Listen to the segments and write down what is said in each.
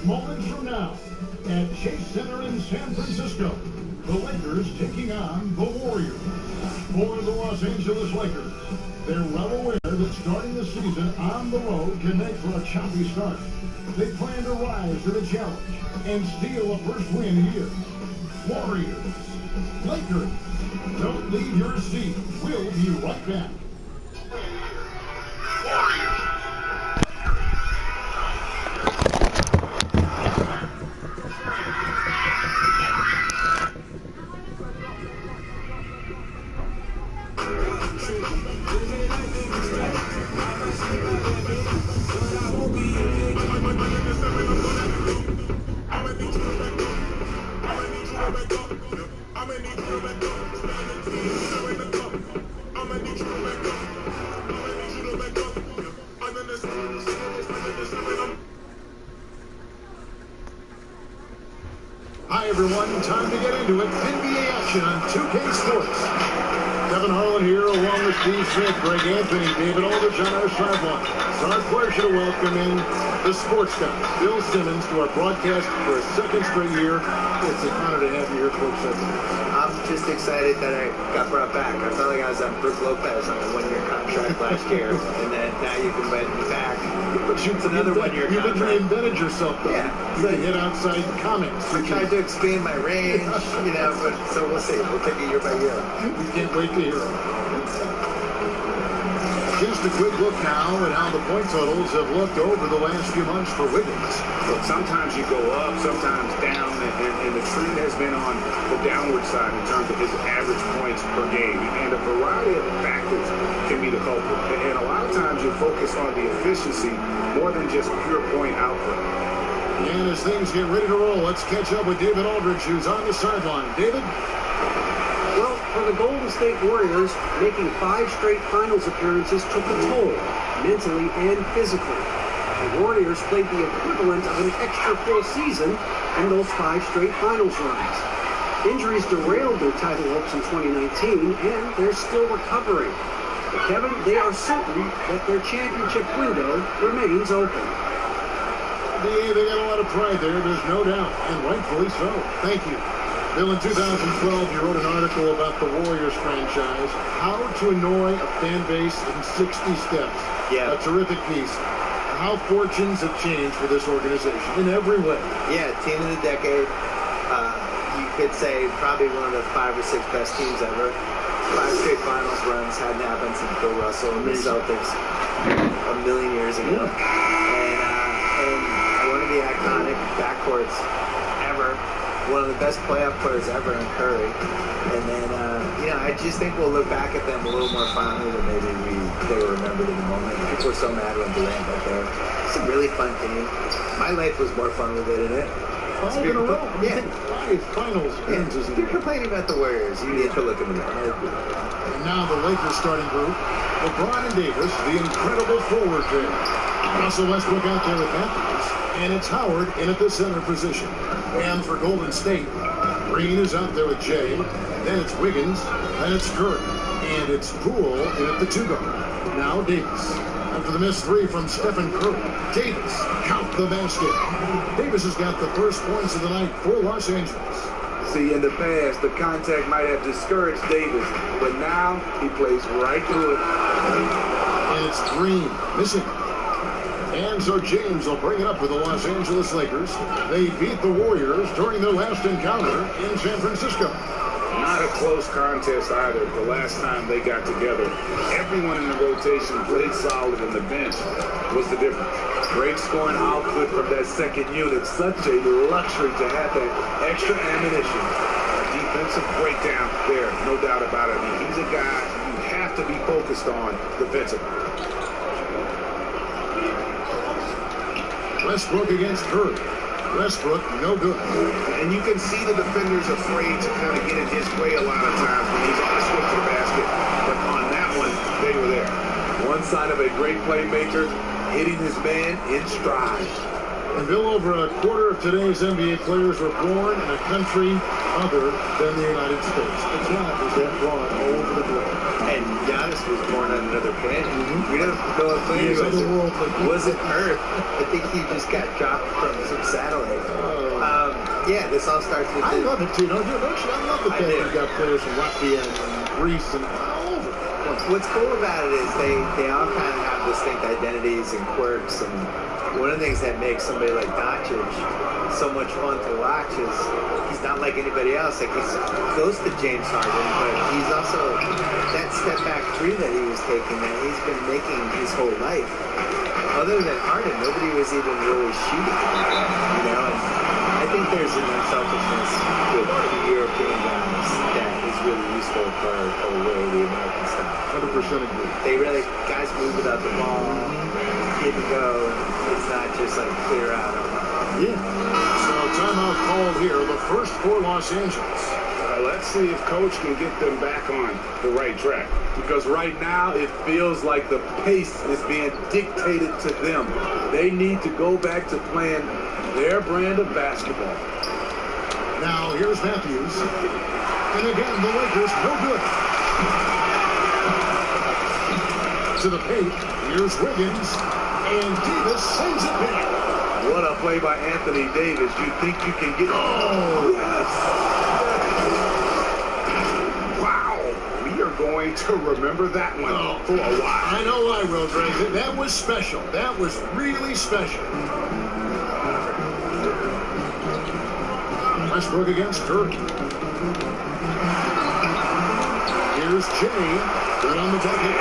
Moments from now, at Chase Center in San Francisco, the Lakers taking on the Warriors. For the Los Angeles Lakers, they're well aware that starting the season on the road can make for a choppy start. They plan to rise to the challenge and steal a first win here. Warriors, Lakers, don't leave your seat. We'll be right back. Hi everyone, time to get into it. NBA action on 2K Sports. Kevin Harlan here along with Steve Smith, Greg Anthony, David Aldridge on our sideline. It's our pleasure to welcome in the sports guy, Bill Simmons, to our broadcast for a second straight year. It's an honor to have you here, Coach Simmons. I'm just excited that I got brought back. I felt like I was on Brook Lopez on a one-year contract last year, and then now you can invite me back. But it's another one-year contract. You reinvented yourself, though. Yeah. You can hit outside comments. I tried to expand my range, but so we'll see. We'll take it year by year. We can't wait to hear it. Just a quick look now at how the point totals have looked over the last few months for Wiggins. Look, sometimes you go up, sometimes down, and the trend has been on the downward side in terms of his average points per game. And a variety of factors can be the culprit. And a lot of times you focus on the efficiency more than just pure point output. And as things get ready to roll, let's catch up with David Aldridge, who's on the sideline. David? Well, for the Golden State Warriors, making 5 straight finals appearances took a toll, mentally and physically. The Warriors played the equivalent of an extra full season in those 5 straight finals runs. Injuries derailed their title hopes in 2019, and they're still recovering. But Kevin, they are certain that their championship window remains open. They got a lot of pride there, there's no doubt, and rightfully so. Thank you. Bill, in 2012, you wrote an article about the Warriors franchise, How to Annoy a Fan Base in 60 Steps. Yeah. A terrific piece. How fortunes have changed for this organization in every way. Yeah, team of the decade. You could say probably one of the 5 or 6 best teams ever. 5 straight finals runs hadn't happened since Bill Russell and the Celtics a million years ago. And one of the iconic backcourts ever. One of the best playoff players ever in Curry. And then, I just think we'll look back at them a little more fondly than maybe they were remembered in the moment. People were so mad when Durant got there. It's a really fun team. My life was more fun with it in it. 5 in a row. Yeah. 5 finals. Yeah. If you're complaining about the Warriors, you need to look at the mirror. And now the Lakers starting group. LeBron and Davis, the incredible forward pair. Russell Westbrook out there with Matthews. And it's Howard in at the center position. And for Golden State, Green is out there with Jay. Then it's Wiggins. Then it's Curry. And it's Poole in at the 2 guard. Now Davis. After the missed 3 from Stephen Curry, Davis count the basket. Davis has got the first points of the night for Los Angeles. See, in the past, the contact might have discouraged Davis, but now he plays right through it. And it's Green missing. And so James will bring it up for the Los Angeles Lakers. They beat the Warriors during their last encounter in San Francisco. Not a close contest either. The last time they got together, everyone in the rotation played solid, and the bench was the difference. Great scoring output from that second unit. Such a luxury to have that extra ammunition. A defensive breakdown there, no doubt about it. I mean, he's a guy you have to be focused on defensively. Westbrook against Curry. Westbrook, no good. And you can see the defender's afraid to kind of get in his way a lot of times when he's on his way to the basket. But on that one, they were there. One sign of a great playmaker, hitting his man in stride. And Bill, over a quarter of today's NBA players were born in a country other than the United States. The talent is that broad all over the globe. And Giannis was born on another planet. We don't know what planet wasn't Earth. I think he just got dropped from some satellite. Yeah, this all starts with. I love it too, don't you? I love the fact you've got players from Latvia and Greece and all over. What's cool about it is they all kind of have distinct identities and quirks, and one of the things that makes somebody like Doncic so much fun to watch is he's not like anybody else. Like he's close to James Harden, but he's also that step back three that he was taking that he's been making his whole life. Other than Harden, nobody was even really shooting it like that, you know. And I think there's an unselfishness with the European guys that is really useful for the American style. 100% agree. They really, guys move without the ball, hit and go. It's not just like clear out. Yeah. So timeout called here, the first for Los Angeles. Let's see if Coach can get them back on the right track. Because right now it feels like the pace is being dictated to them. They need to go back to playing their brand of basketball. Now here's Matthews. And again, the Lakers no good. To the paint, here's Wiggins. And Davis sends it back. What a play by Anthony Davis. You think you can get... Oh, yes. Going to remember that one for a while. I know I will, Greg. That was special. That was really special. Westbrook against Curry. Here's Jay. Good on the bucket.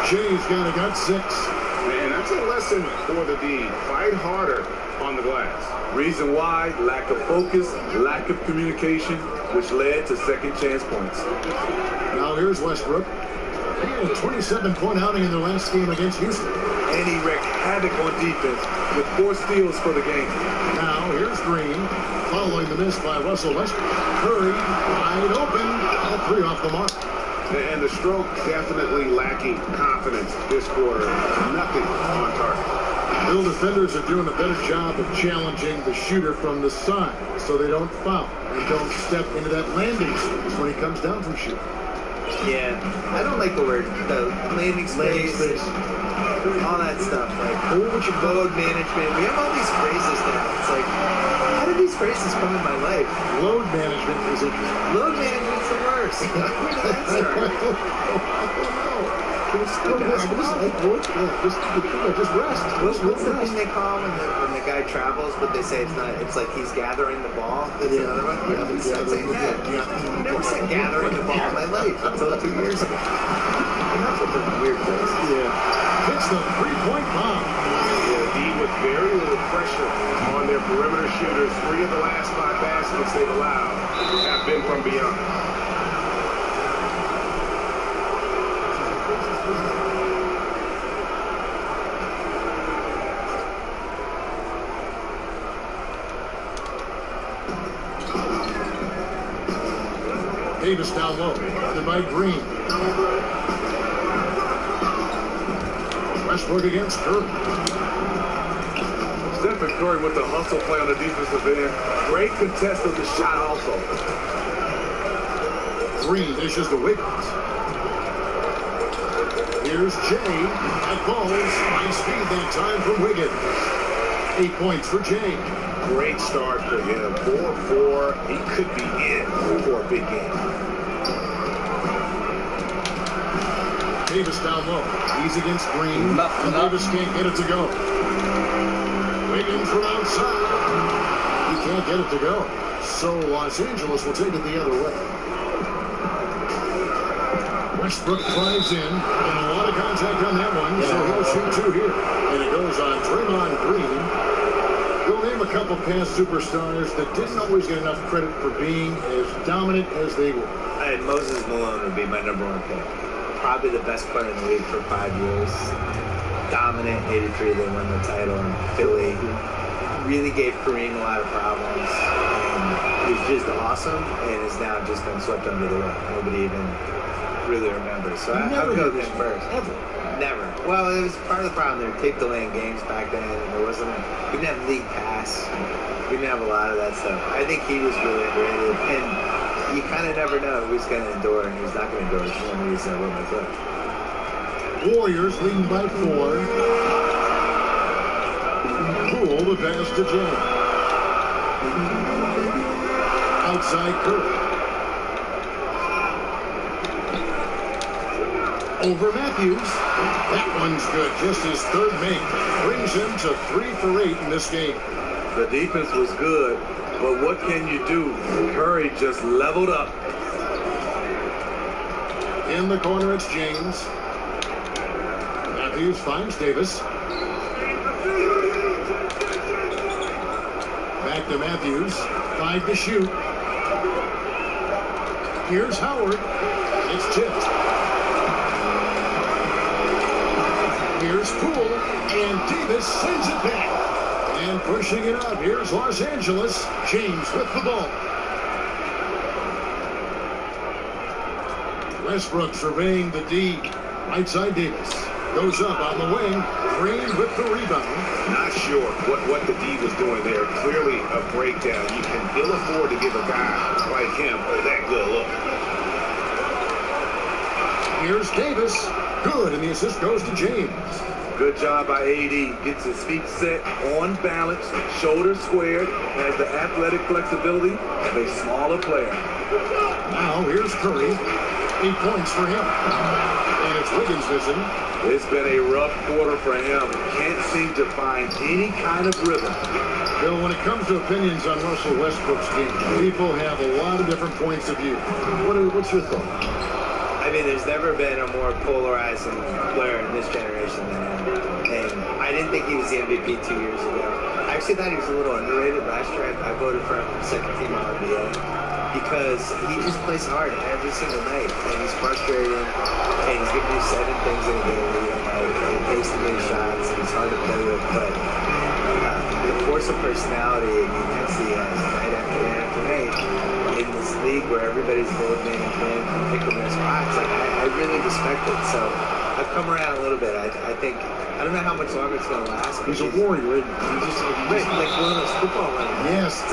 Jay's got 6. Man, that's a lesson for the D. Fight harder on the glass. Reason why, lack of focus, lack of communication, which led to second chance points. Now here's Westbrook. He had a 27-point outing in their last game against Houston. And he wreaked havoc on defense with 4 steals for the game. Now here's Green, following the miss by Russell Westbrook. Curry wide open, all 3 off the mark. And the stroke definitely lacking confidence this quarter. Nothing on target. Bill, defenders are doing a better job of challenging the shooter from the side so they don't foul and don't step into that landing space when he comes down from shooting. Yeah, I don't like the word, the landing space, all that stuff. Like, load management. We have all these phrases now. It's like, how did these phrases come in my life? Load management is interesting. Load management's the worst. Where did that start? Just rest. What's the thing they call when the guy travels, but they say it's not? It's like he's gathering the ball. That's another one. Never said that. Never said gathering the ball in my life until 2 years ago. Enough with the weird things. Yeah. Hits the 3-point bomb. Yeah, D with very little pressure on their perimeter shooters. 3 of the last 5 baskets they've allowed have been from beyond. Davis down low, guarded by Green. Westbrook against Curry. Stephen Curry with the hustle play on the defensive end. Great contest of the shot also. Green dishes to Wiggins. Here's Jay. That falls. High speed that time for Wiggins. 8 points for Jay. Great start for him. 4-4. He could be in for a big game. Davis down low. He's against Green. Davis can't get it to go. Wiggins from outside. He can't get it to go. So Los Angeles will take it the other way. Westbrook drives in. And a lot of contact on that one. So he'll shoot 2 here. And it goes on Draymond Green. We'll name a couple past superstars that didn't always get enough credit for being as dominant as they were. And Moses Malone would be my #1 pick. Probably the best player in the league for 5 years. Dominant. 83, they won the title in Philly. really gave Kareem a lot of problems. And was just awesome, and has now just been swept under the rug. Nobody even really remembers. So I'll go with him first. Never. Well, it was part of the problem. They were tape delaying games back then, and we didn't have league pass. We didn't have a lot of that stuff. I think he was really underrated, and you kind of never know who's going to endure and who's not going to endure. It's one reason I wrote my book. Warriors leading by 4. Poole the pass to James. Outside Curry. Over Matthews. That one's good. Just his third make. Brings him to 3 for 8 in this game. The defense was good, but what can you do? Curry just leveled up. In the corner, it's James. Matthews finds Davis. Back to Matthews. 5 to shoot. Here's Howard. It's tipped. Here's Poole, and Davis sends it back. And pushing it up, here's Los Angeles. James with the ball. Westbrook surveying the D. Right side Davis. Goes up on the wing. Green with the rebound. Not sure what the D was doing there. Clearly a breakdown. You can ill afford to give a guy like him that good look. Here's Davis. Good, and the assist goes to James. Good job by AD. Gets his feet set, on balance, shoulders squared, has the athletic flexibility of a smaller player. Now here's Curry. 8 points for him. And it's Wiggins missing. It's been a rough quarter for him. Can't seem to find any kind of rhythm. Bill, when it comes to opinions on Russell Westbrook's game, people have a lot of different points of view. What's your thought? I mean, there's never been a more polarizing player in this generation than him. And I didn't think he was the MVP 2 years ago. I actually thought he was a little underrated last year. I voted for him second team All-NBA because he just plays hard every single night. And he's frustrating. And he's giving you 7 things in a game where you don't like. And he takes too many shots. And he's hard to play with. But the force of personality that he has night after night after night in this league where everybody's bold man and man picking their spots, like I really respect it. So I've come around a little bit. I think I don't know how much longer it's gonna last. He's a warrior. He's just like one of those football runners. Yes.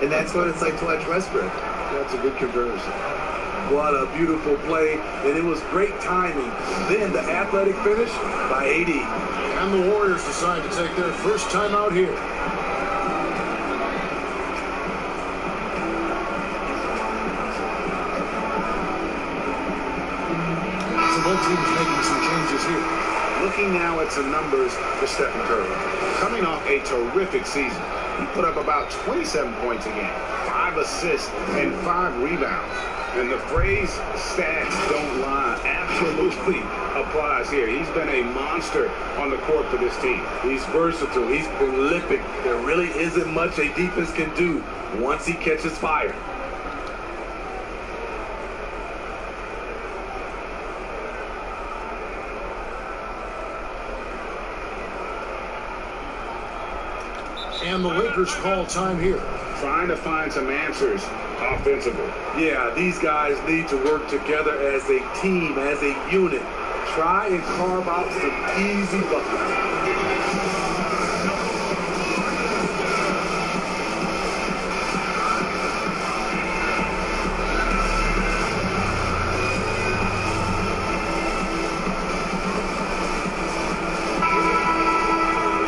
And that's what it's like to watch Westbrook. That's a good conversion. What a beautiful play, and it was great timing. Then the athletic finish by AD. And the Warriors decide to take their first time out here. Both teams making some changes here. Looking now at some numbers for Stephen Curry. Coming off a terrific season, he put up about 27 points a game, 5 assists, and 5 rebounds. And the phrase stats don't lie absolutely applies here. He's been a monster on the court for this team. He's versatile. He's prolific. There really isn't much a defense can do once he catches fire. And the Lakers call time here. Trying to find some answers offensively. Yeah, these guys need to work together as a team, as a unit. Try and carve out some easy buckets.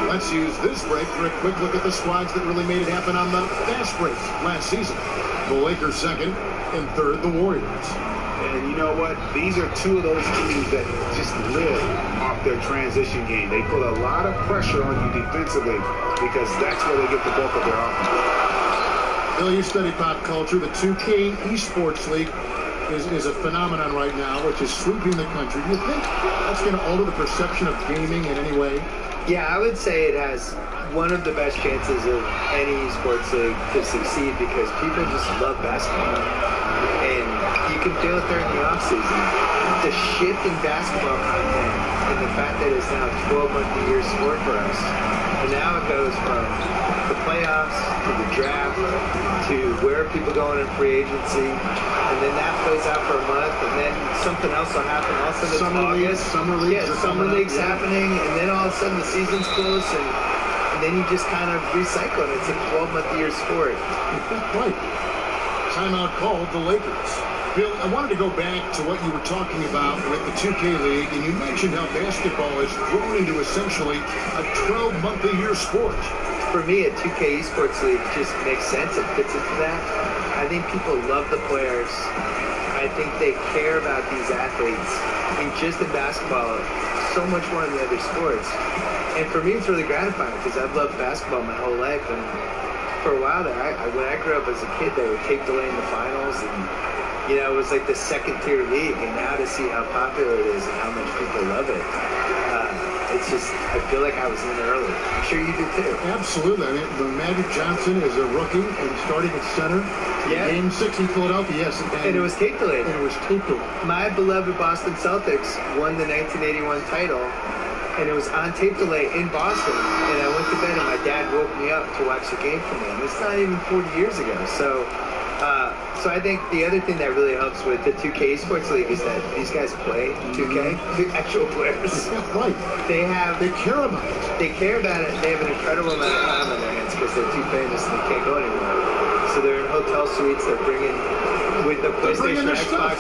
Let's use this break for a quick look at the squads that really made it happen on the fast break last season. The Lakers second, and third, the Warriors. And you know what? These are two of those teams that just live off their transition game. They put a lot of pressure on you defensively because that's where they get the bulk of their offense. Bill, you study pop culture. The 2K esports league is a phenomenon right now, which is sweeping the country. Do you think that's going to alter the perception of gaming in any way? Yeah, I would say it has one of the best chances of any sports league to succeed because people just love basketball. And you can feel it during the offseason. The shift in basketball content and the fact that it's now a 12-month-a-year sport for us. And now it goes from the playoffs to the draft to where people going in free agency. And then that plays out for a month, and then something else will happen. All of a sudden it's August. Summer leagues. Yeah, summer league's happening, and then all of a sudden the season's close, and then you just kind of recycle it. It's a 12-month-a-year sport. Right. Timeout called the Lakers. Bill, I wanted to go back to what you were talking about with the 2K League, and you mentioned how basketball has grown into essentially a 12-month-a-year sport. For me, a 2K esports league just makes sense. It fits into that. I think people love the players. I think they care about these athletes. I mean, just in basketball, so much more than the other sports. And for me, it's really gratifying because I've loved basketball my whole life. And for a while there, when I grew up as a kid, they would tape delay in the finals. And, you know, it was like the second-tier league. And now to see how popular it is and how much people love it, it's just, I feel like I was in early. I'm sure you do too. Absolutely. I mean, the Magic Johnson is a rookie and starting at center. Yeah. Game 6 in Philadelphia, yes. And it was tape delayed. And it was tape delayed. My beloved Boston Celtics won the 1981 title, and it was on tape delay in Boston. And I went to bed, and my dad woke me up to watch the game for me. And it's not even 40 years ago. So I think the other thing that really helps with the 2K Esports League is that these guys play 2K, the actual players. Yeah, right. They care about it. They care about it. They have an incredible amount of time on their hands because they're too famous and they can't go anymore. So they're in hotel suites. They're bringing with the PlayStation, Xbox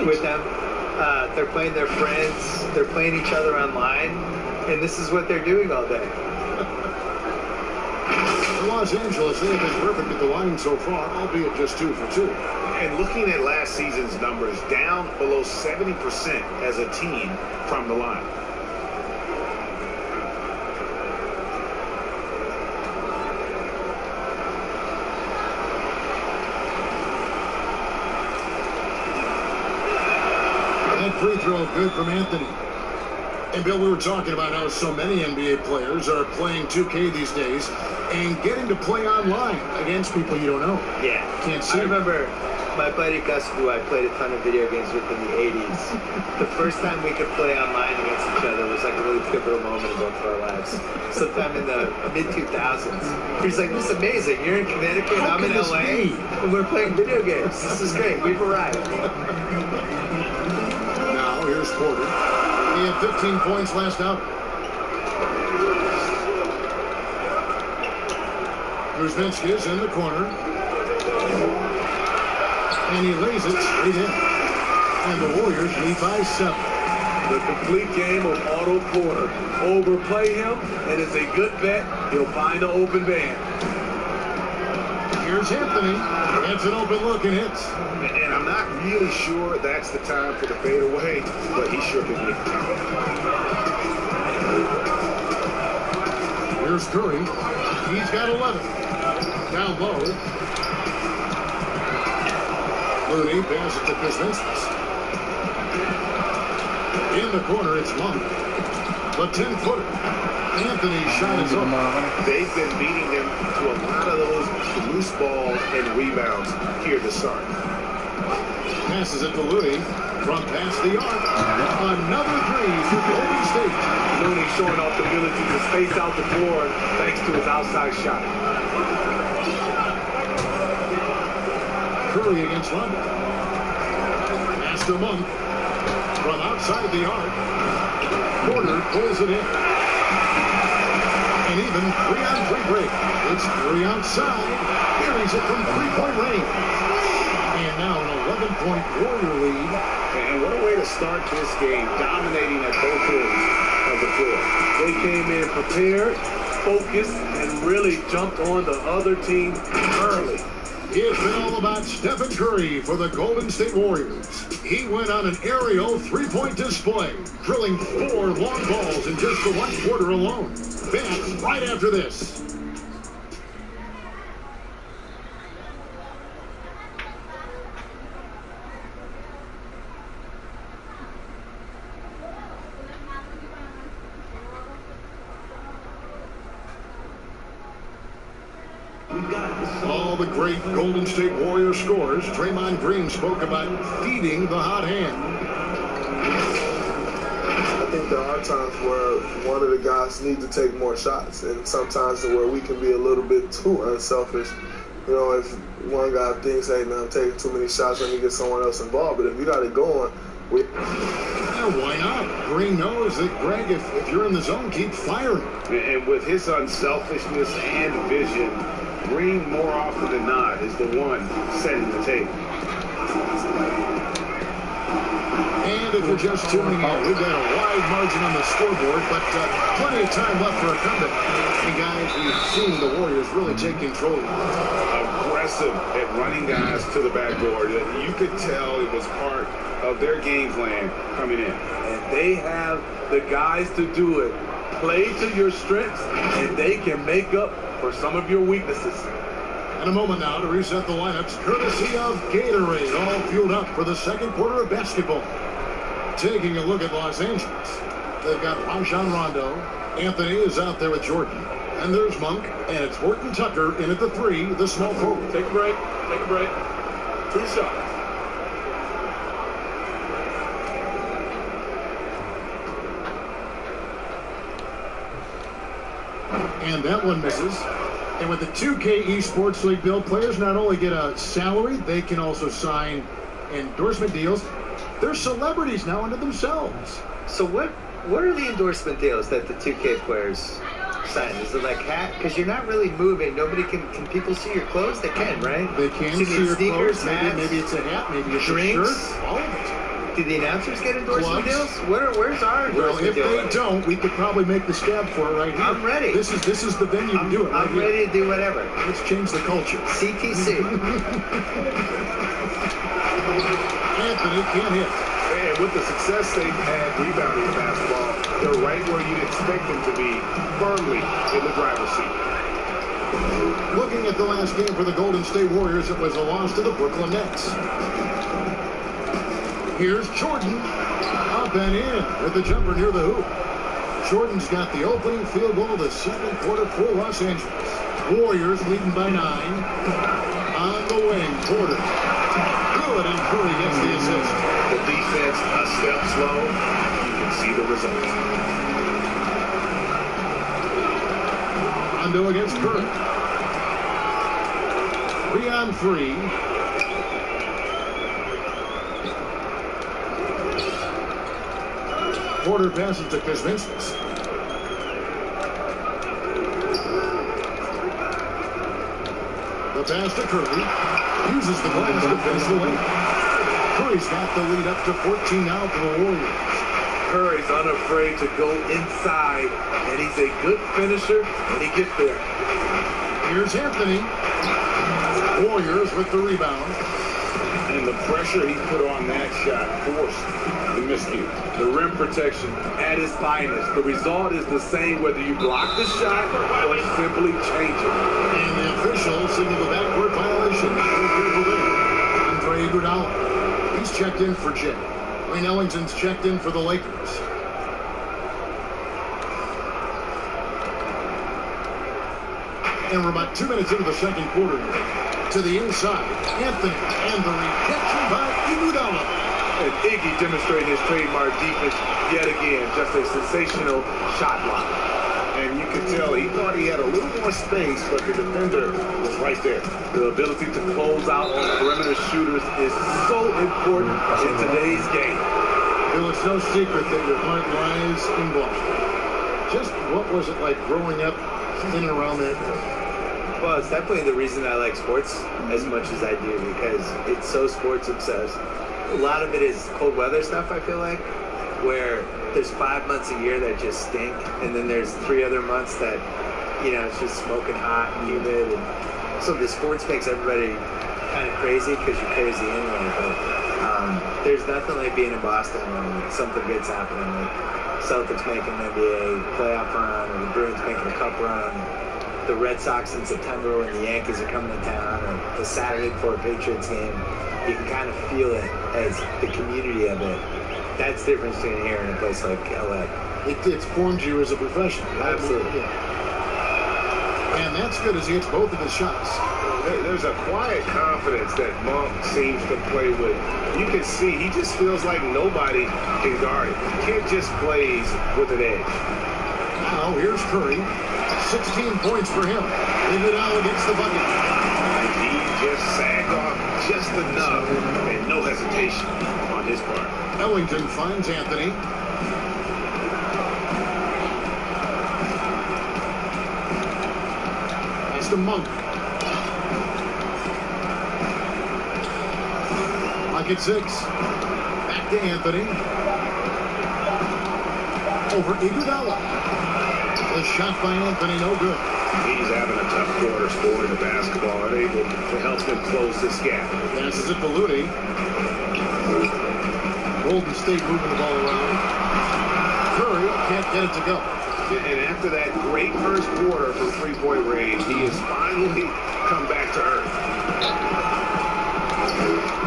with them. They're playing their friends. They're playing each other online, and this is what they're doing all day. Los Angeles, they have been perfect at the line so far, albeit just 2 for 2. And looking at last season's numbers, down below 70% as a team from the line. That free throw good from Anthony. And Bill, we were talking about how so many NBA players are playing 2K these days and getting to play online against people you don't know. Yeah. Can't see. I remember my buddy Gus, who I played a ton of video games with in the 80s. The first time we could play online against each other was like a really pivotal moment in both of our lives. Sometime in the mid-2000s. He's like, this is amazing. You're in Connecticut, I'm in LA, and we're playing video games. This is great. We've arrived. Now, here's Porter. He had 15 points last out. Kuzminski is in the corner. And he lays it straight in. And the Warriors lead by 7. The complete game of Otto Porter. Overplay him, and it's a good bet. He'll find an open man. Here's Anthony. Gets an open look and hits. And I'm not really sure that's the time for the fadeaway, but he sure can be. Here's Curry. He's got 11. Down low. Looney passes it to Kuzminski. In the corner, it's Long. The 10-footer. Anthony's shot is up. They've been beating them to a lot of those loose ball and rebounds here to start. Passes it to Looney from past the arc. Another three for Golden State. Looney showing off the ability to space out the floor thanks to his outside shot. Curry against London. Pass to Monk from outside the arc. Porter pulls it in. And even 3-on-3 break. It's 3 outside. Carries it from 3-point range. And now an 11-point Warrior lead. And what a way to start this game, dominating at both ends of the floor. They came in prepared, focused, and really jumped on the other team early. It's been all about Stephen Curry for the Golden State Warriors. He went on an aerial 3-point display, drilling 4 long balls in just the 1 quarter alone. Back right after this. All the great Golden State Warriors scores. Draymond Green spoke about feeding the hot hand. I think there are times where one of the guys needs to take more shots, and sometimes where we can be a little bit too unselfish. You know, if one guy thinks, hey, man, I'm taking too many shots, let me get someone else involved. But if you got it going, yeah, why not? Green knows that, Greg, if you're in the zone, keep firing. And with his unselfishness and vision, Green, more often than not, is the one setting the table. And if you're just tuning in, we've got a wide margin on the scoreboard, but plenty of time left for a comeback. And guys, we've seen the Warriors really take control. Aggressive at running guys to the backboard. You could tell it was part of their game plan coming in. And they have the guys to do it. Play to your strengths, and they can make up for some of your weaknesses. In a moment now to reset the lineups, courtesy of Gatorade, all fueled up for the second quarter of basketball. Taking a look at Los Angeles, they've got Rajon Rondo. Anthony is out there with Jordan. And there's Monk, and it's Horton Tucker in at the 3, the small forward. Take a break. Take a break. 2 shots. And that one misses. And with the 2K Esports League build, players not only get a salary, they can also sign endorsement deals. They're celebrities now unto themselves. So what are the endorsement deals that the 2K players sign? Is it like hat? Because you're not really moving. Nobody can people see your clothes? They can, right? They can so see your sneakers, clothes. Maybe it's a hat, maybe it's drinks, a shirt. All of it. Do the announcers get endorsement Clubs. deals? Where's our Well, endorsement if deal? they don't, we could probably make the stab for it right here. I'm ready. This is the venue to do it. Right I'm here. ready to do whatever. Let's change the culture. CTC. Anthony can't hit. And with the success they've had rebounding the basketball, they're right where you'd expect them to be, firmly in the driver's seat. Looking at the last game for the Golden State Warriors, it was a loss to the Brooklyn Nets. Here's Jordan, up and in with the jumper near the hoop. Jordan's got the opening field goal of the second quarter for Los Angeles. Warriors leading by 9. On the wing, Porter. Good, and Curry gets the assist. The defense a step slow. You can see the results. Rondo against Curry. 3 on 3. Porter passes to Kuzminskis. The pass to Curry. Uses the glass to finish the lane. Curry's got the lead up to 14 now for the Warriors. Curry's unafraid to go inside, and he's a good finisher, and he gets there. Here's Anthony. Warriors with the rebound. And the pressure he put on that shot forced the miscue. The rim protection at its finest. The result is the same whether you block the shot or simply change it. And the official signaled the backcourt violation. Andre Iguodala. He's checked in for Jay. Wayne Ellington's checked in for the Lakers. And we're about 2 minutes into the second quarter here. To the inside, Anthony, and the rejection by Iguodala. And Iggy demonstrating his trademark defense yet again. Just a sensational shot block. And you could tell he thought he had a little more space, but the defender was right there. The ability to close out on perimeter shooters is so important in today's game. Well, it's no secret that your heart lies in Boston. Just what was it like growing up in and around that? Well, it's definitely the reason I like sports as much as I do, because it's so sports obsessed. A lot of it is cold weather stuff, I feel like, where there's 5 months a year that just stink, and then there's 3 other months that, you know, it's just smoking hot and humid. And so the sports makes everybody kind of crazy because you're crazy anyway. But there's nothing like being in Boston when something good's happening, like Celtics making an NBA playoff run, or the Bruins making a cup run, the Red Sox in September when the Yankees are coming to town, or the Saturday before a Patriots game. You can kind of feel it as the community of it. That's the difference between here and a place like LA. It's formed you as a professional. Absolutely. Yeah. And that's good as he hits both of his shots. There's a quiet confidence that Monk seems to play with. You can see he just feels like nobody can guard it. Kid just plays with an edge. Now here's Curry. 16 points for him. Iguodala gets the bucket. And he just sagged off just enough and no hesitation on his part. Ellington finds Anthony. Pass to Monk. Pocket 6. Back to Anthony. Over Iguodala. The shot by Anthony, no good. He's having a tough quarter scoring the basketball, unable to help them close this gap. Passes it to Looney. Golden State moving the ball around. Curry can't get it to go. And after that great first quarter from three-point range, he has finally come back to earth.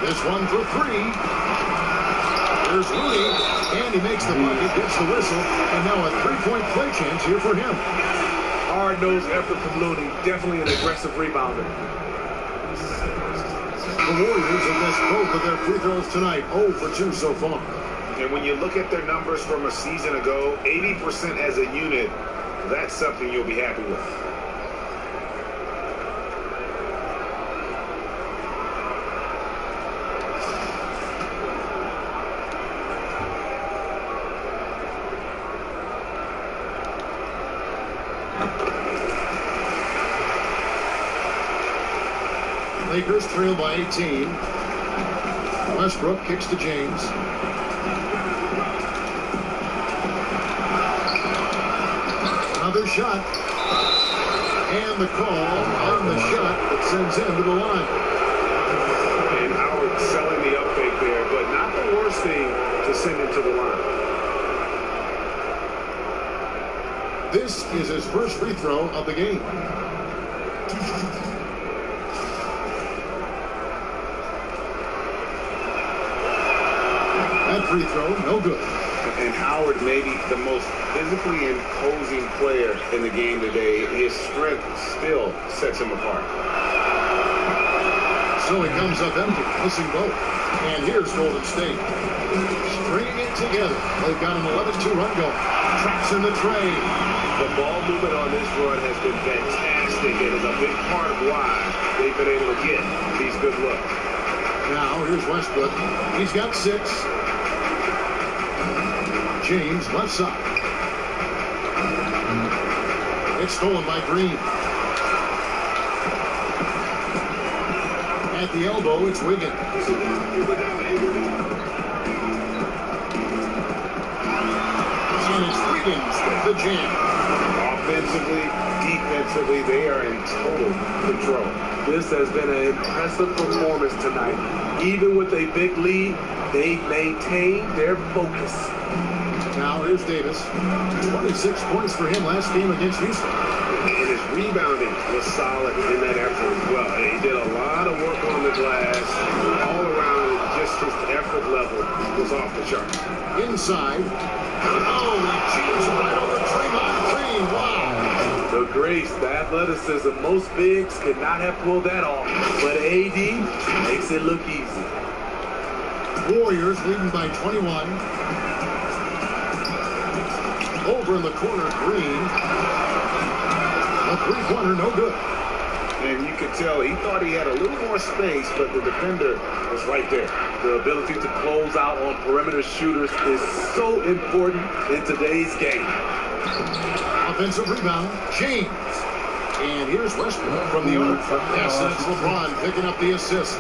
This one for three. There's Looney, and he makes the bucket, gets the whistle, and now a three-point play chance here for him. Hard-nosed effort from Looney, definitely an aggressive rebounder. The Warriors have missed both of their free throws tonight, 0 for 2 so far. And when you look at their numbers from a season ago, 80% as a unit, that's something you'll be happy with. Lakers trail by 18. Westbrook kicks to James. Another shot. And the call on the shot that sends him to the line. And Howard selling the up fake there, but not the worst thing to send him to the line. This is his first free throw of the game. That free throw, no good. And Howard may be the most physically imposing player in the game today. His strength still sets him apart. So he comes up empty, missing both. And here's Golden State. Stringing it together. They've got an 11-2 run going. Traps in the tray. The ball movement on this run has been fantastic and is a big part of why they've been able to get these good looks. Now here's Westbrook. He's got 6. James left side. It's stolen by Green. At the elbow, it's Wiggins. And it's Wiggins with the jam. Offensively, defensively, they are in total control. This has been an impressive performance tonight. Even with a big lead, they maintain their focus. Now here's Davis. 26 points for him last game against Houston. And his rebounding was solid in that effort as well. And he did a lot of work on the glass. All around, just his effort level was off the charts. Inside. Oh, he cheats right over Draymond Green. Wow. The grace, the athleticism, most bigs could not have pulled that off. But AD makes it look easy. Warriors leading by 21. Over in the corner, Green. A three-pointer, no good. And you could tell he thought he had a little more space, but the defender was right there. The ability to close out on perimeter shooters is so important in today's game. Offensive rebound, James. And here's Westbrook from the arc. Yes, that's LeBron picking up the assist.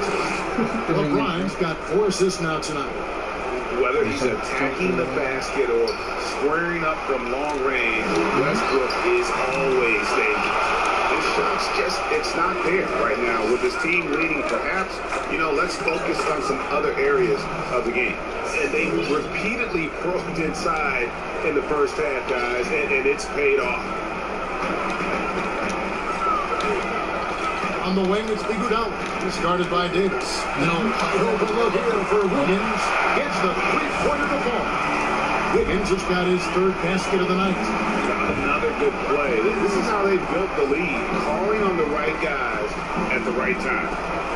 LeBron's got 4 assists now tonight. Whether he's attacking the basket or squaring up from long range, Westbrook is always dangerous. His shot's just, it's not there right now. With his team leading, perhaps, let's focus on some other areas of the game. And they repeatedly probed inside in the first half, guys, and it's paid off. On the wing, it's Iguodala. Discarded by Davis. No, open look here for Wiggins. Gets the three-pointer to fall. Wiggins has got his third basket of the night. Another good play. This is how they built the lead, calling on the right guys at the right time.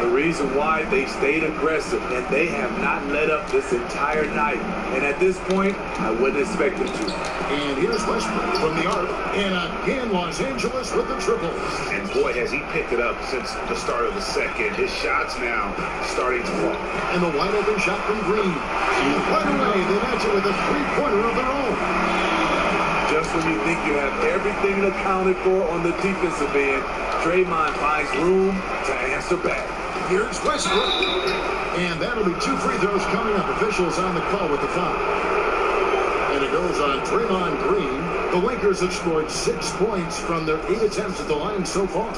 The reason why they stayed aggressive, and they have not let up this entire night. And at this point, I wouldn't expect them to. And here's Westbrook from the arc. And again, Los Angeles with the triples. And boy, has he picked it up since the start of the second. His shots now starting to fall. And the wide open shot from Green. And right away, they match it with a three-pointer of their own. Just when you think you have everything accounted for on the defensive end, Draymond finds room to answer back. Here's Westbrook. And that'll be 2 free throws coming up. Officials on the call with the foul. And it goes on Draymond Green. The Lakers have scored 6 points from their 8 attempts at the line so far.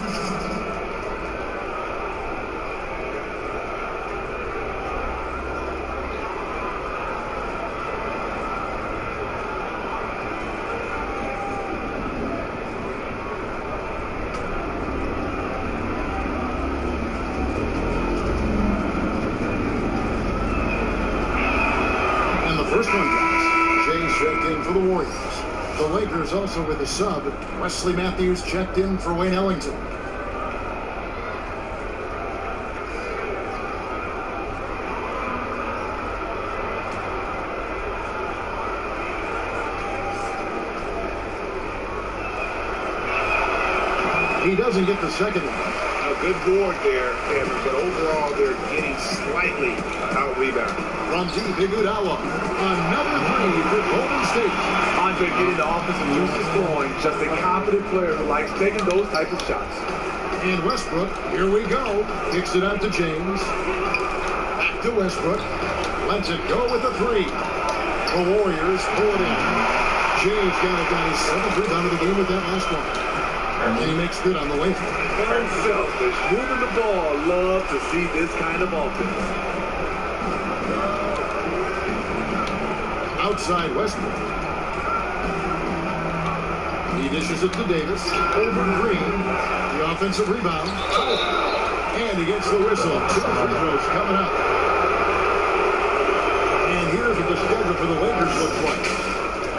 First one comes. James checked in for the Warriors. The Lakers also with a sub. Wesley Matthews checked in for Wayne Ellington. He doesn't get the second one. A good board there, Kevin, but overall they're getting slightly out-rebounded. From deep, Iguodala. Another three for Golden State. Andre getting the offensive juices flowing. Just a confident player who likes taking those type of shots. And Westbrook, here we go. Kicks it out to James. Back to Westbrook. Lets it go with the three. The Warriors pull it in. James got his 7th rebound of the game with that last one. And he makes good on the way. Unselfish, moving the ball. Love to see this kind of offense. Outside Westbrook. He dishes it to Davis. Over Green. The offensive rebound. And he gets the whistle. 2 free throws coming up. And here's what the schedule for the Lakers looks like.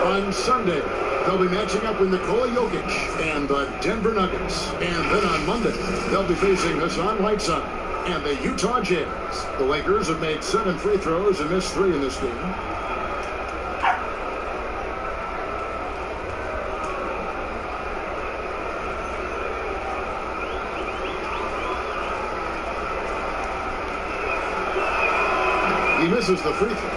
On Sunday, they'll be matching up with Nikola Jokic and the Denver Nuggets. And then on Monday, they'll be facing Hassan Whiteside and the Utah Jazz. The Lakers have made 7 free throws and missed 3 in this game. He misses the free throw.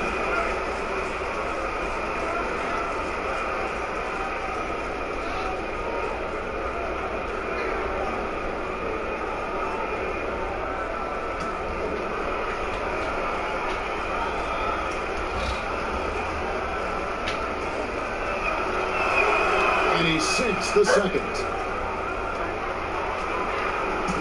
And he sinks the second.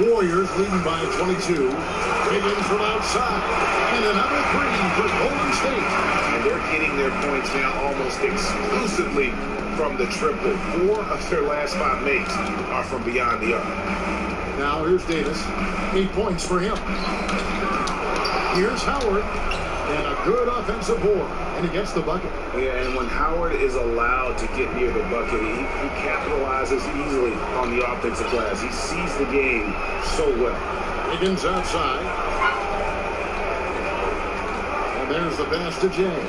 Warriors leading by 22. Wiggins from outside. And another three for Golden State. And they're getting their points now almost exclusively from the triple. 4 of their last 5 makes are from beyond the arc. Now here's Davis. 8 points for him. Here's Howard. And a good offensive board. And he gets the bucket. Yeah, and when Howard is allowed to get near the bucket, he capitalizes easily on the offensive glass. He sees the game so well. Wiggins outside. And there's the pass to Jay.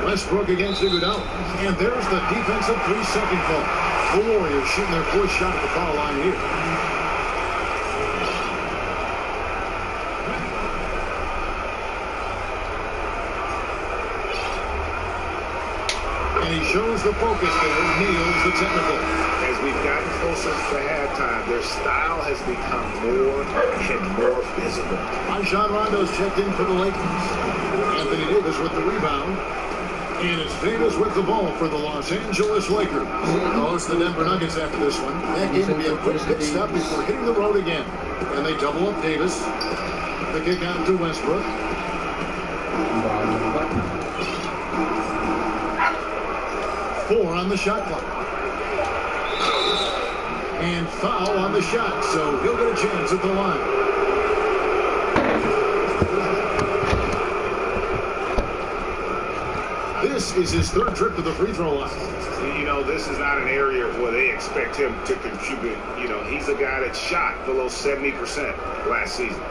Westbrook against Iguodala. And there's the defensive 3-second call. The Warriors shooting their 4th shot at the foul line here. And he shows the focus there, nails the technical. As we've gotten closer to halftime, their style has become more and more visible. Rajon Rondo's checked in for the Lakers. Anthony Davis with the rebound. And it's Davis with the ball for the Los Angeles Lakers. They'll host the Denver Nuggets after this one. That game will be a quick pit stop before hitting the road again. And they double up Davis. The kick out to Westbrook. 4 on the shot clock. And foul on the shot, so he'll get a chance at the line. is his third trip to the free throw line. You know, this is not an area where they expect him to contribute. You know, he's a guy that shot below 70% last season.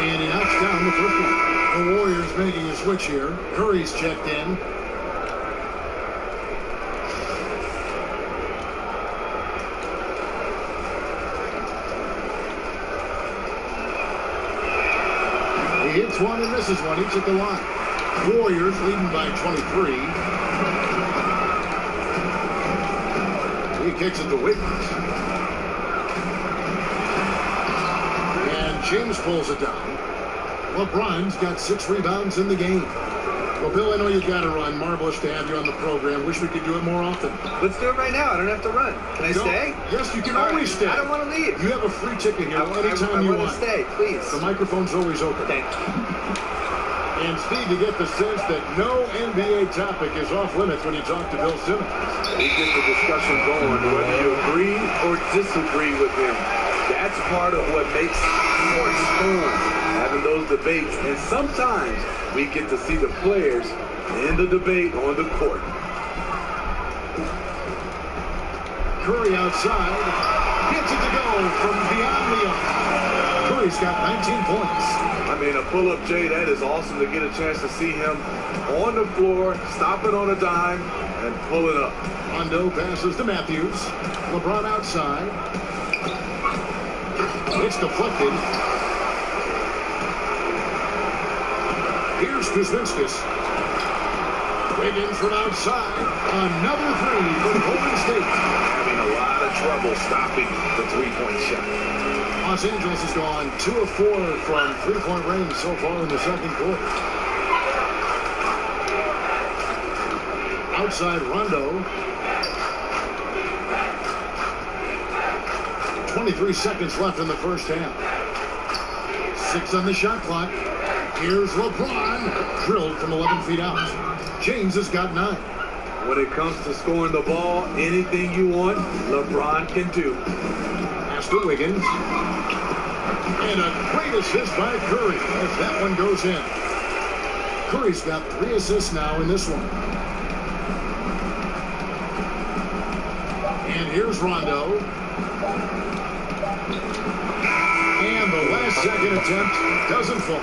And he knocks down the first one. The Warriors making a switch here. Curry's checked in. He hits one and misses one, each at the line. Warriors leading by 23. He kicks it to Wiggins. And James pulls it down. LeBron's got 6 rebounds in the game. Well, Bill, I know you've got to run. Marvelous to have you on the program. Wish we could do it more often. Let's do it right now. I don't have to run. Can I stay? Yes, you can All always right. stay. I don't want to leave. You have a free ticket here anytime you I want want. to stay, please. The microphone's always open. Thank you. And Steve, you get the sense that no NBA topic is off limits when you talk to Bill Simmons. He gets the discussion going, whether you agree or disagree with him. That's part of what makes sports fun, having those debates. And sometimes we get to see the players in the debate on the court. Curry outside. Gets it to go from beyond the arc. Curry's got 19 points. I mean, a pull-up, Jay, that is awesome to get a chance to see him on the floor, stopping on a dime, and pulling up. Rondo passes to Matthews. LeBron outside. It's deflected. Here's Kuzminskis. Wiggins from outside. Another three for Golden State. Having a lot of trouble stopping the three-point shot. Los Angeles has gone 2 of 4 from three-point range so far in the second quarter. Outside Rondo. 23 seconds left in the first half. 6 on the shot clock. Here's LeBron. Drilled from 11 feet out. James has got 9. When it comes to scoring the ball, anything you want, LeBron can do. Pass to Wiggins. And a great assist by Curry as that one goes in. Curry's got 3 assists now in this one. And here's Rondo. And the last second attempt doesn't fall.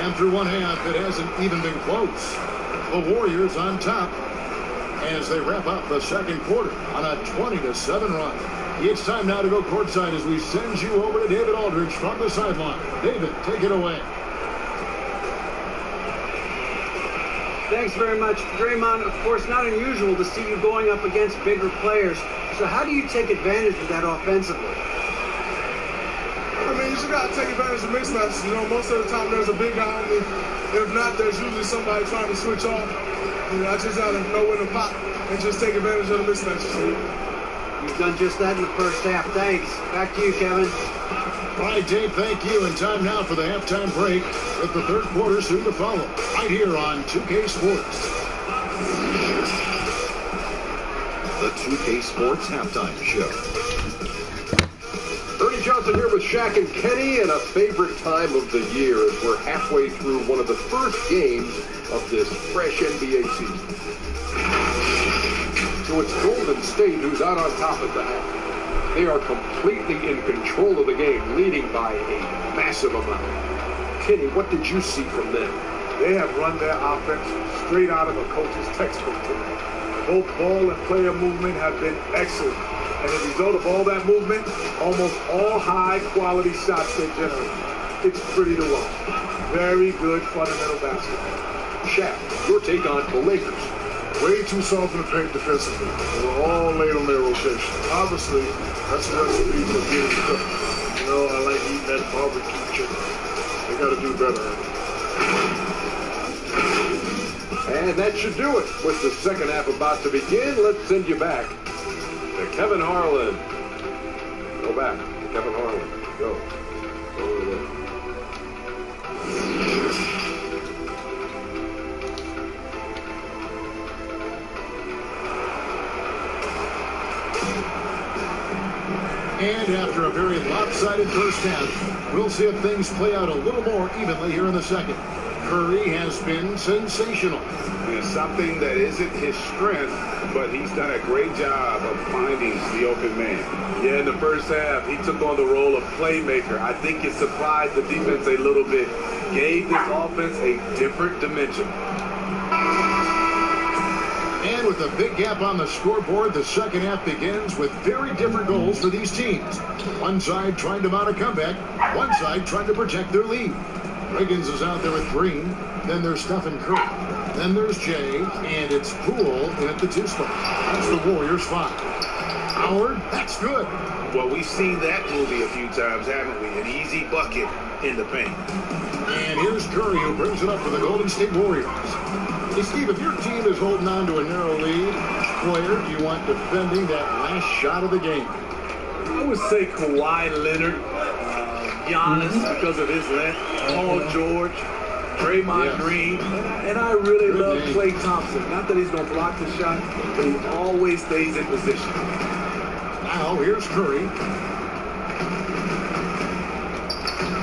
And through one half, it hasn't even been close. The Warriors on top as they wrap up the second quarter on a 20-7 run. It's time now to go courtside as we send you over to David Aldridge from the sideline. David, take it away. Thanks very much, Draymond. Of course, not unusual to see you going up against bigger players. So how do you take advantage of that offensively? I mean, you just got to take advantage of mismatches. You know, most of the time there's a big guy on me. If not, there's usually somebody trying to switch off. You know, I just got to know when to pop and just take advantage of the mismatches. You've done just that in the first half. Thanks. Back to you, Kevin. All right, Dave, thank you. And time now for the halftime break with the third quarter soon to follow. Right here on 2K Sports. The 2K Sports Halftime Show. Ernie Johnson here with Shaq and Kenny, and a favorite time of the year as we're halfway through one of the first games of this fresh NBA season. So it's Golden State who's out on top at the half. They are completely in control of the game, leading by a massive amount. Kenny, what did you see from them? They have run their offense straight out of a coach's textbook today. Both ball and player movement have been excellent. And as a result of all that movement, almost all high-quality shots they generate. It's pretty to watch. Very good fundamental basketball. Shaq, your take on the Lakers. Way too soft in the paint defensively. They were all late on their rotation. Obviously, that's a recipe for getting cooked. You know, I like eating that barbecue chicken. They got to do better at it. And that should do it. With the second half about to begin, let's send you back to Kevin Harlan. Go back to Kevin Harlan. Go. Over there. And after a very lopsided first half, we'll see if things play out a little more evenly here in the second. Curry has been sensational. It's something that isn't his strength, but he's done a great job of finding the open man. Yeah, in the first half, he took on the role of playmaker. I think it surprised the defense a little bit. Gave this offense a different dimension. And with a big gap on the scoreboard, the second half begins with very different goals for these teams. One side trying to mount a comeback, one side trying to protect their lead. Wiggins is out there with Green, then there's Stephen Curry, then there's Jay, and it's Poole in at the 2 spot. That's the Warriors 5. Howard, that's good. Well, we've seen that movie a few times, haven't we? An easy bucket in the paint. And here's Curry, who brings it up for the Golden State Warriors. Hey, Steve, if your team is holding on to a narrow lead, player do you want defending that last shot of the game? I would say Kawhi Leonard, Giannis because of his length, Paul George, Draymond Green, and I really love Klay Thompson. Not that he's going to block the shot, but he always stays in position. Now here's Curry.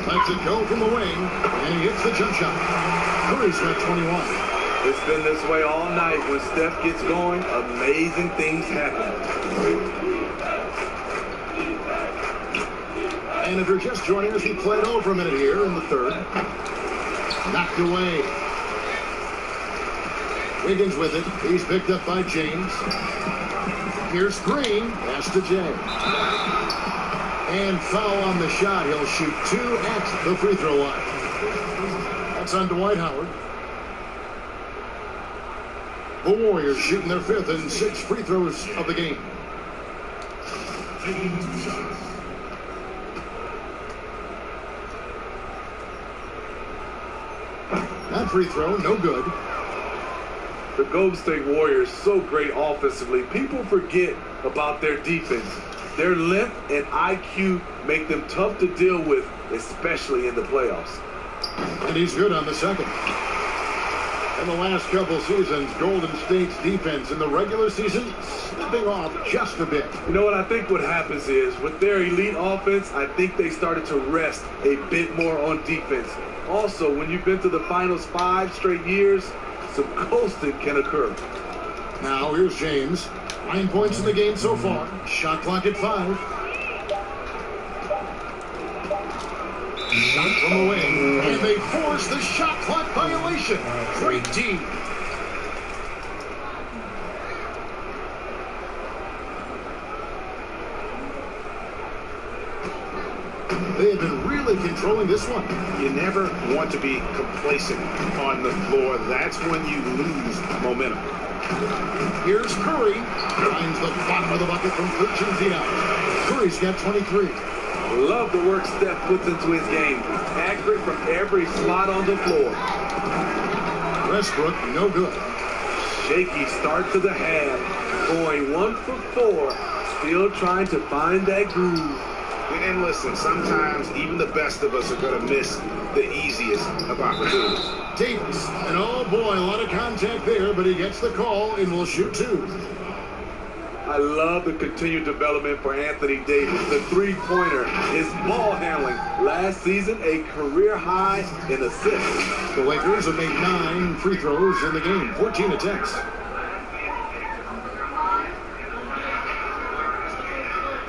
Lets it go from the wing, and he hits the jump shot. Curry's got 21. It's been this way all night. When Steph gets going, amazing things happen. And if you're just joining us, we played over a minute here in the third. Knocked away. Wiggins with it. He's picked up by James. Here's Green. Pass to Jay. And foul on the shot. He'll shoot 2 at the free throw line. That's on Dwight Howard. The Warriors shooting their 5th and 6th free throws of the game. That free throw, no good. The Golden State Warriors, so great offensively. People forget about their defense. Their length and IQ make them tough to deal with, especially in the playoffs. And he's good on the second. In the last couple seasons, Golden State's defense in the regular season slipping off just a bit. You know what I think what happens is, with their elite offense, I think they started to rest a bit more on defense. Also, when you've been to the finals 5 straight years, some coasting can occur. Now here's James. 9 points in the game so far. Shot clock at 5. Shot from the wing, and they force the shot clock violation. Great team. They have been really controlling this one. You never want to be complacent on the floor. That's when you lose momentum. Here's Curry. Finds the bottom of the bucket from 13 feet out. Curry's got 23. Love the work Steph puts into his game. Accurate from every spot on the floor. Westbrook, no good. Shaky start to the half. Going 1 for 4. Still trying to find that groove. And listen, sometimes even the best of us are going to miss the easiest of opportunities. Davis, and oh boy, a lot of contact there, but he gets the call and will shoot 2. I love the continued development for Anthony Davis. The three-pointer, his ball handling. Last season, a career high in assists. The Lakers have made 9 free throws in the game, 14 attempts.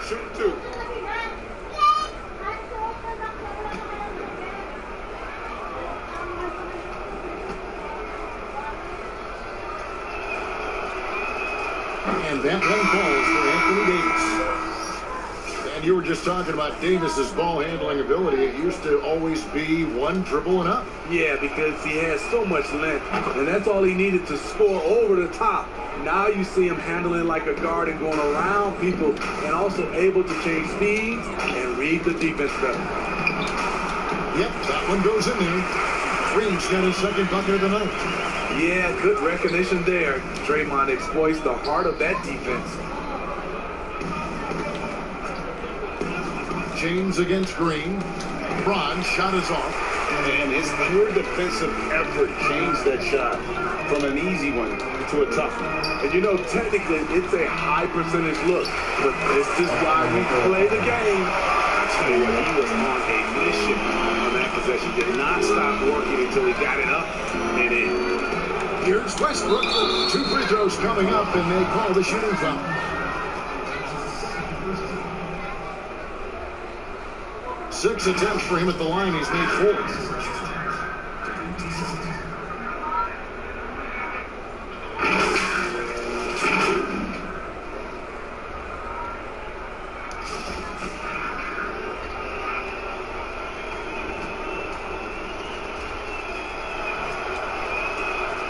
Shoot 2. And that one falls for Anthony Davis. And you were just talking about Davis's ball handling ability. It used to always be 1 dribble and up. Yeah, because he has so much length, and that's all he needed to score over the top. Now you see him handling like a guard and going around people, and also able to change speeds and read the defense better. Yep, that one goes in there. Green's got his 2nd bucket of the night. Yeah, good recognition there. Draymond exploits the heart of that defense. James against Green. Bron's shot is off. And his pure defensive effort changed that shot from an easy one to a tough one. And you know, technically, it's a high percentage look, but this is why we play the game. I tell you what, he was on a mission on that possession. Did not stop working until he got it up and in. Here's Westbrook. 2 free throws coming up, and they call the shooting foul. Six attempts for him at the line. He's made 4.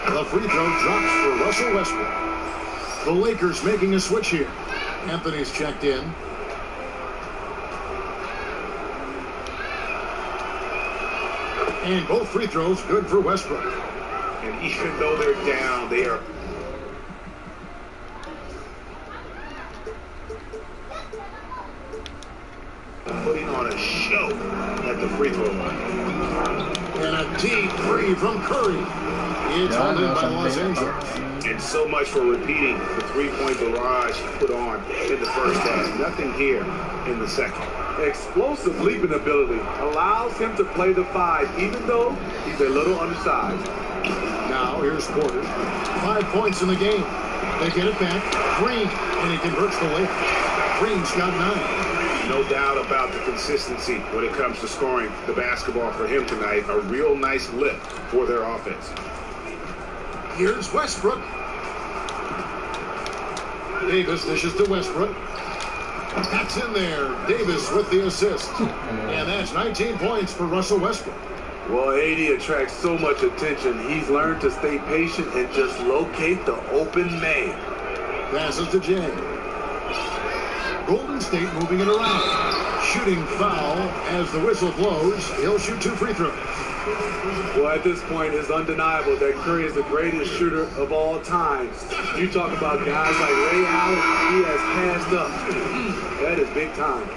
The free throw drops for Russell Westbrook. The Lakers making a switch here. Anthony's checked in. And both free throws good for Westbrook. And even though they're down, they are putting on a show at the free throw line. And a deep three from Curry. It's held in by Los Angeles. And so much for repeating the three-point barrage he put on in the first half. Nothing here in the second. Explosive leaping ability allows him to play the 5, even though he's a little undersized. Now here's Porter. 5 points in the game. They get it back. Green, and he converts the layup. Green's got 9. No doubt about the consistency when it comes to scoring the basketball for him tonight. A real nice lift for their offense. Here's Westbrook. Davis dishes to Westbrook. That's in there. Davis with the assist. And that's 19 points for Russell Westbrook. Well, AD attracts so much attention. He's learned to stay patient and just locate the open man. Passes to Jay. Golden State moving it around. Shooting foul as the whistle blows. He'll shoot 2 free throws. Well, at this point, it's undeniable that Curry is the greatest shooter of all times. You talk about guys like Ray Allen, he has passed up. That is big time.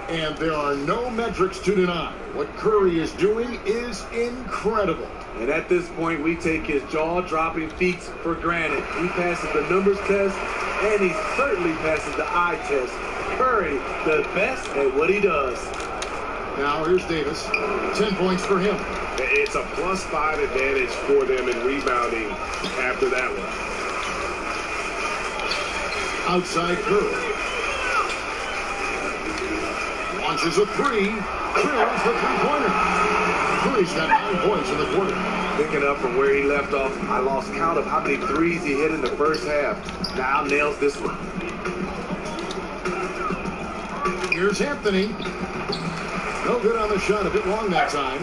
And there are no metrics to deny. What Curry is doing is incredible. And at this point, we take his jaw-dropping feats for granted. He passes the numbers test, and he certainly passes the eye test. Curry, the best at what he does. Now here's Davis. 10 points for him. It's a +5 advantage for them in rebounding after that one. Outside Curry. Launches a 3. Drills the 3-pointer. Curry's got 9 points in the quarter. Picking up from where he left off, I lost count of how many threes he hit in the first half. Now nails this one. Here's Anthony. No good on the shot, a bit long that time.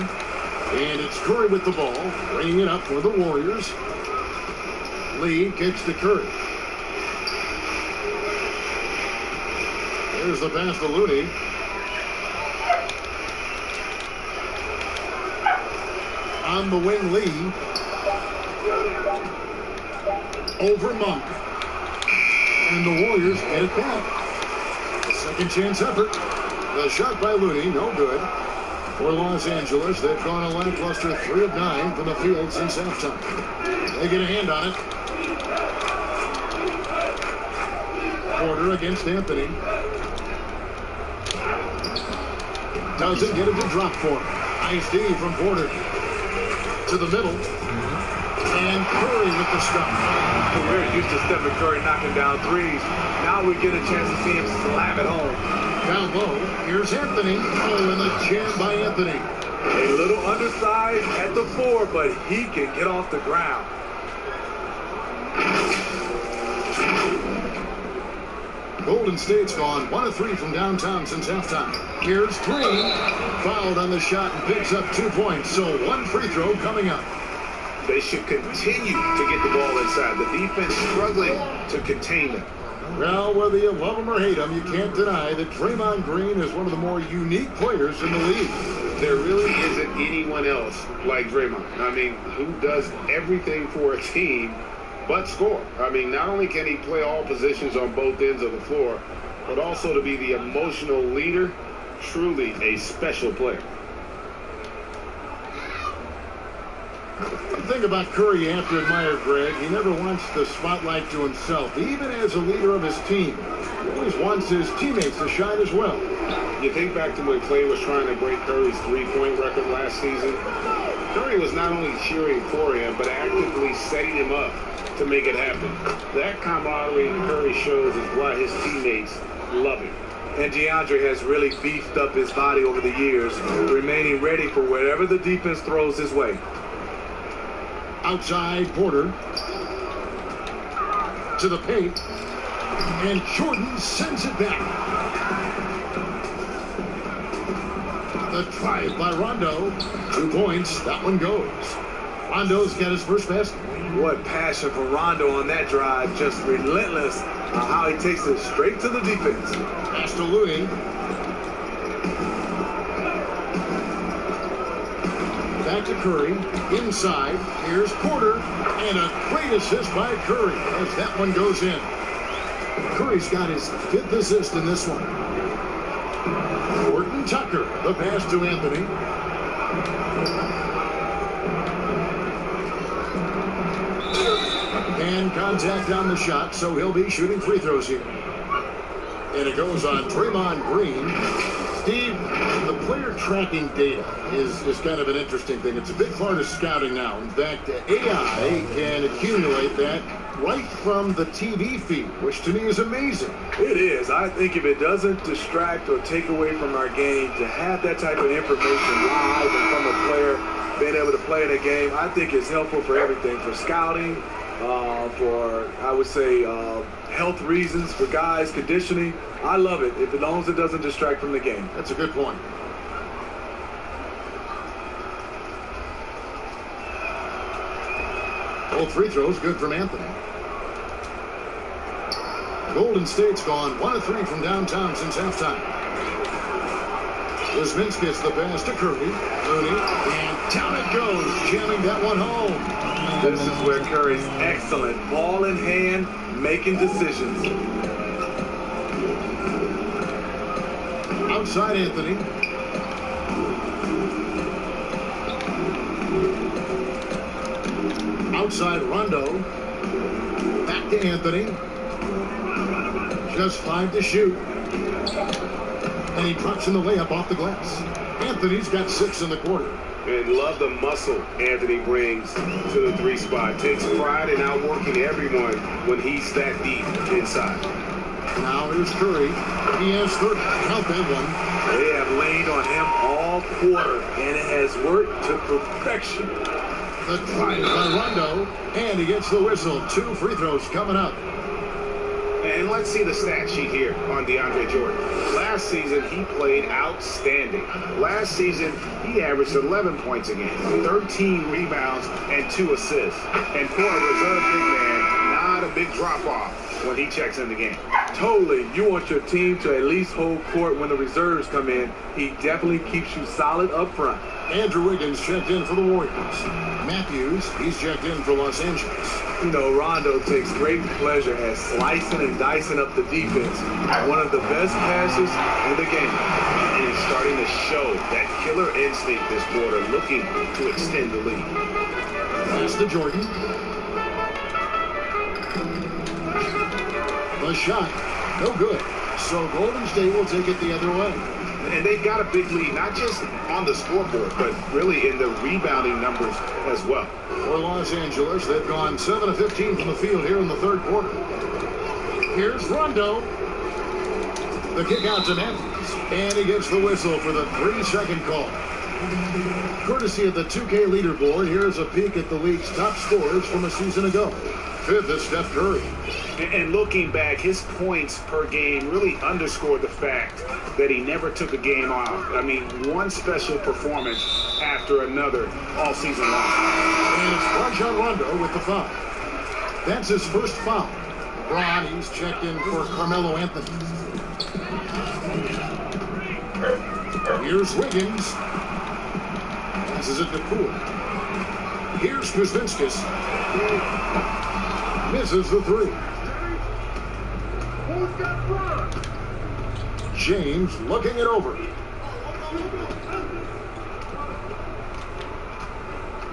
And it's Curry with the ball, bringing it up for the Warriors. Lee kicks to Curry. Here's the pass to Looney. On the wing, Lee. Over Monk. And the Warriors get it back. A second chance effort. The shot by Looney, no good. For Los Angeles, they've gone a lackluster 3 of 9 from the field since halftime. They get a hand on it. Porter against Anthony. Doesn't get it to drop for him. Nice D from Porter. To the middle. And Curry with the stop. We're used to Stephen Curry knocking down threes. Now we get a chance to see him slam it home. Down low, here's Anthony. Oh, and the jam by Anthony. A little undersized at the 4, but he can get off the ground. Golden State's gone 1 of 3 from downtown since halftime. Here's Green. Fouled on the shot and picks up 2 points. So 1 free throw coming up. They should continue to get the ball inside. The defense struggling to contain them. Well, whether you love him or hate him, you can't deny that Draymond Green is one of the more unique players in the league. There really isn't anyone else like Draymond. I mean, who does everything for a team but score. I mean, not only can he play all positions on both ends of the floor, but also to be the emotional leader. Truly a special player. The thing about Curry you have to admire, Greg, he never wants the spotlight to himself. Even as a leader of his team, he always wants his teammates to shine as well. You think back to when Clay was trying to break Curry's three-point record last season. Curry was not only cheering for him, but actively setting him up to make it happen. That camaraderie Curry shows is why his teammates love him. And Deandre has really beefed up his body over the years, remaining ready for whatever the defense throws his way. Outside Porter to the paint, and Jordan sends it back. The drive by Rondo, 2 points, that one goes. Rondo's got his first basket. What passion for Rondo on that drive, just relentless on how he takes it straight to the defense. Pass to Looney. Back to Curry, inside, here's Porter, and a great assist by Curry as that one goes in. Curry's got his 5th assist in this one. Horton Tucker, the pass to Anthony. And contact on the shot, so he'll be shooting free throws here. And it goes on Draymond Green. Steve, the player tracking data is kind of an interesting thing. It's a big part of scouting now. In fact, AI can accumulate that right from the TV feed, which to me is amazing. It is. I think if it doesn't distract or take away from our game, to have that type of information live and from a player being able to play in a game, I think it's helpful for everything, for scouting, for, I would say, health reasons, for guys, conditioning. I love it, as long as it doesn't distract from the game. That's a good point. Both free throws good from Anthony. Golden State's gone 1 of 3 from downtown since halftime. Wasrriors the pass to Curry. Looney, and down it goes, jamming that one home. This is where Curry's excellent. Ball in hand, making decisions. Outside Anthony. Outside Rondo. Back to Anthony. Just 5 to shoot. And he drops in the layup off the glass. Anthony's got 6 in the quarter. And love the muscle Anthony brings to the 3 spot. Takes pride in outworking everyone when he's that deep inside. Now here's Curry. He has 30. Count that one. They have leaned on him all quarter, and it has worked to perfection. The drive by Rondo, and he gets the whistle. 2 free throws coming up. And let's see the stat sheet here on Deandre Jordan. Last season, he played outstanding. Last season, he averaged 11 points a game, 13 rebounds, and 2 assists. And for a reserve big man, not a big drop-off when he checks in the game. Totally. You want your team to at least hold court when the reserves come in. He definitely keeps you solid up front. Andrew Wiggins checked in for the Warriors. Matthews, he's checked in for Los Angeles. You know, Rondo takes great pleasure at slicing and dicing up the defense. One of the best passes in the game. And he's starting to show that killer instinct this quarter, looking to extend the lead. Pass to Jordan. The shot, no good. So Golden State will take it the other way. And they've got a big lead, not just on the scoreboard, but really in the rebounding numbers as well. For Los Angeles, they've gone 7 of 15 from the field here in the 3rd quarter. Here's Rondo. The kick out to Matthews. And he gets the whistle for the 3-second call. Courtesy of the 2K leaderboard, here's a peek at the league's top scorers from a season ago. 5th is Steph Curry. And looking back, his points per game really underscored the fact that he never took a game off. I mean, one special performance after another all season long. And it's Rajon Rondo with the foul. That's his first foul. Ron, he's checked in for Carmelo Anthony. Here's Wiggins. Passes it to Poole. Here's Wasrriors. Misses the 3. James looking it over.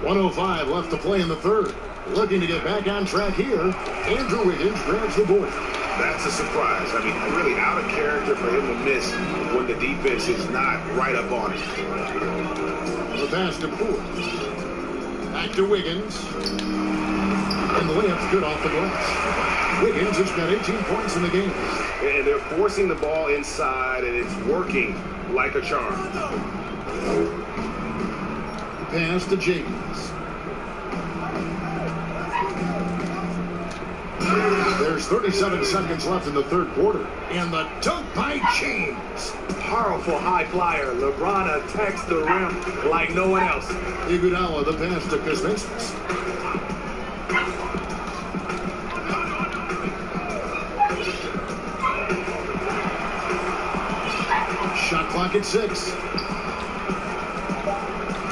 1:05 left to play in the third. Looking to get back on track here. Andrew Wiggins grabs the board. That's a surprise. I mean, really out of character for him to miss when the defense is not right up on him. The pass to Poole. Back to Wiggins. And the layup's good off the glass. Wiggins has got 18 points in the game. And they're forcing the ball inside, and it's working like a charm. Pass to James. There's 37 seconds left in the third quarter. And the dunk by James. Powerful high flyer. LeBron attacks the rim like no one else. Iguodala, the pass to Kuzminskas. Shot clock at 6.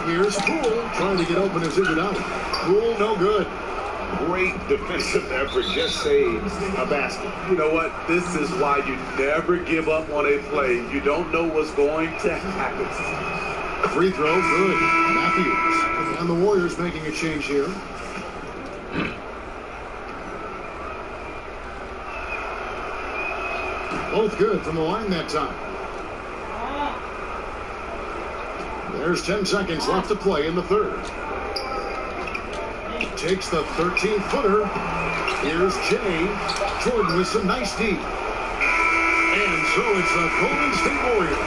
Here's Poole trying to get open as Iguodala. Poole no good. Great defensive effort, just saves a basket. You know what? This is why you never give up on a play. You don't know what's going to happen. Free throw, good. Matthews. And the Warriors making a change here. Both good from the line that time. There's 10 seconds left to play in the third. Takes the 13-footer. Here's Jay. Jordan with some nice D. And so it's the Golden State Warriors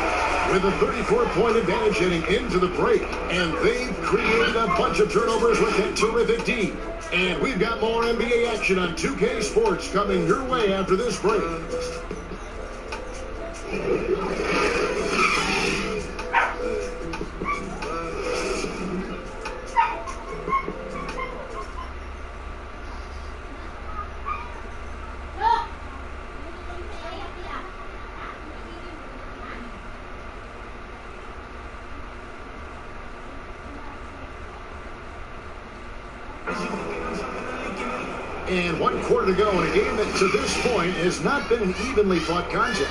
with a 34-point advantage heading into the break. And they've created a bunch of turnovers with that terrific D. And we've got more NBA action on 2K Sports coming your way after this break. And 1 quarter to go in a game that to this point has not been an evenly fought contest.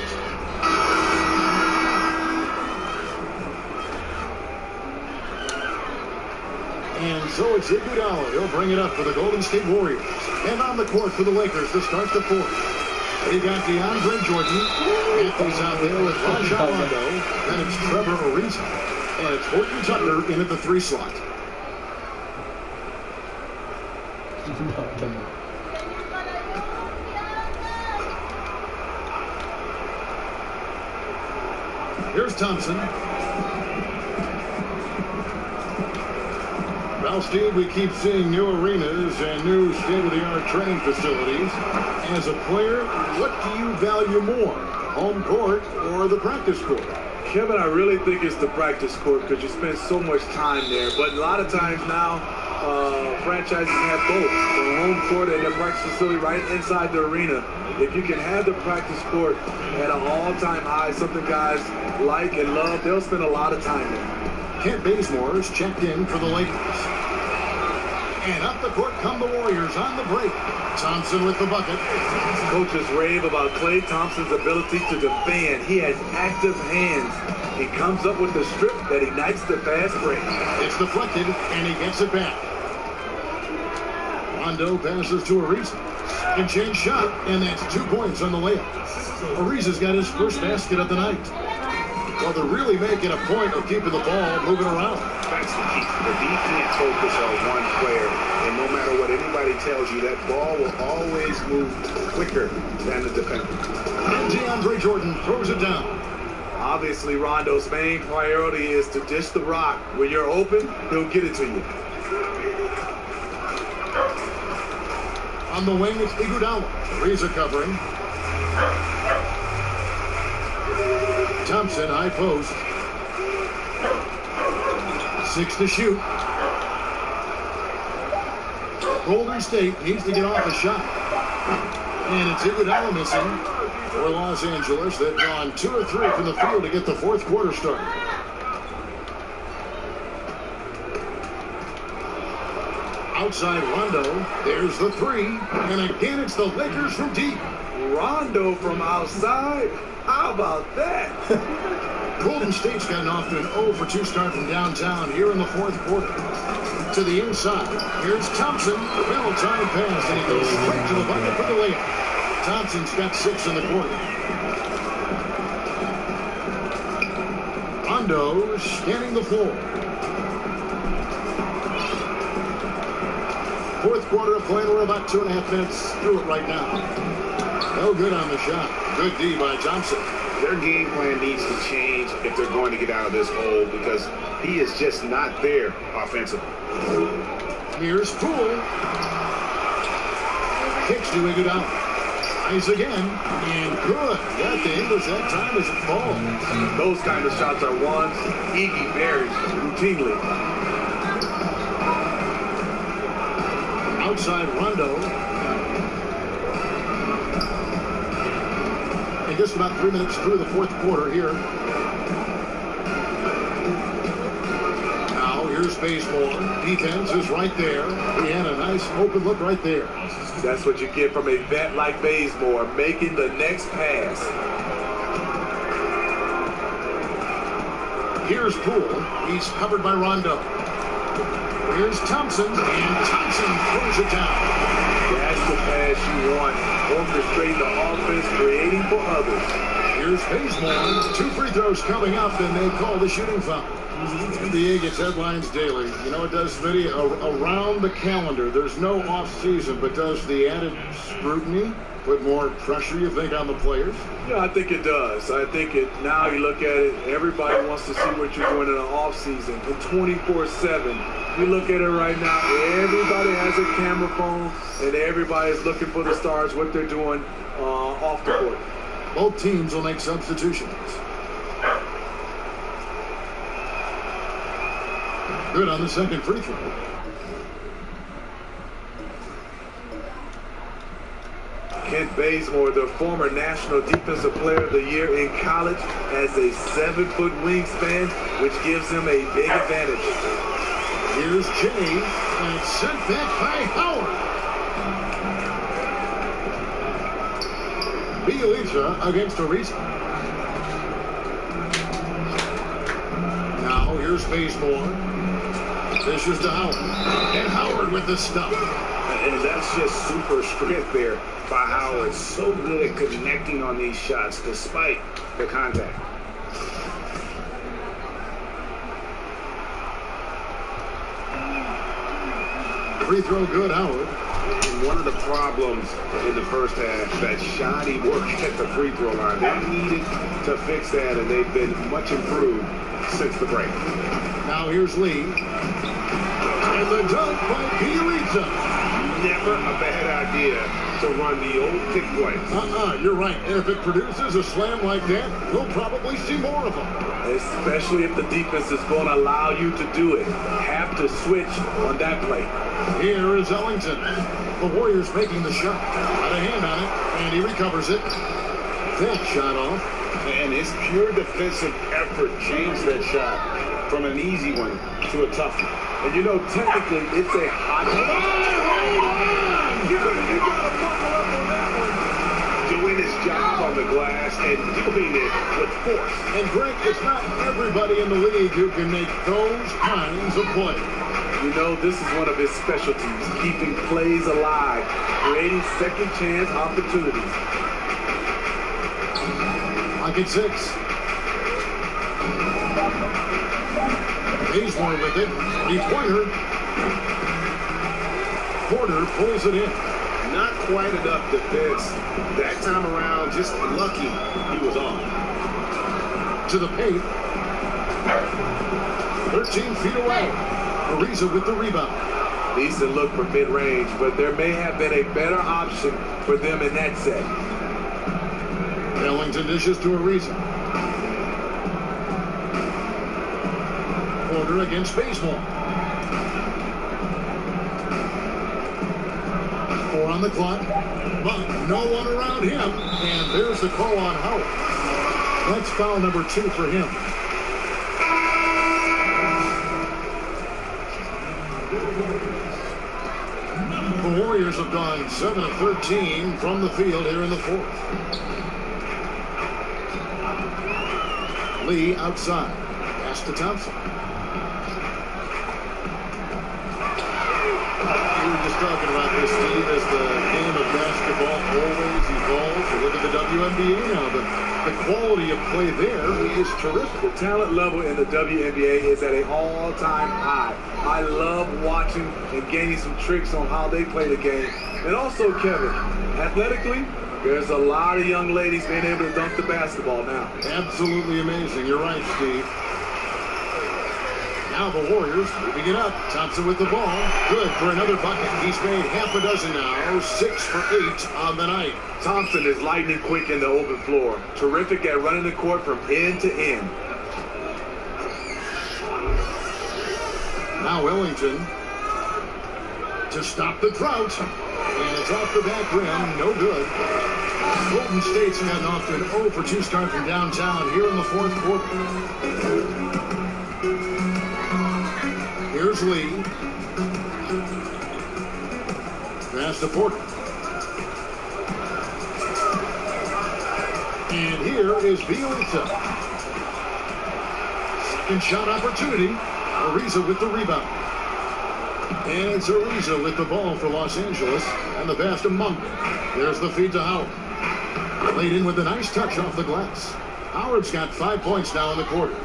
And so it's Iguodala. He'll bring it up for the Golden State Warriors. And on the court for the Lakers to start the fourth. We got Deandre Jordan. Matthews out there with Rajon Rondo. Then it's Trevor Ariza. And it's Horton Tucker in at the 3 slot. Here's Thompson. Well, Steve, we keep seeing new arenas and new state-of-the-art training facilities. As a player, what do you value more, home court or the practice court? Kevin, I really think it's the practice court because you spend so much time there. But a lot of times now, franchises have both, the home court and the practice facility right inside the arena. If you can have the practice court at an all-time high, something guys like and love, they'll spend a lot of time there. Kent Bazemore's checked in for the Lakers. And up the court come the Warriors on the break. Thompson with the bucket. Coaches rave about Klay Thompson's ability to defend. He has active hands. He comes up with the strip that ignites the fast break. It's deflected, and he gets it back. Rondo passes to Ariza. And change shot, and that's 2 points on the layup. Ariza's got his first basket of the night. Well, they're really making a point of keeping the ball moving around. That's the key. The defense focus on one player, and no matter what anybody tells you, that ball will always move quicker than the defender. And Deandre Jordan throws it down. Obviously, Rondo's main priority is to dish the rock. When you're open, he'll get it to you. On the wing, it's Iguodala. Ariza covering. Thompson, high post. 6 to shoot. Golden State needs to get off a shot. And it's Iguodala missing for Los Angeles. They've gone 2 or 3 from the field to get the fourth quarter started. Outside Rondo, there's the 3, and again it's the Lakers from deep. Rondo from outside? How about that? Golden State's gotten off to an 0 for 2 start from downtown here in the fourth quarter. To the inside. Here's Thompson. Well timed pass, and he goes straight to the bucket for the layup. Thompson's got 6 in the quarter. Rondo scanning the floor. Fourth quarter of play. We're about 2.5 minutes through it right now. No good on the shot. Good D by Thompson. Their game plan needs to change if they're going to get out of this hole because he is just not there offensively. Here's Poole. Kicks to Iguodala. Nice again, and good. Got the English that time as it falls. Those kind of shots are ones Iggy buries routinely. Outside Rondo. And just about 3 minutes through the fourth quarter here. Now here's Bazemore. Defense is right there. He had a nice open look right there. That's what you get from a vet like Bazemore, making the next pass. Here's Poole. He's covered by Rondo. Here's Thompson, and Thompson throws it down. That's the pass you want. Orchestrating the offense, creating for others. Here's Bazemore. 2 free throws coming up, and they call the shooting foul. NBA gets headlines daily. You know, it does video around the calendar. There's no off-season, but does the added scrutiny put more pressure, you think, on the players? Yeah, I think it does. I think now you look at it, everybody wants to see what you're doing in the off-season. And 24/7, you look at it right now, everybody has a camera phone, and everybody's looking for the stars, what they're doing off the court. Both teams will make substitutions. Good on the second free throw. Kent Bazemore, the former National Defensive Player of the Year in college, has a 7-foot wingspan, which gives him a big advantage. Here's Jay, and it's sent back by Howard. Bielitsa against Ariza. Now here's Bazemore. Dishes to Howard. And Howard with the stuff. And that's just super strength there by Howard. So good at connecting on these shots despite the contact. Free throw good, Howard. And one of the problems in the first half, that shoddy work at the free throw line. They needed to fix that, and they've been much improved since the break. Now here's Lee. And the dunk by Bielitsa. Never a bad idea to run the old pick play. You're right. And if it produces a slam like that, we'll probably see more of them. Especially if the defense is going to allow you to do it. Have to switch on that play. Here is Ellington. The Warriors making the shot. Got a hand on it, and he recovers it. That shot off. And his pure defensive effort changed that shot from an easy one to a tough one. And you know, technically, it's a hot You gotta buckle up on that one. Doing his job on the glass and doing it with force. And Greg, it's not everybody in the league who can make those kinds of plays. You know, this is one of his specialties, keeping plays alive, creating second chance opportunities. Lock at 6. Bazemore with it. Three-pointer. Porter pulls it in. Not quite enough defense. That time around, just lucky he was on. To the paint. 13 feet away. Ariza with the rebound. Decent look for mid-range, but there may have been a better option for them in that set. Ellington dishes to Ariza. Porter against Bazemore. 4 on the clock, but no one around him. And there's the call on Howard. That's foul number 2 for him. The Warriors have gone 7 of 13 from the field here in the fourth. Lee outside. Pass to Thompson. We were just talking about this, Steve, as the game of basketball always evolves. You look at the WNBA now, the quality of play there is terrific. The talent level in the WNBA is at an all-time high. I love watching and gaining some tricks on how they play the game. And also, Kevin, athletically, there's a lot of young ladies being able to dunk the basketball now. Absolutely amazing. You're right, Steve. Now the Warriors moving it up. Thompson with the ball. Good for another bucket. He's made half a dozen now. 6 for 8 on the night. Thompson is lightning quick in the open floor. Terrific at running the court from end to end. Now Ellington to stop the drought. And it's off the back rim. No good. Golden State's gotten off to an 0 for 2 start from downtown here in the fourth quarter. Here's Lee. Pass to Porter. And here is Bielitsa. Second shot opportunity. Ariza with the rebound. And it's Ariza with the ball for Los Angeles. And the pass to Monk. There's the feed to Howard. Laid in with a nice touch off the glass. Howard's got 5 points now in the quarter.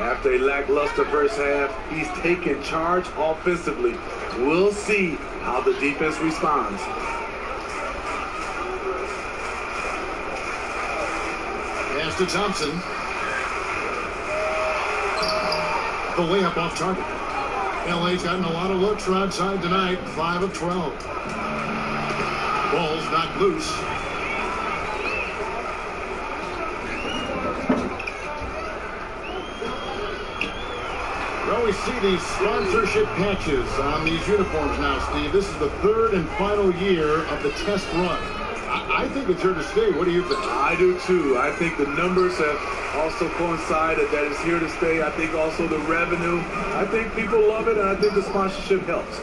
After a lackluster first half, he's taken charge offensively. We'll see how the defense responds. Pass to Thompson. The layup off target. LA's gotten a lot of looks from outside tonight. 5 of 12. Ball's knocked loose. We always see these sponsorship patches on these uniforms now, Steve. This is the 3rd and final year of the test run. I think it's here to stay. What do you think? I do too. I think the numbers have also coincided that it's here to stay. I think also the revenue. I think people love it, and I think the sponsorship helps.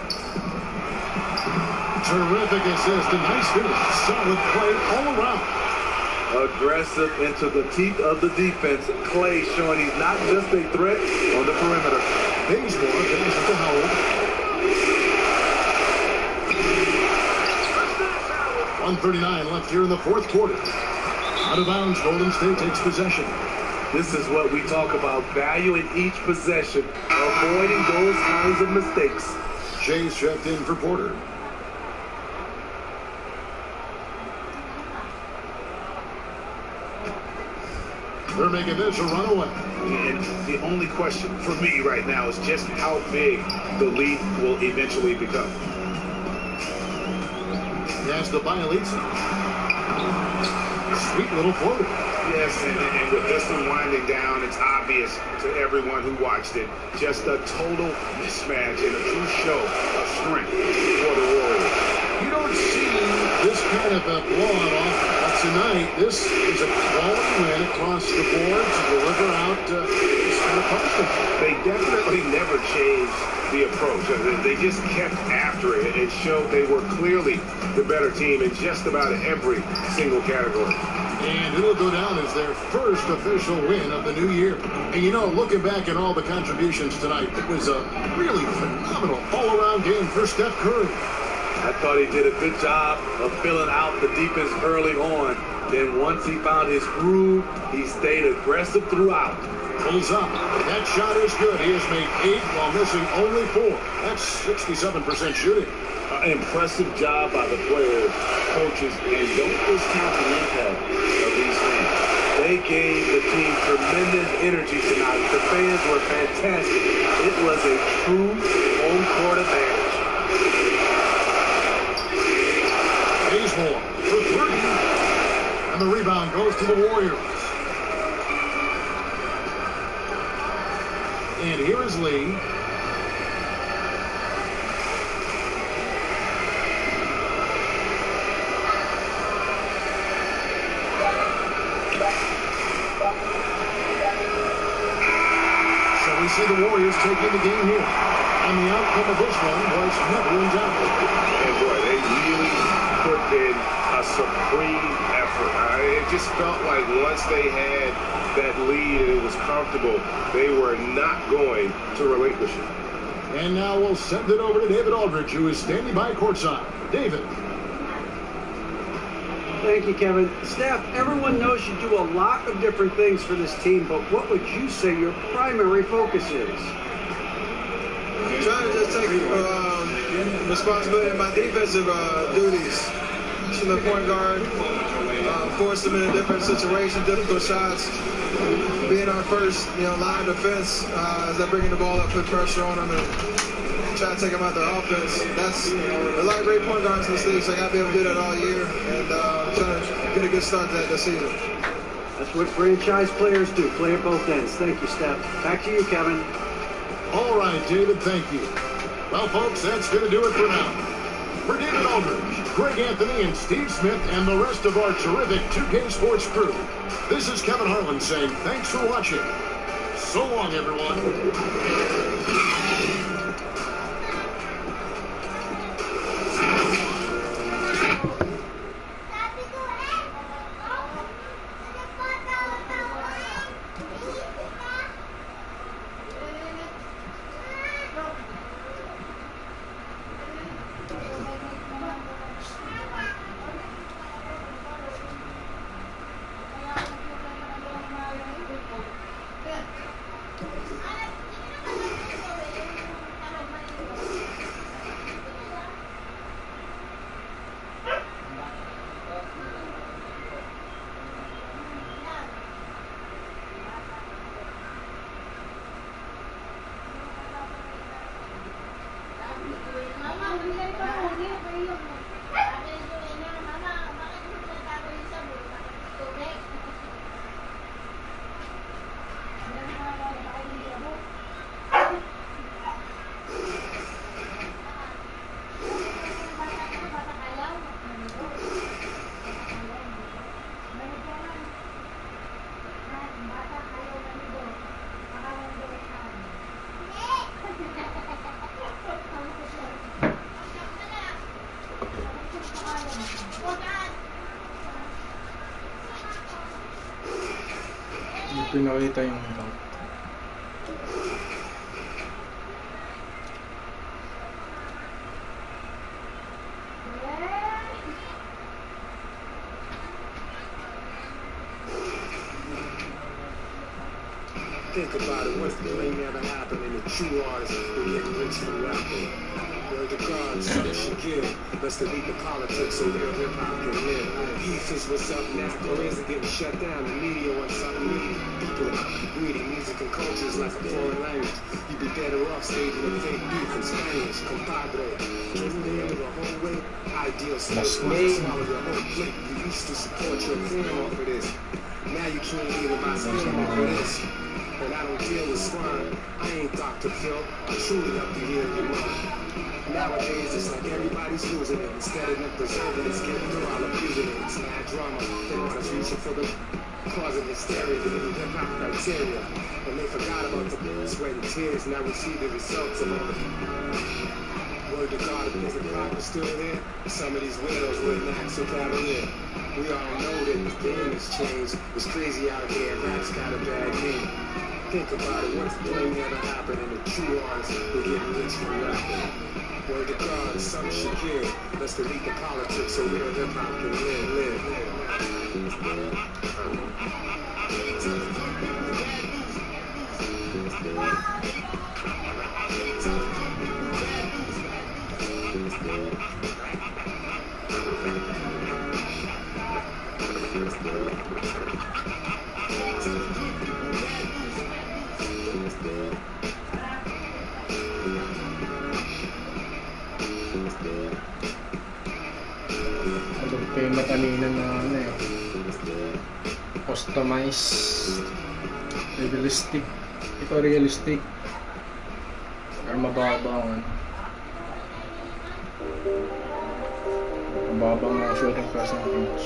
Terrific assist. A nice finish. Solid play all around. Aggressive into the teeth of the defense. Clay showing he's not just a threat on the perimeter. Bazemore passes to Howard. 1:39 left here in the fourth quarter. Out of bounds, Golden State takes possession. This is what we talk about, valuing each possession, avoiding those kinds of mistakes. Shay's checked in for Porter. They're making this a runaway. And the only question for me right now is just how big the lead will eventually become. Yes, the Bielitsa. Sweet little floater. Yes, and with this one winding down, it's obvious to everyone who watched it. Just a total mismatch and a true show of strength for the Warriors. You don't see this kind of a blowout often. But tonight, this is a quality win across the board to deliver out this kind of punishment. They definitely never changed the approach. They just kept after it. It showed they were clearly the better team in just about every single category. And it'll go down as their first official win of the new year. And you know, looking back at all the contributions tonight, it was a really phenomenal all-around game for Steph Curry. I thought he did a good job of filling out the defense early on. Then once he found his groove, he stayed aggressive throughout. Pulls up. That shot is good. He has made 8 while missing only 4. That's 67% shooting. Impressive job by the players, coaches, and don't discount the impact of these fans. They gave the team tremendous energy tonight. The fans were fantastic. It was a true home court advantage. Bazemore for 3. And the rebound goes to the Warriors. And here is Lee. So we see the Warriors taking the game here. And the outcome of this one was never in doubt. And boy, they really put in a supreme effort. It just felt like once they had that lead and it was comfortable, they were not going to relinquish it. And now we'll send it over to David Aldridge, who is standing by courtside. David. Thank you, Kevin. Steph, everyone knows you do a lot of different things for this team, but what would you say your primary focus is? Trying to just take responsibility of my defensive duties. From the point guard, force them in a different situation, difficult shots. Being our first, line of defense as they're bringing the ball up, put pressure on them, and try to take them out their offense. That's a lot of great point guards in this league, so I got to be able to do that all year and trying to get a good start to this season. That's what franchise players do, play at both ends. Thank you, Steph. Back to you, Kevin. All right, David, thank you. Well, folks, that's going to do it for now. For David Aldridge, Greg Anthony, and Steve Smith, and the rest of our terrific 2K Sports crew, this is Kevin Harlan saying thanks for watching. So long, everyone. Pinakita yung account. Think about it, what's the thing never happened and the true artists will get rich from rapping. Word to God, some shit give. Let's delete the politics so real hip-hop can live. Beef is what's up now, careers are getting shut down. The media wants something new. People are greedy, music and culture is like a foreign language. You'd be better off staging a fake beef in Spanish, compadre. Isn't there the whole way? Ideal stuff, swallow your whole plate. You used to support your friend off of this. Now you can't even buy skin off of this. And I don't deal with swine. I ain't Dr. Phil. I'm truly up to hear your mind. Nowadays, it's like everybody's losing it. Instead of them preserving it, skipping through all abusing it. It's mad drama. They want us reaching for the causing hysteria, the hip-hop criteria. And they forgot about the blood, sweat, and tears. Now we see the results of all the word to God, if the pop is still here, some of these widows wouldn't act so cavalier. We all know that the game has changed. It's crazy out here, rap's got a bad name. Think about it, what's the thing never happened and the true artists will get rich from rapping. Word to God, some shit here. Let's delete the politics so real hip-hop can live. Ito yung matalina na ano eh, customized, realistic. Ito realistic or mababang shooting percentage.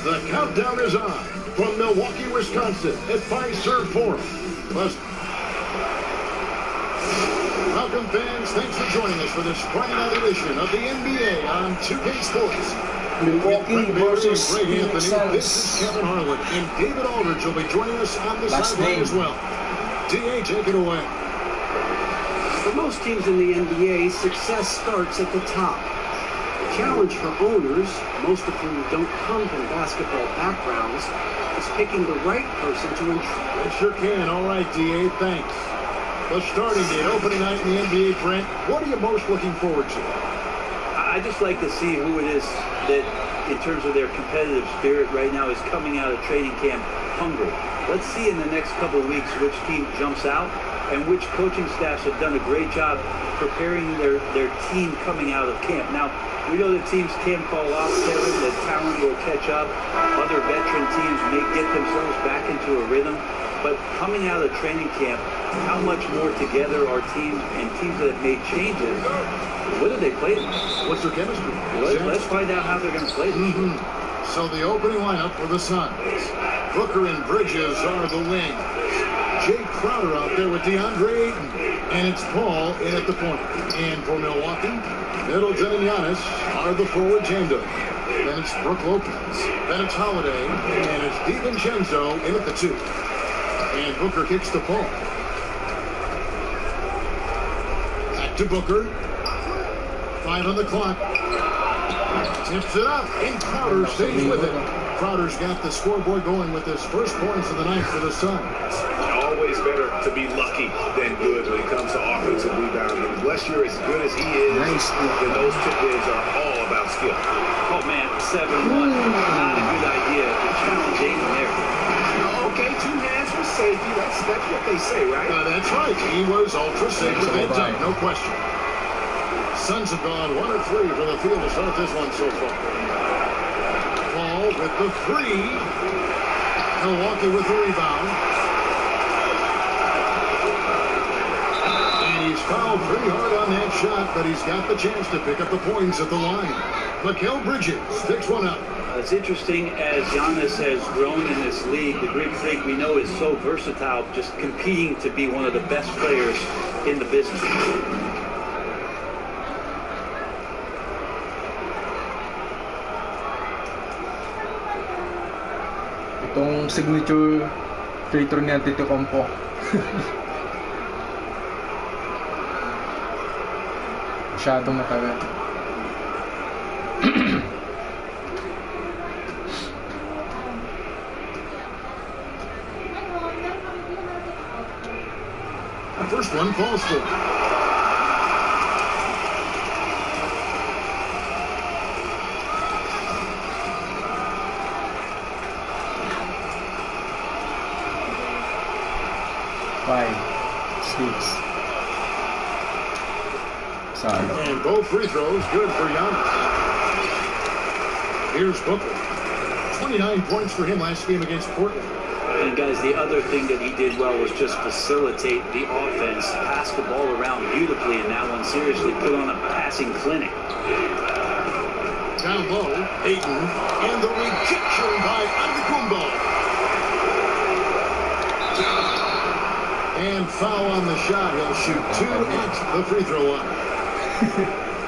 The countdown is on from Milwaukee, Wisconsin at Fiserv Forum. Welcome, fans. Thanks for joining us for this Friday night edition of the NBA on 2K Sports. Milwaukee versus Anthony, Phoenix this is Kevin Harlan, and David Aldridge will be joining us on the sideline as well. DA, take it away. For most teams in the NBA, success starts at the top. The challenge for owners, most of whom don't come from basketball backgrounds, is picking the right person to ensure. It sure can. All right, DA, thanks. The starting date, opening night in the NBA, Brent. What are you most looking forward to? I just like to see who it is that, in terms of their competitive spirit right now, is coming out of training camp hungry. Let's see in the next couple of weeks which team jumps out and which coaching staffs have done a great job preparing their team coming out of camp. Now, we know that teams can fall off, Kevin, that talent will catch up. Other veteran teams may get themselves back into a rhythm. But coming out of training camp, how much more together are teams and teams that have made changes? What do they play like? What's their chemistry? Let's find out how they're going to play this year. So the opening lineup for the Suns. Booker and Bridges are the wings. Jay Crowder out there with DeAndre Ayton. And it's Paul in at the point. And for Milwaukee, Middleton and Giannis are the forward tandem. Then it's Brook Lopez. Then it's Holiday. And it's DiVincenzo in at the 2. And Booker kicks the ball. Back to Booker. 5 on the clock. Tips it up, and Crowder stays with it. Crowder's got the scoreboard going with his first points of the night for the Suns. Always better to be lucky than good when it comes to offensive rebounding. Unless you're as good as he is, then those tip ins are all about skill. Oh, man, 7-1. Not a good idea to challenge Ayton there. Okay, 2 hands for safety. That's what they say, right? That's right. He was ultra safe with that time, no question. Suns have gone 1 of 3 from the field to start this one so far. Paul with the 3. Milwaukee with the rebound. And he's fouled pretty hard on that shot, but he's got the chance to pick up the points at the line. Mikal Bridges picks one up. It's interesting as Giannis has grown in this league. The Greek Freak we know is so versatile, just competing to be one of the best players in the business. Itong signature creator ni Antetokounmpo. Masyadong matagal. The first one falls through. Fine. And both free throws good for Giannis. Here's Booker. 29 points for him last game against Portland. And guys, the other thing that he did well was just facilitate the offense, pass the ball around beautifully in that one. Seriously, put on a passing clinic. Down low, Ayton, and the rejection by Antetokounmpo. And foul on the shot. He'll shoot 2 at the free throw line.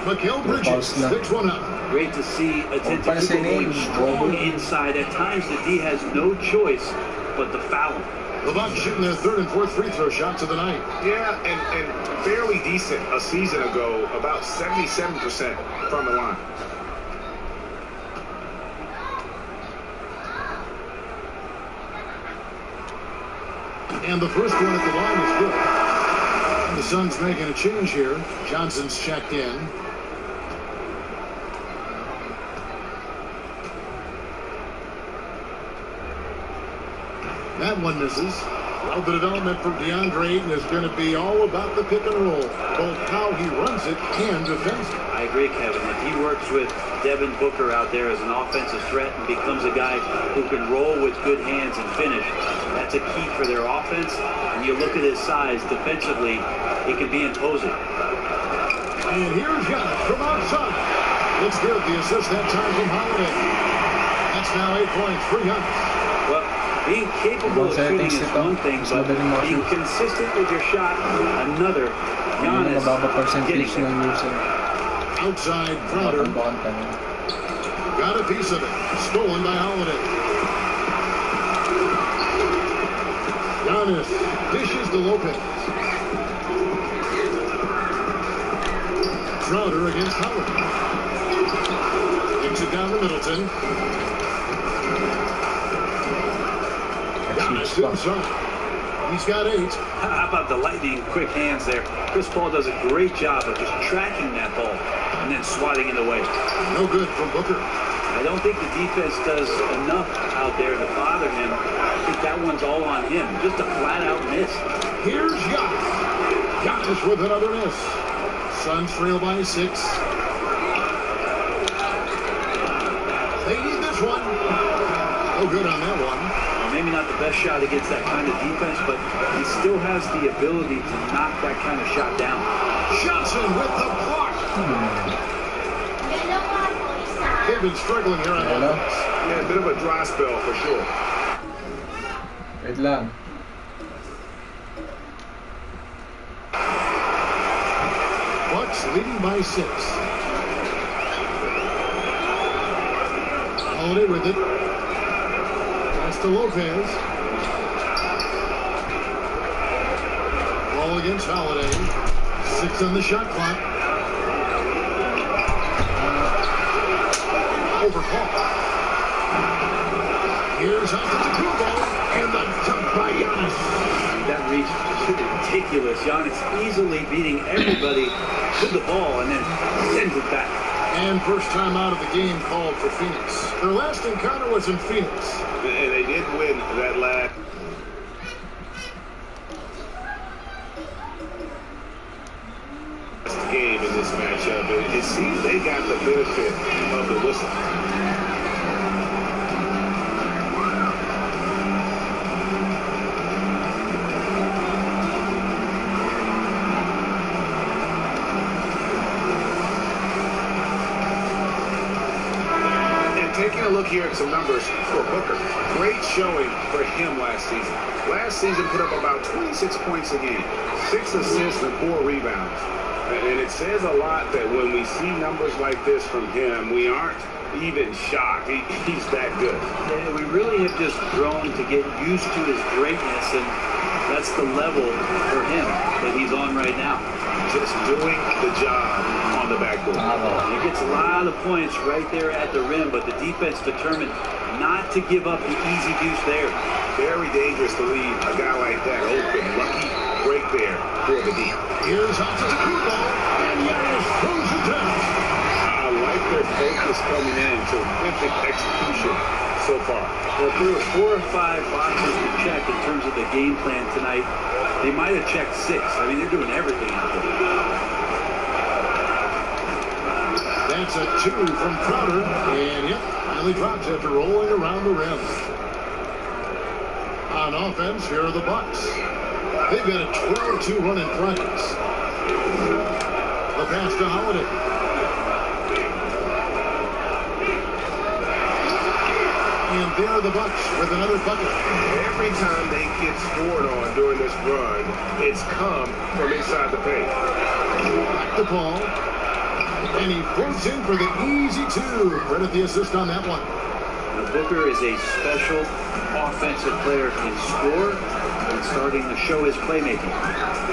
Mikal Bridges picks one up. Great to see Antetokounmpo going strong inside. At times, the D has no choice but to foul. The Bucks shooting their 3rd and 4th free throw shots of the night. Yeah, and fairly decent a season ago, about 77% from the line. And the first one at the line is good. And the Suns making a change here. Johnson's checked in. That one misses. Well, the development for Deandre Ayton is going to be all about the pick and roll, both how he runs it and defends it. I agree, Kevin. If he works with Devin Booker out there as an offensive threat and becomes a guy who can roll with good hands and finish, that's a key for their offense. And you look at his size defensively, it can be imposing. And here's Giannis from outside. Looks good. The assist that time from Holiday. That's now 8 points for Giannis. Well, being capable of shooting is one thing, but being consistent with your shot, another. Giannis getting there. Outside Crowder. Got a piece of it. Stolen by Holiday. Giannis dishes to Lopez. Crowder against Howard. Kicks it down to Middleton. Giannis to the side. He's got 8. How about the lightning quick hands there? Chris Paul does a great job of just tracking that ball and then swatting it away. No good from Booker. I don't think the defense does enough out there to bother him. I think that one's all on him. Just a flat-out miss. Here's Giannis. Giannis with another miss. Suns trail by 6. They need this one. No good on that one. Maybe not the best shot against that kind of defense, but he still has the ability to knock that kind of shot down. Johnson with the block. They've been struggling here on offense. Yeah, a bit of a dry spell for sure. Wait lang. Bucks leading by 6. Holiday with it. Pass to Lopez. Ball against Holiday. 6 on the shot clock. Over Paul. Here's Antetokounmpo and the dunk by Giannis. That reach is ridiculous. Giannis easily beating everybody to the ball and then sends it back. And first time out of the game called for Phoenix. Their last encounter was in Phoenix. And they did win that last game in this matchup. It seems they got the benefit of the whistle. Taking a look here at some numbers for Booker. Great showing for him last season. Last season put up about 26 points a game, 6 assists and 4 rebounds. And it says a lot that when we see numbers like this from him, we aren't even shocked. He's that good. Yeah, we really have just grown to get used to his greatness, and that's the level for him that he's on right now. Just doing the job on the backboard. He gets a lot of points right there at the rim, but the defense determined not to give up the easy deuce there. Very dangerous to leave a guy like that open. Lucky break there for the D. Here's Antetokounmpo, and Giannis throws it down. I like their focus is coming in. Terrific execution so far. Well, if there were 4 or 5 boxes to check in terms of the game plan tonight, they might have checked 6. I mean, they're doing everything out there. That's a 2 from Crowder, and yep, finally drops after rolling around the rim. On offense, here are the Bucks. They've got a 12-2 run in progress. The pass to Holiday. And there are the Bucks with another bucket. Every time they get scored on during this run, it's come from inside the paint. Back to Paul. And he floats in for the easy 2. Credit the assist on that one. Now, Booker is a special offensive player, can score, and starting to show his playmaking.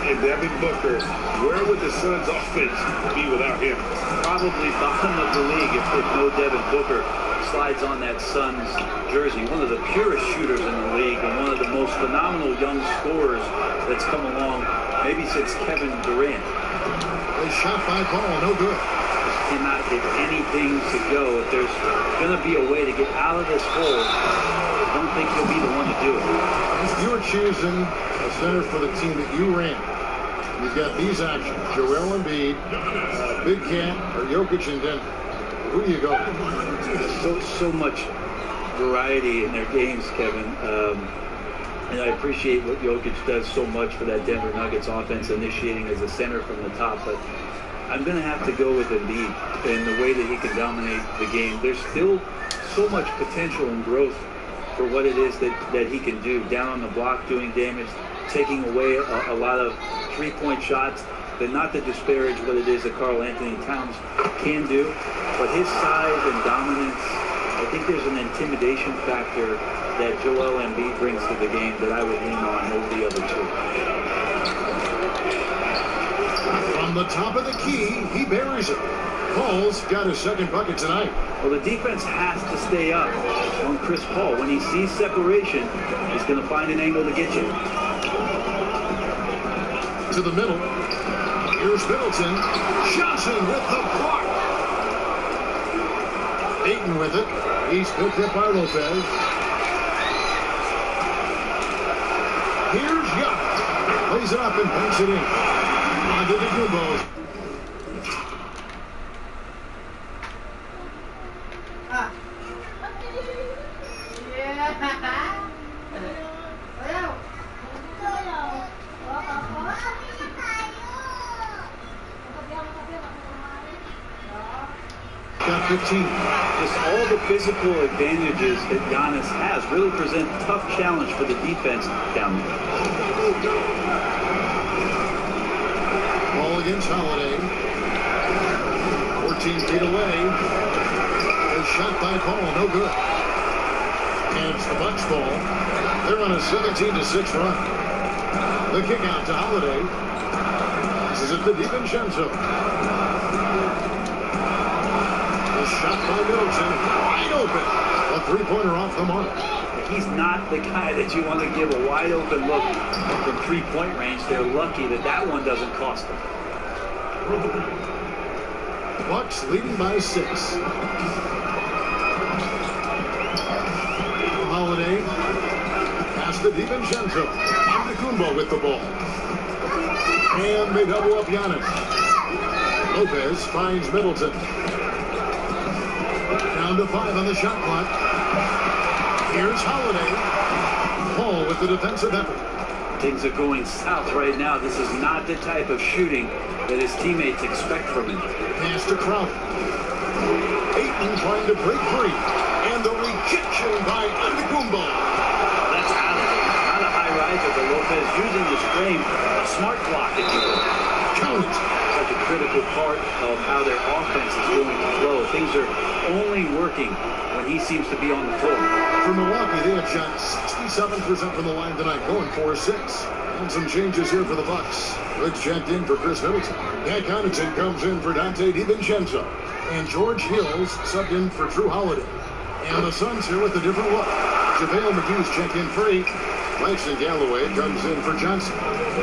And Devin Booker, where would the Suns' offense be without him? Probably bottom of the league if no Devin Booker slides on that Suns jersey. One of the purest shooters in the league and one of the most phenomenal young scorers that's come along, maybe since Kevin Durant. A shot by Paul, no good. Cannot get anything to go. If there's going to be a way to get out of this hole, I don't think he'll be the one to do it. If you were choosing a center for the team that you ran, you've got these options: Joel Embiid, Big Cat, or Jokic and Denver. Who do you go with? So much variety in their games, Kevin. And I appreciate what Jokic does so much for that Denver Nuggets offense, initiating as a center from the top. But I'm going to have to go with Embiid and the way that he can dominate the game. There's still so much potential and growth for what it is that he can do. Down on the block, doing damage, taking away a lot of three-point shots. But not to disparage what it is that Karl Anthony Towns can do. But his size and dominance, I think there's an intimidation factor that Joel Embiid brings to the game that I would lean on over the other two. From the top of the key, he buries it. Paul's got his second bucket tonight. Well, the defense has to stay up on Chris Paul. When he sees separation, he's going to find an angle to get you. To the middle. Here's Middleton. Johnson with the block. Ayton with it. He's picked up by Lopez. Here's Young. Plays it up and banks it in. On to the Gumbos. Got 15. Just all the physical advantages that Giannis has really present a tough challenge for the defense down there. Ball against Holiday. 14 feet away. A shot by Paul, no good. And it's the Bucks ball. They're on a 17-6 run. The kick out to Holiday. This is at the DiVincenzo. Shot by Middleton, wide open. A three-pointer off the mark. He's not the guy that you want to give a wide open look from three-point range. They're lucky that that one doesn't cost them. Bucks leading by 6. Holiday past the DiVincenzo. Antetokounmpo with the ball. And they double up Giannis. Lopez finds Middleton. Down to 5 on the shot clock. Here's Holiday. Paul with the defensive effort. Things are going south right now. This is not the type of shooting that his teammates expect from him. Pass to Crowder. Ayton trying to break free. And the rejection by Antetokounmpo. That's out of high riser, but Lopez using this frame, a smart block, if you will. Count it. Such a critical part of how their offense is going to flow. Things are only working when he seems to be on the floor. For Milwaukee, they have shot 67% from the line tonight, going 4-6. And some changes here for the Bucks. Rich checked in for Chris Middleton. Pat Connaughton comes in for Dante DiVincenzo. And George Hills subbed in for Drew Holiday. And the Suns here with a different look. JaVale McGee's checked in for 8. Langston Galloway comes in for Johnson.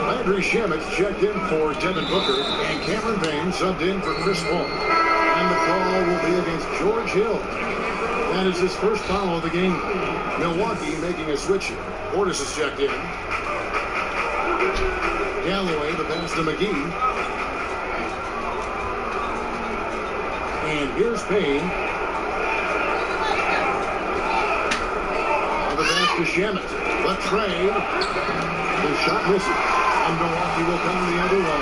Landry Shamet checked in for Devin Booker. And Cameron Payne subbed in for Chris Paul. And the call will be against George Hill. That is his first foul of the game. Milwaukee making a switch here. Portis is checked in. Galloway, the pass to McGee. And here's Payne. And the pass to Shamet. The trade. The shot misses. And Milwaukee will come the other way.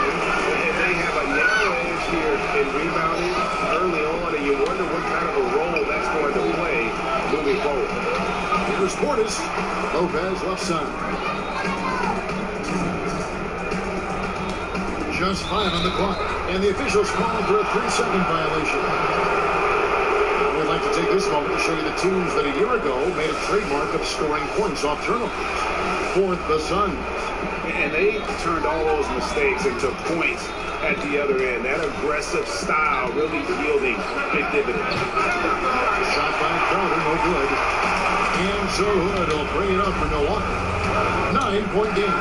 And they have a narrow edge here in rebounding early on, and you wonder what kind of a role that's going to play moving forward. Here's Portis. Lopez left side. Just 5 on the clock, and the officials calling for a 3-second violation. We'd like to take this moment to show you the teams that a year ago made a trademark of scoring points off turnovers. Fourth, the Suns. And they turned all those mistakes into points at the other end. That aggressive style really yielding big dividends. Shot by Crowder, no good. And so Hood will bring it up for Milwaukee. 9-point game.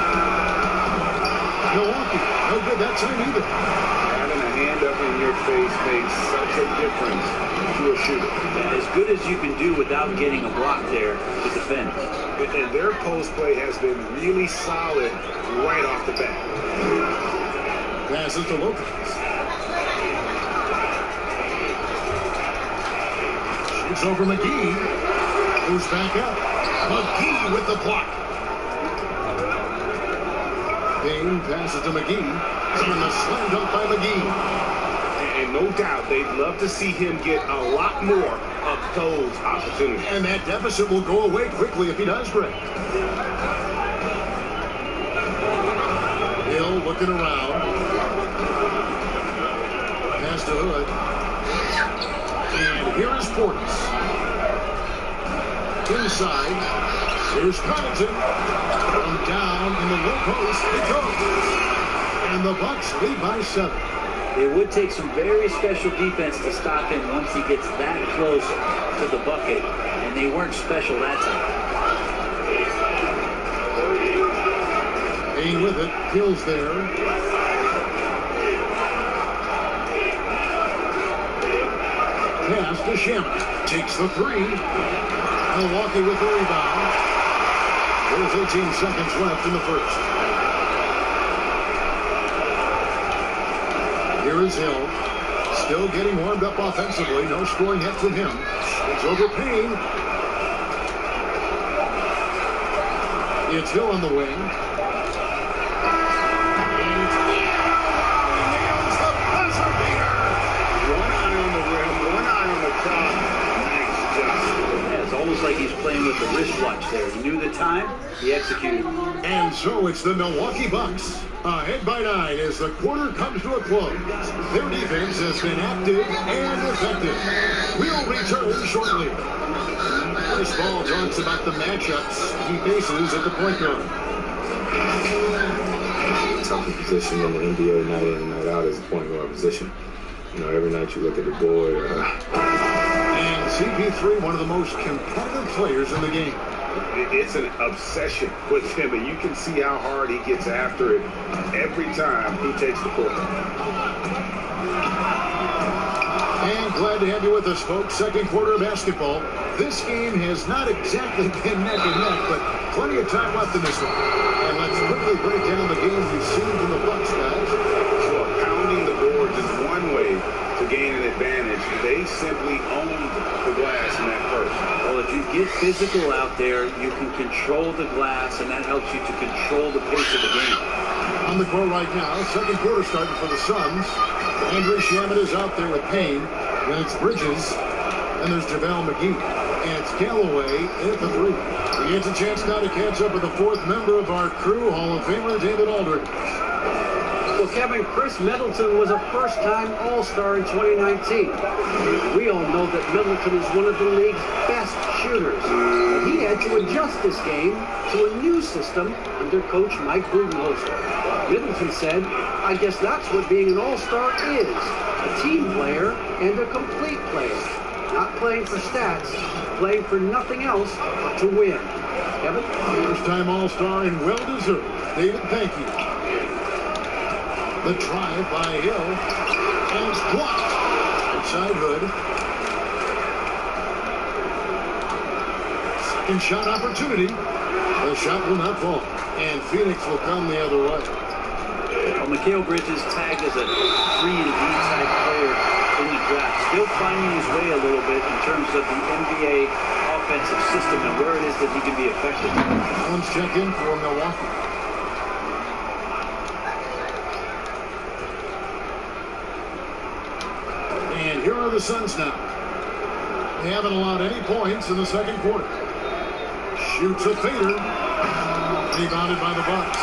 Milwaukee, no good that time either. Having a hand up in your face makes such a difference to a shooter. As good as you can do without getting a block there to defend. And their post play has been really solid right off the bat. Passes to Lopez. Shoots over McGee. Goes back up. McGee with the block. Payne passes to McGee. And the slam dunk by McGee. And no doubt they'd love to see him get a lot more of those opportunities. And that deficit will go away quickly if he does great. Hill looking around. Pass to Hood. And here is Portis. Inside. Here's Connaughton. From down in the low post, it goes. And the Bucks lead by 7. It would take some very special defense to stop him once he gets that close to the bucket, and they weren't special that time. Payne with it, Hill's there. Pass to Shamet, takes the 3. Milwaukee with the rebound. There's 18 seconds left in the first. Here is Hill. Still getting warmed up offensively. No scoring yet from him. It's over Payne. It's Hill on the wing. And it's he nails the buzzer beater. One eye on the rim, one eye on the clock. Nice job. Yeah, it's almost like he's playing with the wristwatch there. He knew the time, he executed. And so it's the Milwaukee Bucks. Ahead by 9 as the quarter comes to a close. Their defense has been active and effective. We'll return shortly. Chris Paul talks about the matchups he faces at the point guard. Toughest position in the NBA night in and night out is the point guard position. You know, every night you look at the board. And CP3, one of the most competitive players in the game. It's an obsession with him, and you can see how hard he gets after it every time he takes the court. And glad to have you with us, folks. Second quarter of basketball. This game has not exactly been neck and neck, but plenty of time left in this one. And let's quickly break down the game we've seen from the Bucks, guys. Sure, pounding the boards is one way to gain an advantage. They simply owned the glass in that first. Well, if you get physical out there, you can control the glass, and that helps you to control the pace of the game. On the court right now, second quarter starting for the Suns. Deandre Jordan is out there with Payne. Then it's Bridges. And there's JaVale McGee. And it's Galloway at the 3. He gets a chance now to catch up with the 4th member of our crew, Hall of Famer David Aldridge. Well, Kevin, Chris Middleton was a first-time All-Star in 2019. We all know that Middleton is one of the league's best shooters. But he had to adjust this game to a new system under coach Mike Budenholzer. Middleton said, "I guess that's what being an All-Star is, a team player and a complete player. Not playing for stats, playing for nothing else but to win." Kevin? First-time All-Star and well-deserved. David, thank you. The drive by Hill, and it's blocked. And outside Hood. Second shot opportunity. The shot will not fall. And Phoenix will come the other way. Well, Mikal Bridges tagged as a 3-and-D type player in the draft. Still finding his way a little bit in terms of the NBA offensive system and where it is that he can be effective. Allen's check in for Milwaukee. And here are the Suns now. They haven't allowed any points in the second quarter. Shoots a fader. Rebounded by the Bucks.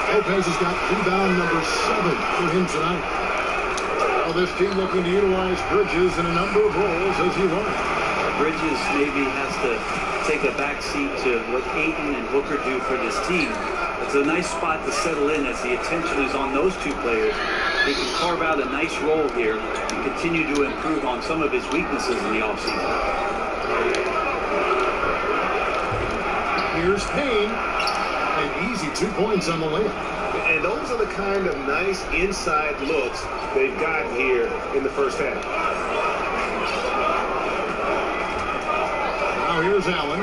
Lopez has got rebound number 7 for him tonight. Well, this team looking to utilize Bridges in a number of roles as he wants. Bridges maybe has to take a back seat to what Ayton and Booker do for this team. It's a nice spot to settle in as the attention is on those two players. He can carve out a nice role here and continue to improve on some of his weaknesses in the offseason. Here's Payne. An easy 2 points on the layup. And those are the kind of nice inside looks they've got here in the first half. Now here's Allen.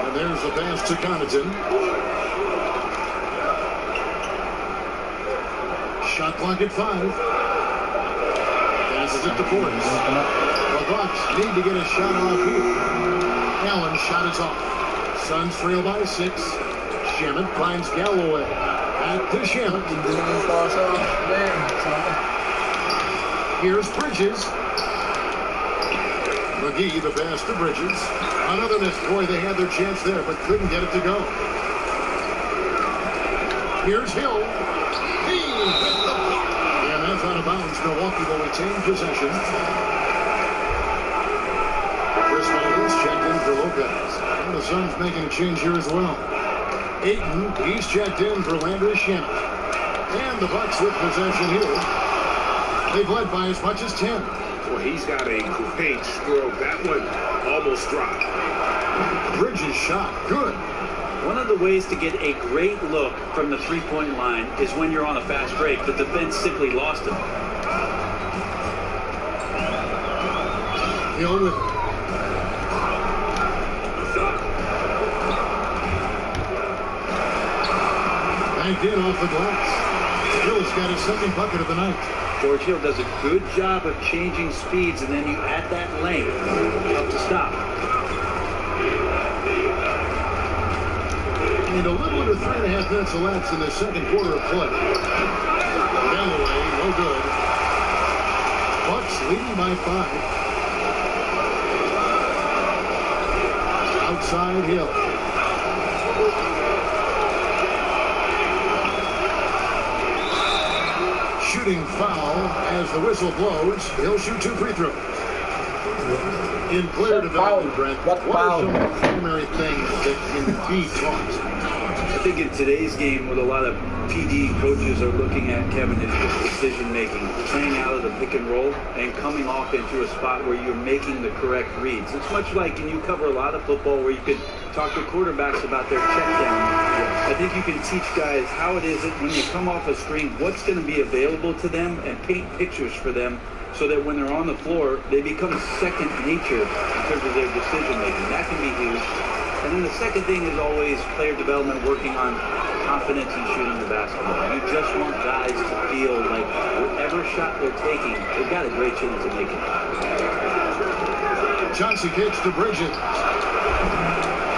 And there's the pass to Connaughton. Shot clock at 5. Passes it to Portis. The Bucks need to get a shot off here. Allen shot is off. Suns trail by 6. Shamet finds Galloway. Back to Shamet. Here's Bridges. McGee, the pass to Bridges. Another miss. Boy, they had their chance there, but couldn't get it to go. Here's Hill. He hit the block. And that's out of bounds. Milwaukee will retain possession. Chris Mullins checked in for Lopez. And the Suns making a change here as well. Ayton, he's checked in for Landry Shamet. And the Bucks with possession here. They've led by as much as 10. Well, he's got a great stroke. That one almost dropped. Bridges shot. Good. One of the ways to get a great look from the three-point line is when you're on a fast break. The defense simply lost him. Hill with it. Banked in off the glass. Hill's got his second bucket of the night. George Hill does a good job of changing speeds, and then you add that length up to stop. And a little under 3.5 minutes elapsed in the second quarter of play. Galloway, no good. Bucks leading by 5. Outside Hill. Shooting foul as the whistle blows. He'll shoot 2 free throws. In player development, Brent, what are some of the primary things that can be taught? I think in today's game, what a lot of PD coaches are looking at, Kevin, is just decision-making, playing out of the pick and roll and coming off into a spot where you're making the correct reads. It's much like, and you cover a lot of football, where you could talk to quarterbacks about their check down. I think you can teach guys how it is that when you come off a screen, what's going to be available to them, and paint pictures for them so that when they're on the floor, they become second nature in terms of their decision-making. That can be huge. And then the second thing is always player development, working on confidence in shooting the basketball. You just want guys to feel like whatever shot they're taking, they've got a great chance of making it. Chauncey kicks to Bridges.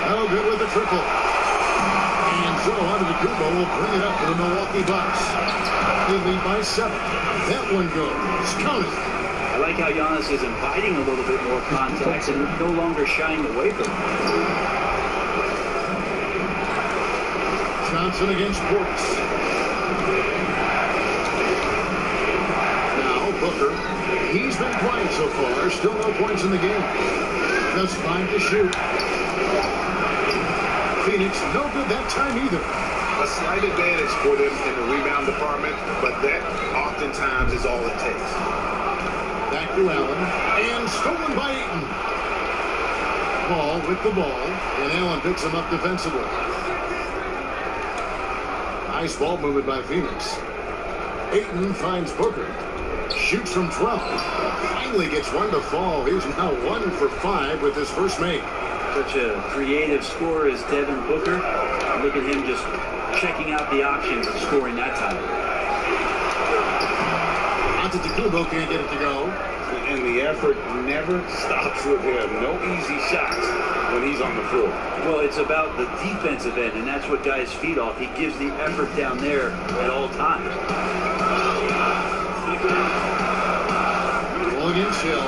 No good with the triple. And so Antetokounmpo will bring it up for the Milwaukee Bucks. They lead by 7. That one goes. Counted. I like how Giannis is inviting a little bit more contact and no longer shying away from it. Johnson against Portis. Now Booker. He's been quiet so far. Still no points in the game. Just 5 to shoot. Phoenix, no good that time either. A slight advantage for them in the rebound department, but that oftentimes is all it takes. Back to Allen. And stolen by Ayton. Ball with the ball. And Allen picks him up defensively. Nice ball movement by Phoenix. Ayton finds Booker. Shoots from 12. Finally gets one to fall. He's now 1 for 5 with his first make. Such a creative scorer as Devin Booker. Look at him just checking out the options and scoring that time. Antetokounmpo can't get it to go. And the effort never stops with him. No easy shots when he's on the floor. Well, it's about the defensive end, and that's what guys feed off. He gives the effort down there at all times. Ball against Hill.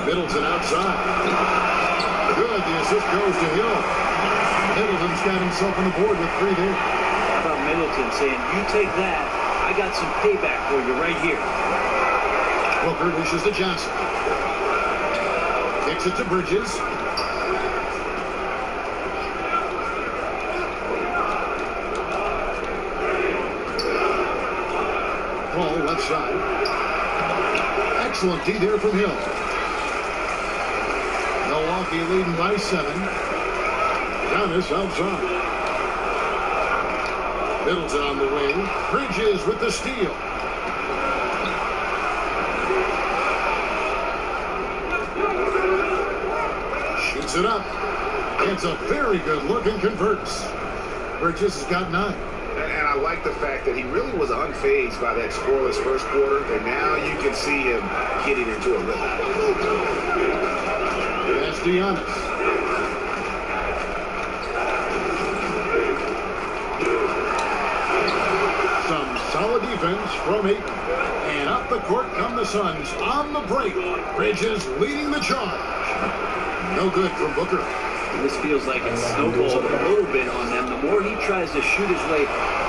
Middleton outside. Good. The assist goes to Hill. Middleton's got himself on the board with 3 there. How about Middleton saying, you take that, I got some payback for you right here. Booker dishes to Johnson. Kicks it to Bridges. Ball left side. Excellent D there from Hill. Milwaukee leading by 7. Giannis outside. Middleton on the wing. Bridges with the steal. Shoots it up. It's a very good look and converts. Bridges has got 9. And I like the fact that he really was unfazed by that scoreless first quarter, and now you can see him getting into a rhythm. That's Giannis. Some solid defense from Ayton. And up the court come the Suns on the break. Bridges leading the charge. No good from Booker. This feels like it's snowballed a little bit on them. The more he tries to shoot his way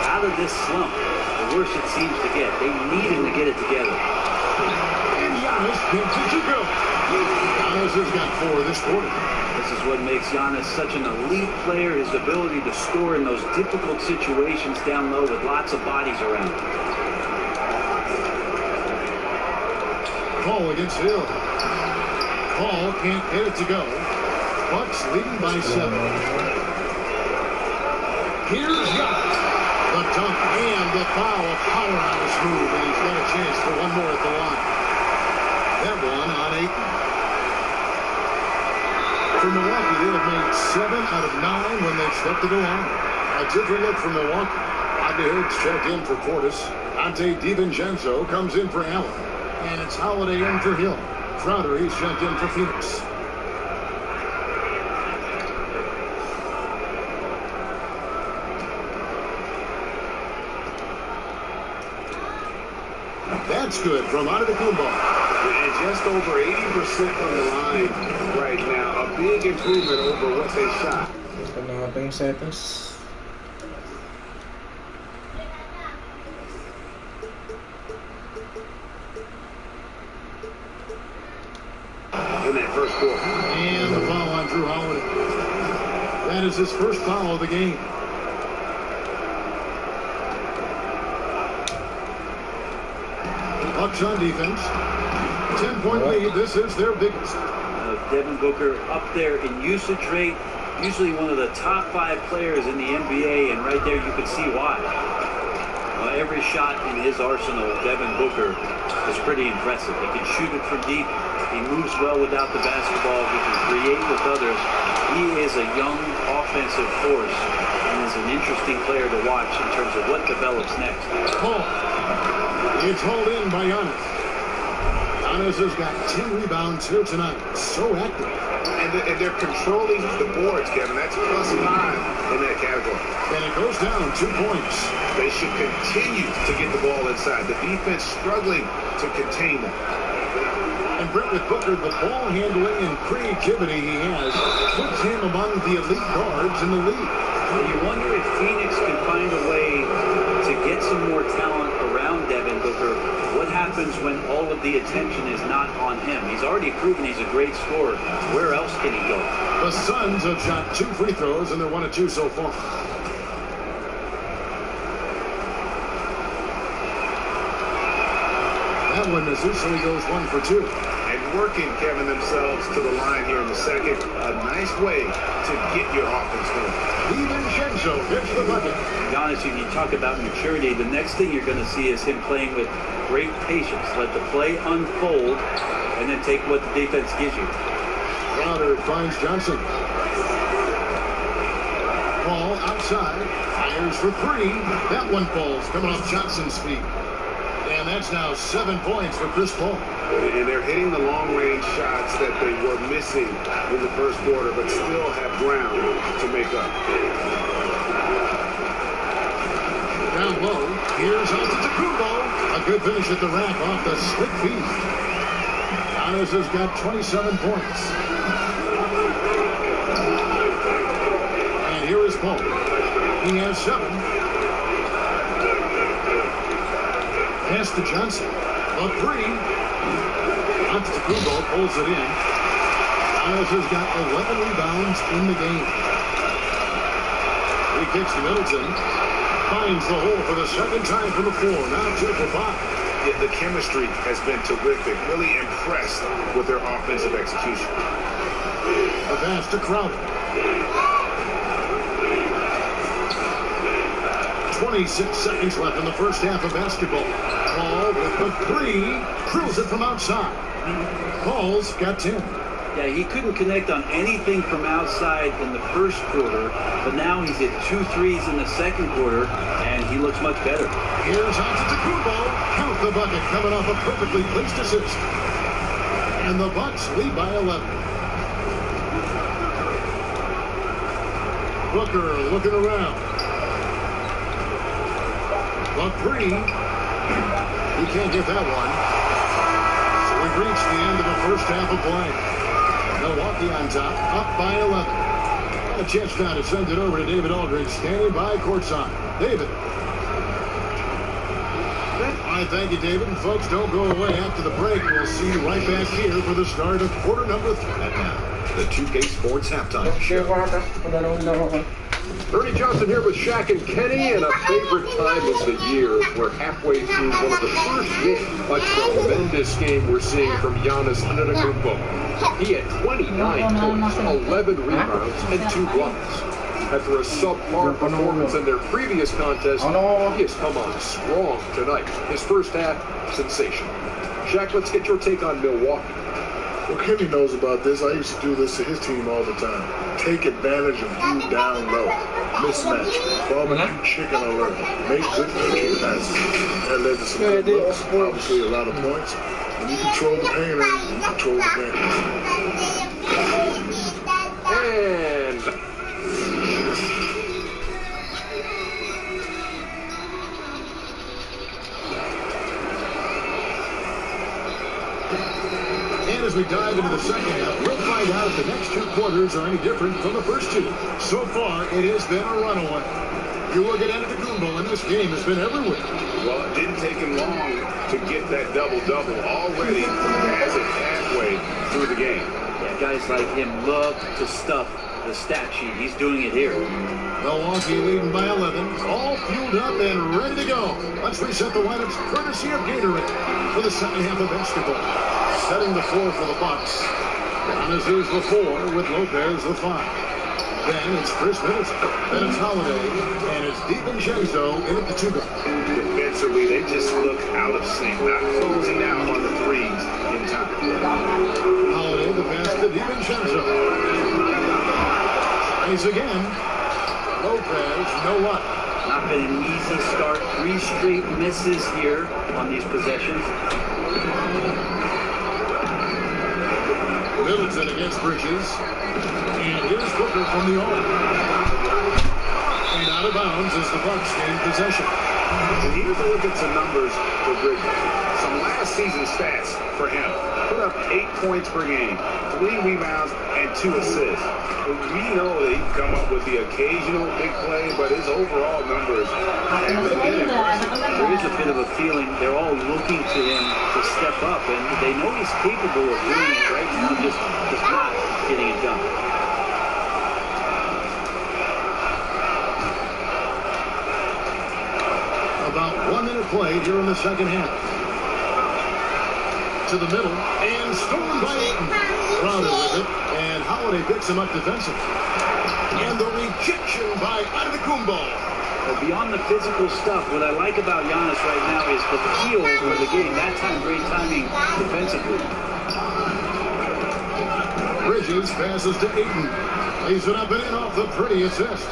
out of this slump, the worse it seems to get. They need him to get it together. And Giannis gets it to go. Giannis has got 4 this quarter. This is what makes Giannis such an elite player, his ability to score in those difficult situations down low with lots of bodies around him. Ball against Hill. Ball can't get it to go. Bucks leading by 7. Here's Giannis. The dunk and the foul. Powerhouse move, and he's got a chance for one more at the line. That one on Ayton. For Milwaukee, they have made 7 out of 9 when they've stepped to the line. A different look for Milwaukee. Aldridge checked in for Portis. Ante DiVincenzo comes in for Allen. And it's Holiday in for Hill. Crowder, he's checked in for Phoenix. That's good from Antetokounmpo. And just over 80% from the line right now. A big improvement over what they shot. Natin seconds. In that first quarter. And the foul on Drew Holiday. That is his first foul of the game. Bucks on defense. 10-point lead. This is their biggest. Devin Booker up there in usage rate. Usually one of the top 5 players in the NBA, and right there you can see why. Every shot in his arsenal, Devin Booker, is pretty impressive. He can shoot it from deep. He moves well without the basketball. He can create with others. He is a young offensive force and is an interesting player to watch in terms of what develops next. It's hauled in by Giannis. Giannis has got 10 rebounds here tonight. So active. And they're controlling the boards, Kevin. That's +9 in that category. And it goes down 2 points. They should continue to get the ball inside. The defense struggling to contain them. And Brett, with Booker, the ball handling and creativity he has puts him among the elite guards in the league. You wonder if Phoenix can find a way to get some more talent around Devin Booker. What happens when all of the attention is not on him? He's already proven he's a great scorer. Where else can he go? The Suns have shot 2 free throws, and they're 1 of 2 so far. That one misses, so he goes 1 for 2. And working, Kevin, themselves to the line here in the second. A nice way to get your offense going. DiVincenzo Vincenzo hits the bucket. Giannis, if you talk about maturity, the next thing you're going to see is him playing with great patience. Let the play unfold, and then take what the defense gives you. Crowder finds Johnson. Ball outside. Fires for three. That one falls, coming off Johnson's feet. And that's now 7 points for Chris Paul. And they're hitting the long-range shots that they were missing in the first quarter, but still have ground to make up. Down low, here's Antetokounmpo. A good finish at the rack off the slick feed. Giannis has got 27 points. And here is Paul. He has 7. Pass to Johnson. A 3. Antetokounmpo pulls it in. Giannis has got 11 rebounds in the game. He kicks to Middleton. Finds the hole for the second time from the floor. Now 2 for 5. Yeah, the chemistry has been terrific. Really impressed with their offensive execution. A pass to Crowder. 26 seconds left in the first half of basketball. Paul with the 3. Drills it from outside. Paul's got 10. Yeah, he couldn't connect on anything from outside in the first quarter, but now he's hit 2 threes in the second quarter, and he looks much better. Here's Antetokounmpo. Count the bucket coming off a perfectly placed assist. And the Bucks lead by 11. Booker looking around. The 3. He can't get that one. So we've reached the end of the first half of play. Milwaukee on top, up by 11. A chance now to send it over to David Aldridge, standing by courtside. David. All right, thank you, David. And folks, don't go away after the break. We'll see you right back here for the start of quarter number 3. And now, the 2K Sports Halftime Show. Ernie Johnson here with Shaq and Kenny, and a favorite time of the year. We're halfway through one of the first games. A tremendous game we're seeing from Giannis Antetokounmpo. He had 29 points, 11 rebounds, and 2 blocks. After a subpar performance in their previous contest, he has come on strong tonight. His first half, sensational. Shaq, let's get your take on Milwaukee. Well, Kenny knows about this. I used to do this to his team all the time. Take advantage of you down low. Mismatch. Barbecue chicken alert. Make good pitching passes. That led to some good looks. Obviously, a lot of points. When you control the painter, you control the game. And as we dive into the second half, we'll find out if the next 2 quarters are any different from the first 2. So far, it has been a runaway. You look at Antetokounmpo, and this game has been everywhere. Well, it didn't take him long to get that double-double. Already has it halfway through the game. Yeah, guys like him love to stuff the stat sheet. He's doing it here. Milwaukee leading by 11, all fueled up and ready to go. Let's reset the lineups courtesy of Gatorade for the second half of basketball. Setting the floor for the Bucks. Giannis is the 4 with Lopez the 5. Then it's Chris Middleton. Then it's Holiday. And it's DiVincenzo in at the 2 guard. Defensively, they just look out of sync, not closing down on the threes in time. Holiday the pass to DiVincenzo. He's again. Lopez, no luck. Not been an easy start. 3 straight misses here on these possessions. Middleton against Bridges. And here's Booker from the arm. And out of bounds as the Bucks gain possession. And here's a look at some numbers for Bridges. Some last season stats for him. Put up 8 points per game, 3 rebounds, and 2 assists. We know that he can come up with the occasional big play, but his overall numbers have been impressive. There is a bit of a feeling they're all looking to him to step up, and they know he's capable of doing it right now, just not getting it done. About 1 minute played here in the second half. To the middle, and stolen by Ayton. Crowder with it, and Holiday picks him up defensively. And the rejection by Antetokounmpo. Well, beyond the physical stuff, what I like about Giannis right now is the feel for the game. That time, great timing defensively. Bridges passes to Ayton. Lays it up and in off the pretty assist.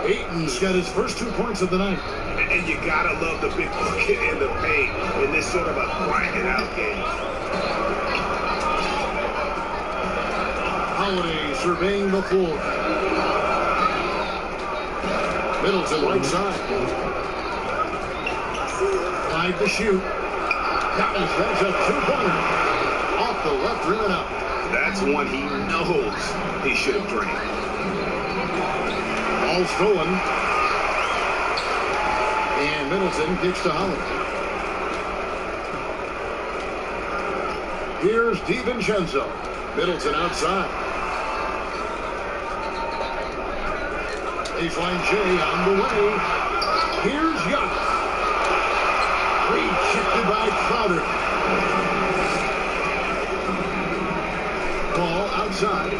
Ayton's got his first 2 points of the night. And you gotta love the big bucket in the paint in this sort of a grinding out game. Holiday surveying the floor. Middleton right side. 5 to shoot. Giannis, that's a 2-pointer. Off the left rim and out. That's one he knows he should have drained. Ball stolen. And Middleton kicks to Holiday. Here's DiVincenzo. Middleton outside. Baseline J on the way. Here's Giannis. Rejected by Crowder. Ball outside.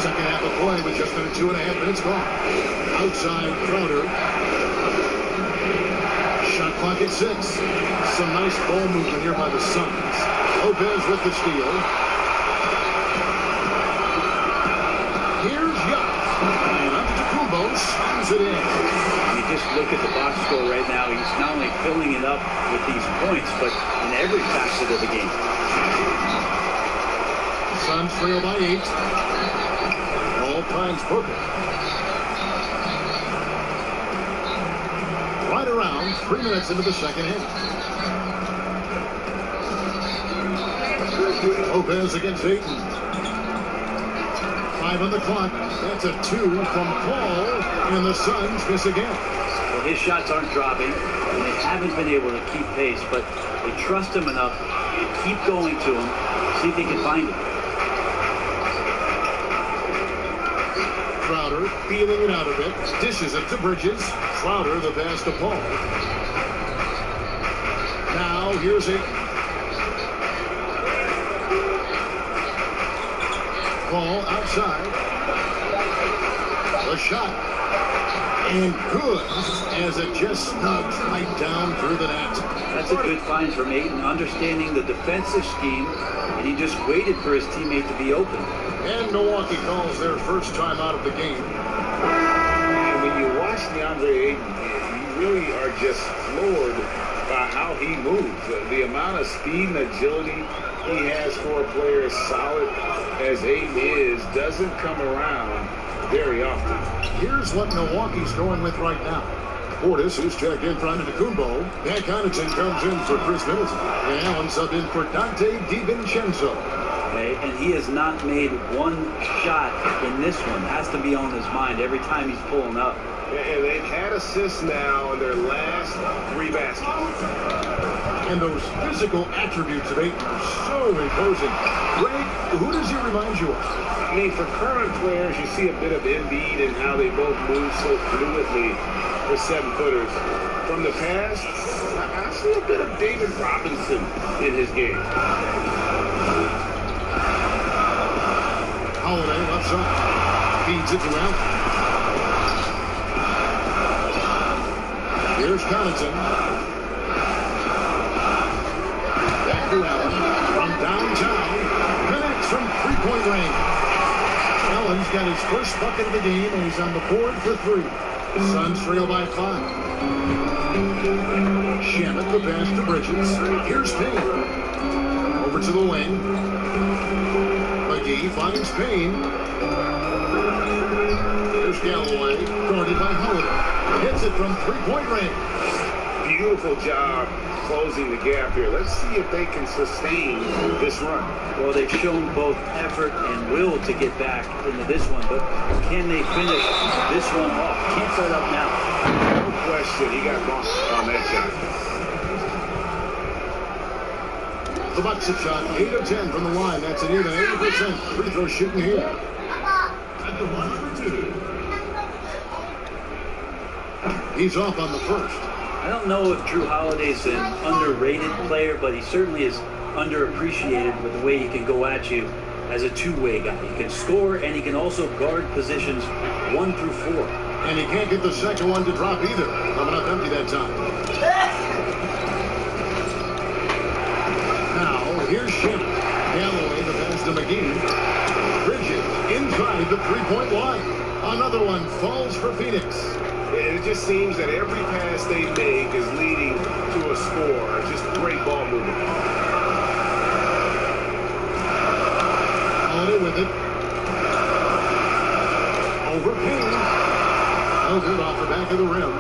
Second half of play with just under 2.5 minutes gone. Outside Crowder. Shot clock at 6. Some nice ball movement here by the Suns. Lopez with the steal. Here's Giannis. And Antetokounmpo slams it in. You just look at the box score right now. He's not only filling it up with these points, but in every facet of the game. Suns trail by 8. All times Booker. Right around 3 minutes into the second half. Lopez against Ayton. 5 on the clock. That's a 2 from Paul, and the Suns miss again. Well, his shots aren't dropping, and they haven't been able to keep pace, but they trust him enough to keep going to him, see if they can find him. Crowder feeling it out a bit. Dishes it to Bridges. Crowder the pass to Paul. Now here's Ayton. Paul outside. The shot. And good as it just snugs right down through the net. That's a good find from Ayton, understanding the defensive scheme, and he just waited for his teammate to be open. And Milwaukee calls their first time out of the game. And when you watch Deandre Ayton, you really are just floored by how he moves. The amount of speed and agility he has for a player as solid as Ayton is doesn't come around very often. Here's what Milwaukee's going with right now. Portis, who's checked in for Antetokounmpo. Pat Connaughton comes in for Chris Middleton. And Allen subbed in for Dante DiVincenzo. Okay, and he has not made one shot in this one. Has to be on his mind every time he's pulling up. And they've had assists now in their last 3 baskets. And those physical attributes of Ayton are so imposing. Greg, who does he remind you of? I mean, for current players, you see a bit of Embiid and how they both move so fluidly for 7-footers. From the past, I see a bit of David Robinson in his game. Holiday left side. Feeds it to Allen. Here's Connaughton. Back to Allen. From downtown. Connects from 3-point range. Allen's got his first bucket of the game, and he's on the board for 3. The Suns trail by 5. Shamet the pass to Bridges. Here's Payne. Over to the wing. McGee finds Payne. Here's Galloway, guarded by Holiday. Hits it from 3-point range. Beautiful job closing the gap here. Let's see if they can sustain this run. Well, they've shown both effort and will to get back into this one, but can they finish this one off? Can't start up now. No question, he got bumped on that shot. The Bucks have shot 8 of 10 from the line. That's an even 80% free throw shooting here. At the line for 2. He's off on the first. I don't know if Drew Holiday's an underrated player, but he certainly is underappreciated with the way he can go at you as a two-way guy. He can score, and he can also guard positions 1 through 4. And he can't get the second one to drop either. Coming up empty that time. Now, here's Shannon. Galloway, the pass to McGee. Bridges inside the three-point line. Another one falls for Phoenix. It just seems that every pass they make is leading to a score. Just great ball movement. Holiday with it. Over Payne. No good off the back of the rim.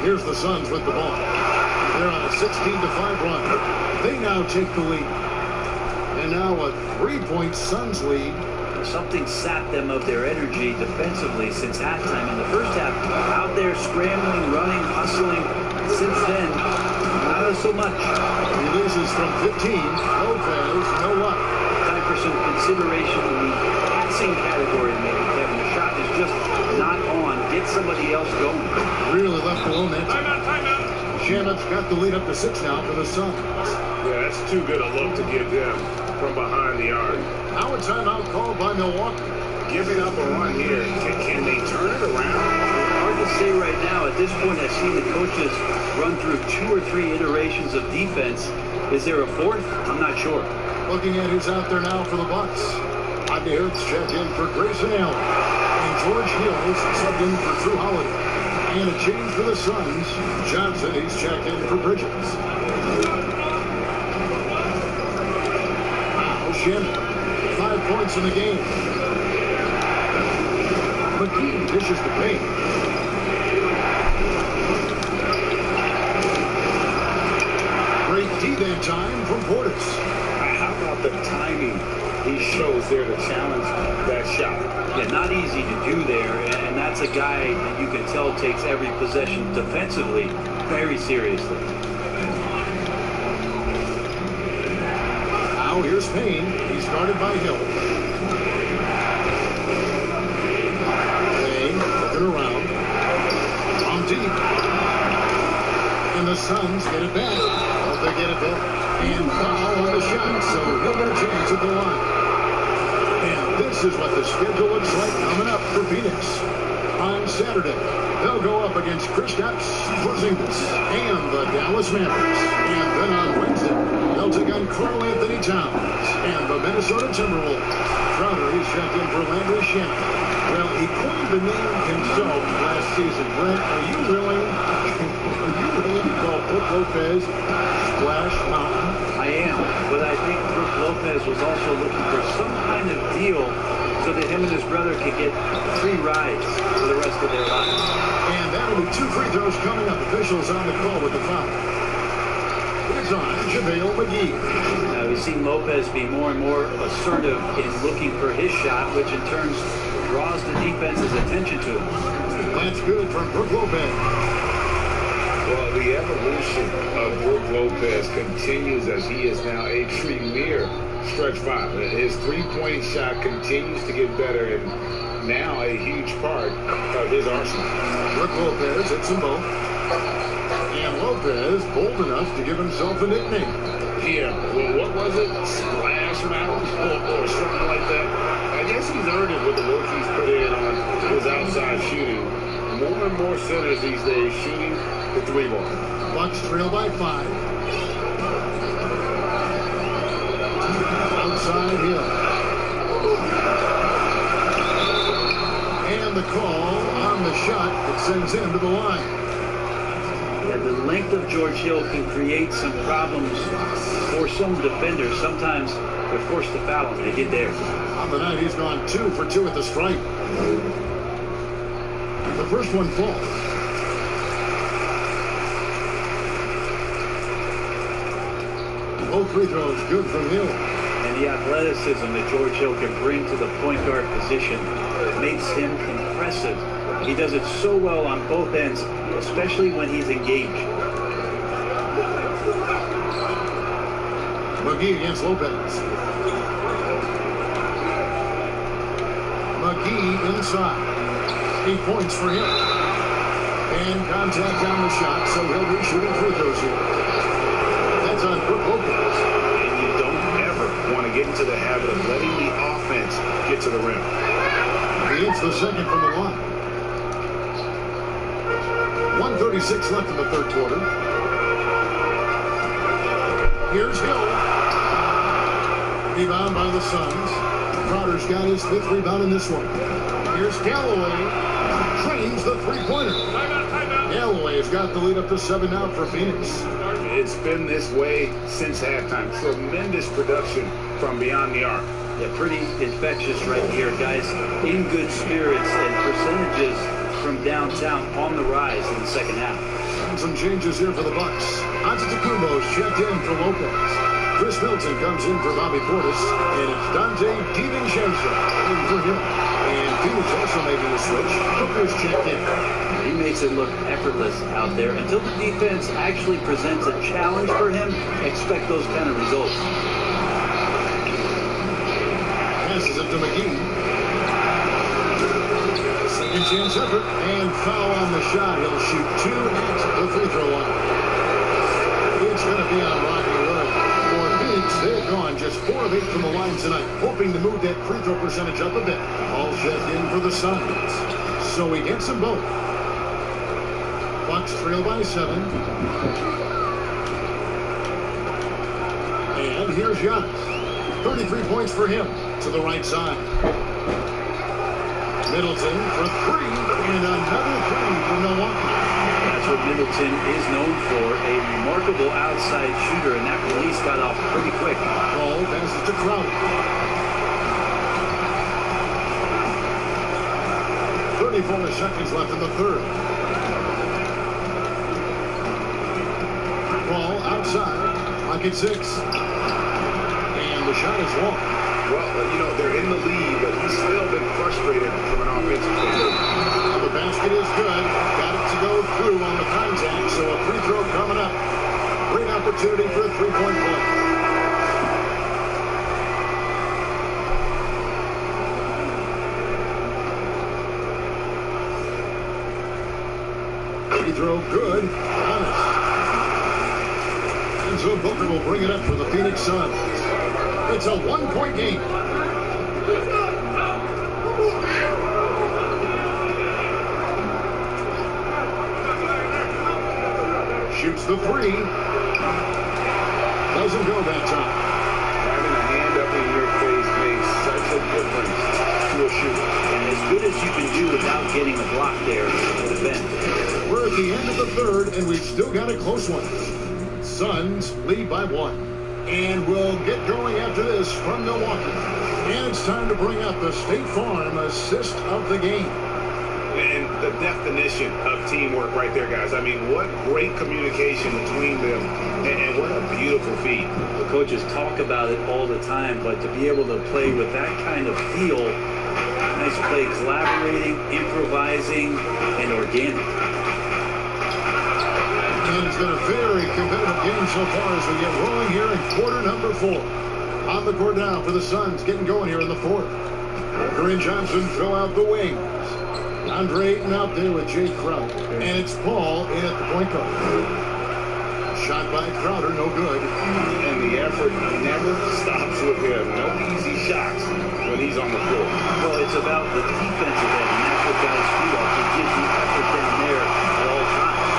Here's the Suns with the ball. They're on a 16-5 run. They now take the lead. And now a 3-point Suns lead. Something sapped them of their energy defensively since halftime. In the first half, out there scrambling, running, hustling. Since then, not so much. Releases from 15. Lopez, no luck. Time for some consideration in the passing category, maybe, Kevin. The shot is just not on. Get somebody else going. Really left alone that time. Timeout. Shannon's got the lead up to 6 now for the Suns. Yeah, that's too good a look to give them from behind the arc. Now a timeout called by Milwaukee. Giving up a run here. Can they turn it around? Hard to say right now. At this point, I've seen the coaches run through 2 or 3 iterations of defense. Is there a fourth? I'm not sure. Looking at who's out there now for the Bucks. Rodney Hurts checked in for Grayson Allen. And George Hill subbed in for Drew Holiday. And a change for the Suns. Johnson, he's checked in for Bridges. Shannon, 5 points in the game. McGee dishes the paint. Great D that time from Portis. How about the timing he shows there to challenge that shot? Yeah, not easy to do there, and that's a guy that you can tell takes every possession defensively very seriously. Now here's Payne. He's guarded by Hill. Payne looking around. From deep. And the Suns get it back. Hope they get it back. And foul on the shot, so he'll get a chance at the line. And this is what the schedule looks like coming up for Phoenix. On Saturday, they'll go up against Kristaps Porzingis and the Dallas Mavericks. And then on Wednesday, they'll take on Karl Anthony Towns and the Minnesota Timberwolves. Crowder, he's checked in for Landry Shannon. Well, he coined the name himself last season. Brent, are you willing to call Brook Lopez Splash Mountain? I am, but I think Brook Lopez was also looking for some kind of deal so that him and his brother could get free rides for the rest of their lives. And that'll be 2 free throws coming up. Officials on the call with the foul. It's on JaVale McGee. Now we've seen Lopez be more and more assertive in looking for his shot, which in turn draws the defense's attention to him. That's good from Brook Lopez. Well, the evolution of Brook Lopez continues as he is now a premier stretch 5. His three-point shot continues to get better and now a huge part of his arsenal. Brook Lopez hits them both. And Lopez bold enough to give himself a nickname. Yeah, well, what was it? Splash Mountain or something like that? I guess he's earned it with the work he's put in on his outside shooting. More and more centers these days shooting the 3-ball. Bucks trail by 5. Outside Hill. And the call on the shot that sends him to the line. Yeah, the length of George Hill can create some problems for some defenders. Sometimes they're forced to foul when they get there. On the night, he's gone 2 for 2 at the stripe. The first one falls. Both free throws good from Hill. And the athleticism that George Hill can bring to the point guard position makes him impressive. He does it so well on both ends, especially when he's engaged. McGee against Lopez. McGee inside. 8 points for him. And contact on the shot, so he'll be shooting free throws here. That's on Brook Lopez. And you don't ever want to get into the habit of letting the offense defense get to the rim. He hits the second from the line. 1:36 left in the third quarter. Here's Hill. Rebound by the Suns. Crowder's got his 5th rebound in this one. Here's Galloway. Trains the three-pointer. Galloway has got the lead up to 7 now for Phoenix. It's been this way since halftime. Tremendous production from beyond the arc. Yeah, pretty infectious right here, guys. In good spirits and percentages from downtown on the rise in the second half. And some changes here for the Bucks. Antetokounmpo's checked in for Lopez. Chris Milton comes in for Bobby Portis, and it's Dante DiVincenzo in for him. And Phoenix also making a switch. Booker's checked in. He makes it look effortless out there. Until the defense actually presents a challenge for him, expect those kind of results. Passes it to McGee. Second chance effort, and foul on the shot. He'll shoot 2 at the free throw line. It's going to be on Rocky Wood. For Phoenix, they've gone just 4 of 8 from the line tonight, hoping to move that free throw percentage up a bit. All checked in for the Suns. So he gets them both. Bucks trail by 7. And here's Giannis. 33 points for him to the right side. Middleton for 3, and another 3 for Milwaukee. That's what Middleton is known for, a remarkable outside shooter, and that release got off pretty quick. Ball passes to Crowder. 34 seconds left in the third. Ball outside, clock at 6. And the shot is long. Well, you know, they're in the lead, but he's still been frustrated from an offensive perspective. The basket is good. Got it to go through on the contact, so a free throw coming up. Great opportunity for a 3-point play. Free throw good. Honest. And so Booker will bring it up for the Phoenix Suns. It's a 1-point game. Shoots the 3. Doesn't go that time. Having a hand up in your face makes such a difference to a shooter. And as good as you can do without getting a block there to defend. We're at the end of the third, and we've still got a close one. Suns lead by 1. And we'll get going after this from Milwaukee. And it's time to bring up the State Farm assist of the game. And the definition of teamwork right there, guys. I mean, what great communication between them, and what a beautiful feat. The coaches talk about it all the time, but to be able to play with that kind of feel, nice play, collaborating, improvising, and organic. And it's been a very competitive game so far as we get rolling here in quarter number 4. On the court now for the Suns, getting going here in the 4th. Booker and Johnson fill out the wings. Andre Ayton out there with Jay Crowder. And it's Paul in at the point guard. Shot by Crowder, no good. And the effort never stops with him. No easy shots when he's on the floor. Well, it's about the defensive end, and that's what guys feed off. It gives the effort down there at all times.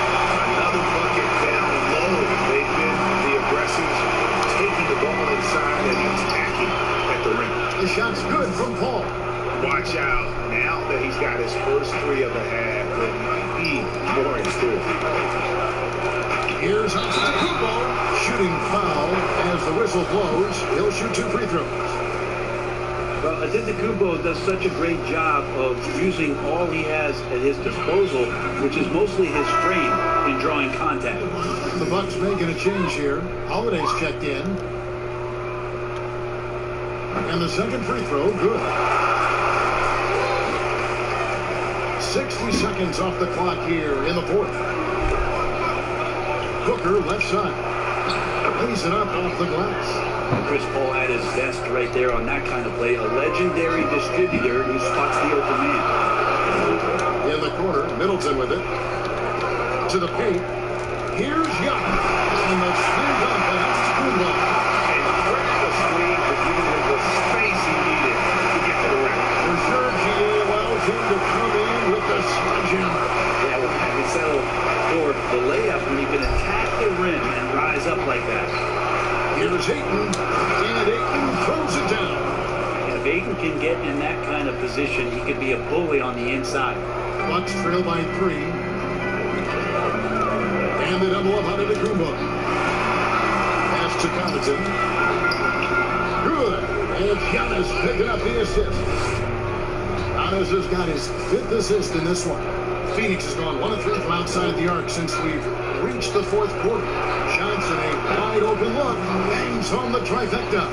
Another bucket down low. They've been the aggressors, taking the ball inside and attacking at the rim. The shot's good from Paul. Watch out. Now that he's got his first 3 of the half, there might be more in store. Here's Antetokounmpo shooting foul as the whistle blows. He'll shoot 2 free throws. Well, Antetokounmpo does such a great job of using all he has at his disposal, which is mostly his frame in drawing contact. The Bucks making a change here. Holiday's checked in. And the second free throw, good. 60 seconds off the clock here in the 4th. Booker left side. Lays it up off the glass. Chris Paul at his best right there on that kind of play. A legendary distributor who spots the open man. In the corner, Middleton with it. To the paint. Here's Giannis. And the spin dunk by Antetokounmpo. And the screen for giving him the space he needed. looking to come in with the sledgehammer. Yeah, well, we settle for the layup when you can attack the rim and rise up like that. Here's Ayton, and Ayton throws it down. And if Ayton can get in that kind of position, he could be a bully on the inside. Bucks trail by 3. And the double up on Antetokounmpo. Pass to Connaughton. Good. And Giannis picking up the assist. Giannis has got his 5th assist in this one. Phoenix has gone 1 of 3 from outside the arc since we've reached the 4th quarter. Johnson, a wide open look, bangs home the trifecta.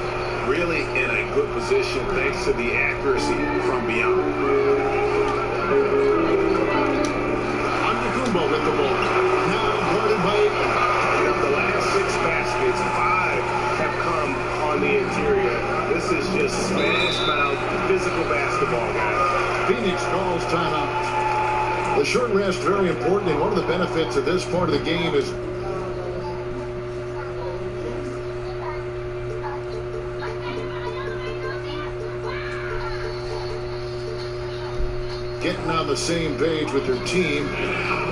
Really in a good position thanks to the accuracy from beyond. Antetokounmpo with the ball. Now guarded by Ayton. Of the last 6 baskets, 5 have come on the interior. This is just smash mouth physical basketball, guys. Phoenix calls timeout. The short rest very important, and one of the benefits of this part of the game is getting on the same page with your team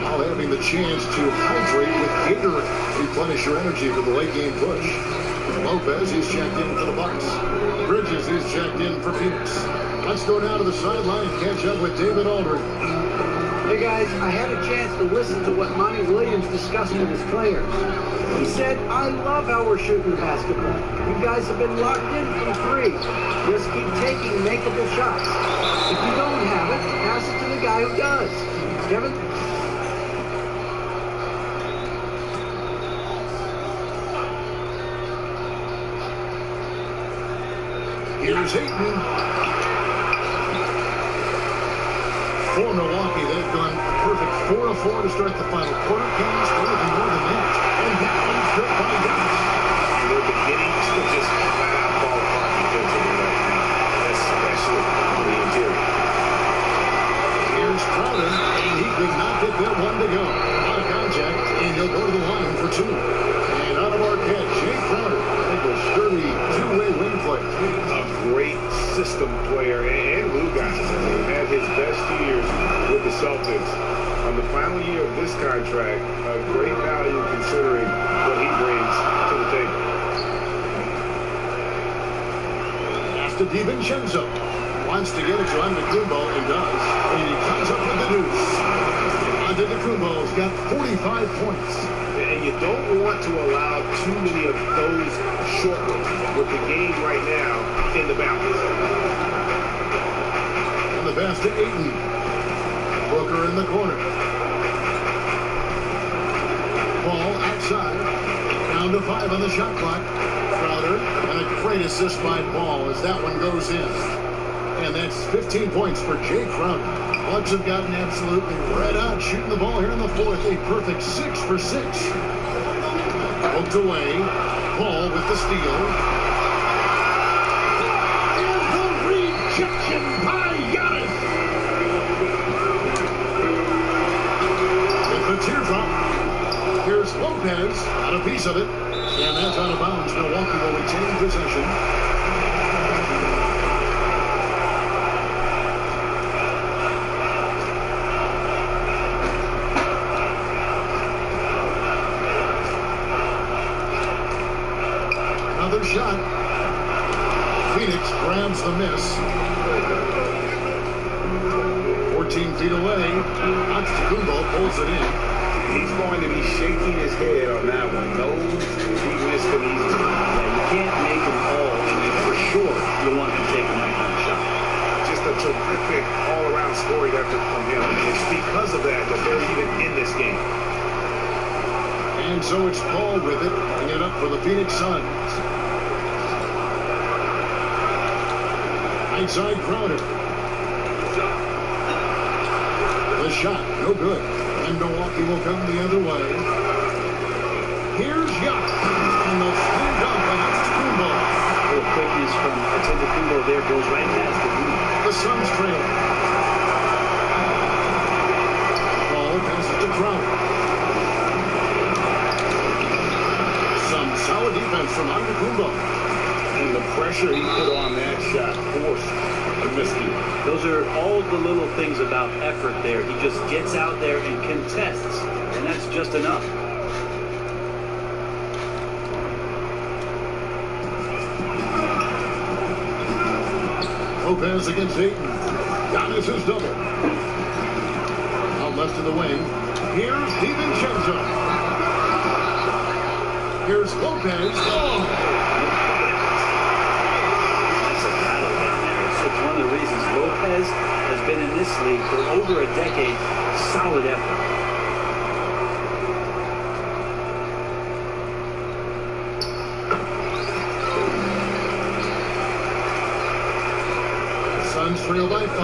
while having the chance to hydrate with Gatorade. Replenish your energy for the late game push. Lopez, he's checked in for the Bucks. Bridges, he's checked in for Phoenix. Let's go down to the sideline and catch up with David Aldridge. Hey guys, I had a chance to listen to what Monty Williams discussed with his players. He said, I love how we're shooting the basketball. You guys have been locked in from 3. Just keep taking makeable shots. If you don't have it, pass it to the guy who does. Kevin? Here's Ayton. For Milwaukee, they've gone a perfect 4 of 4 to start the final quarter. Kings for even more than that. And that one's good by Giannis. They're beginning to just flat out fall apart defensively right now, especially on the interior. Here's Crowder, and he could not get that one to go. Out of contact, and he'll go to the line for 2. And out of Marquette, Jay Crowder. I think a sturdy two-way wing player. A great system player and glue guy. Had his best years with the Celtics. On the final year of this contract, a great value considering what he brings to the table. Pass to DiVincenzo. Wants to get it to Antetokounmpo and does. And he comes up with the deuce. Antetokounmpo's got 45 points. And you don't want to allow too many of those short ones with the game right now in the balance. And the pass to Ayton. Booker in the corner. Ball outside. Down to 5 on the shot clock. Crowder, and a great assist by Ball as that one goes in. And that's 15 points for Jay Crowder. Bucks have gotten absolutely red out shooting the ball here in the 4th. A perfect 6 for 6. Poked away. Ball with the steal. And the rejection by Giannis. With the teardrop. Here's Lopez. Got a piece of it. And that's out of bounds. Milwaukee will retain possession. Shot. Phoenix grabs the miss. 14 feet away. Antetokounmpo pulls it in. He's going to be shaking his head on that one. Knows he missed an easy one. Yeah, you can't make them all, and for sure you want him taking that kind of shot. Just a terrific all-around scoring effort from him. It's because of that they're even in this game. And so it's Paul with it, bringing it up for the Phoenix Suns. Inside Crowder. The shot, no good. And Milwaukee will come the other way. Here's Giannis. And the stand up by Antetokounmpo. A little quickness from Antetokounmpo there goes right past the hoop. The Suns trail. Ball passes to Crowder. Some solid defense from Antetokounmpo. And the pressure he put on that shot forced miscue. Those are all the little things about effort there. He just gets out there and contests, and that's just enough. Lopez against Ayton. Giannis is double. Out left to the wing. Here's DiVincenzo. Here's Lopez. Oh! That's a battle down there. It's one of the reasons Lopez has been in this league for over a decade. Solid effort. Suns trail by 5.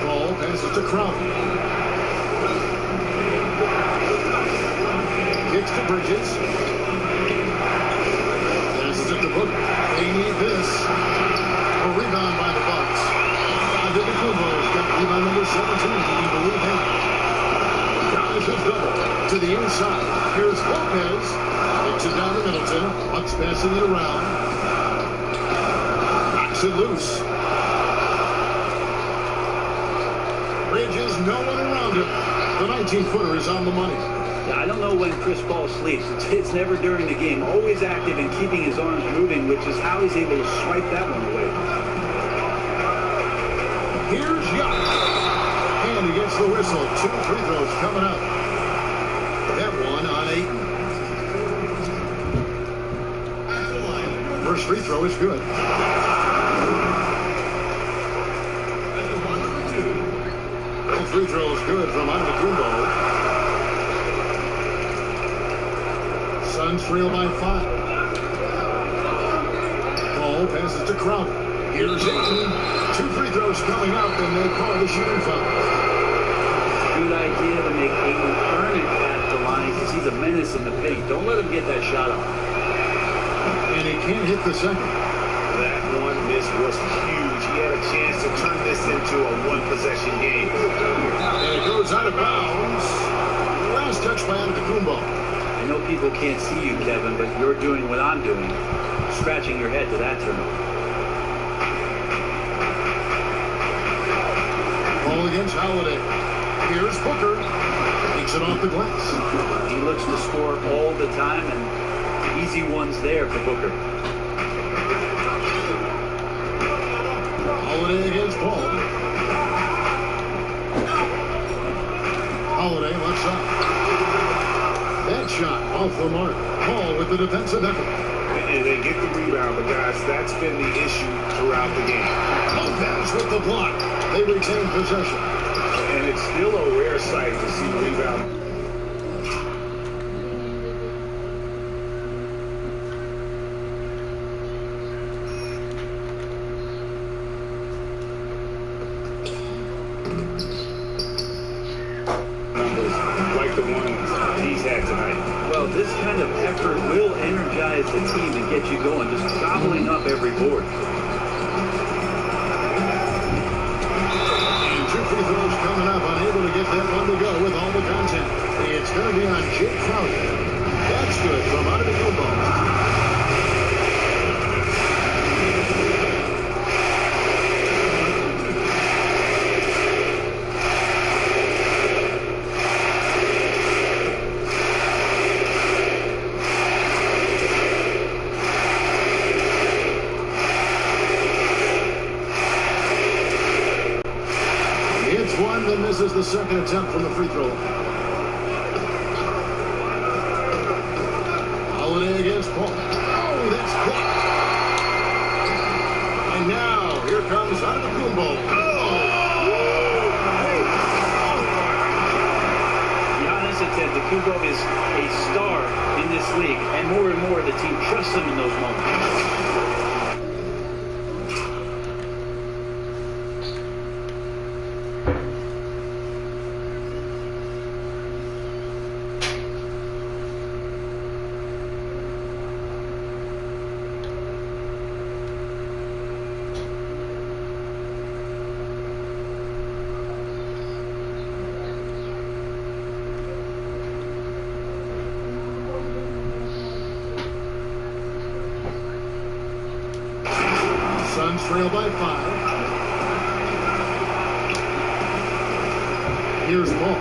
Ball passes to Crowder. Kicks to Bridges. Passes it to Booker. They need this. A rebound by the Bucks. Antetokounmpo's got rebound number 17. Can you believe that? Giannis is double to the inside. Here's Lopez. Kicks it down to Middleton. Bucks passing it around. Knocks it loose. Bridges, no one around him. The 19-footer is on the money. I don't know when Chris Paul sleeps. It's never during the game. Always active and keeping his arms moving, which is how he's able to swipe that one away. Here's Young. And he gets the whistle. 2 free throws coming up. That one on Ayton. First free throw is good. Free throw is good from Antetokounmpo. Suns trail by 5. Ball passes to Crowder. Here's Ayton. 2 free throws coming up, and they call the shooting foul. Good idea to make Ayton earn it at the line because he's a menace in the paint. Don't let him get that shot off. And he can't hit the second. That one miss was huge. He had a chance to turn this into a one-possession game. And it goes out of bounds. Last touch by Antetokounmpo. I know people can't see you, Kevin, but you're doing what I'm doing. Scratching your head to that turnover. Ball against Holiday. Here's Booker. Takes it off the glass. He looks to score all the time, and easy ones there for Booker. Holiday against Paul. Holiday left side. That shot off the mark. Paul with the defensive effort. And they get the rebound, but guys, that's been the issue throughout the game. Lopez with the block. They retain possession. And it's still a rare sight to see rebound. Like the ones he's had tonight. Well, this kind of effort will energize the team and get you going, just gobbling up every board. And 2 free throws coming up, unable to get that one to go with all the contact. It's going to be on Jake Crowder. That's good from Antetokounmpo. One that misses the second attempt from the free throw. Holiday against Paul. Oh, that's blocked. And now, here comes Antetokounmpo. Giannis Antetokounmpo is a star in this league, and more the team trusts him in those moments. trail by 5. Here's Ball.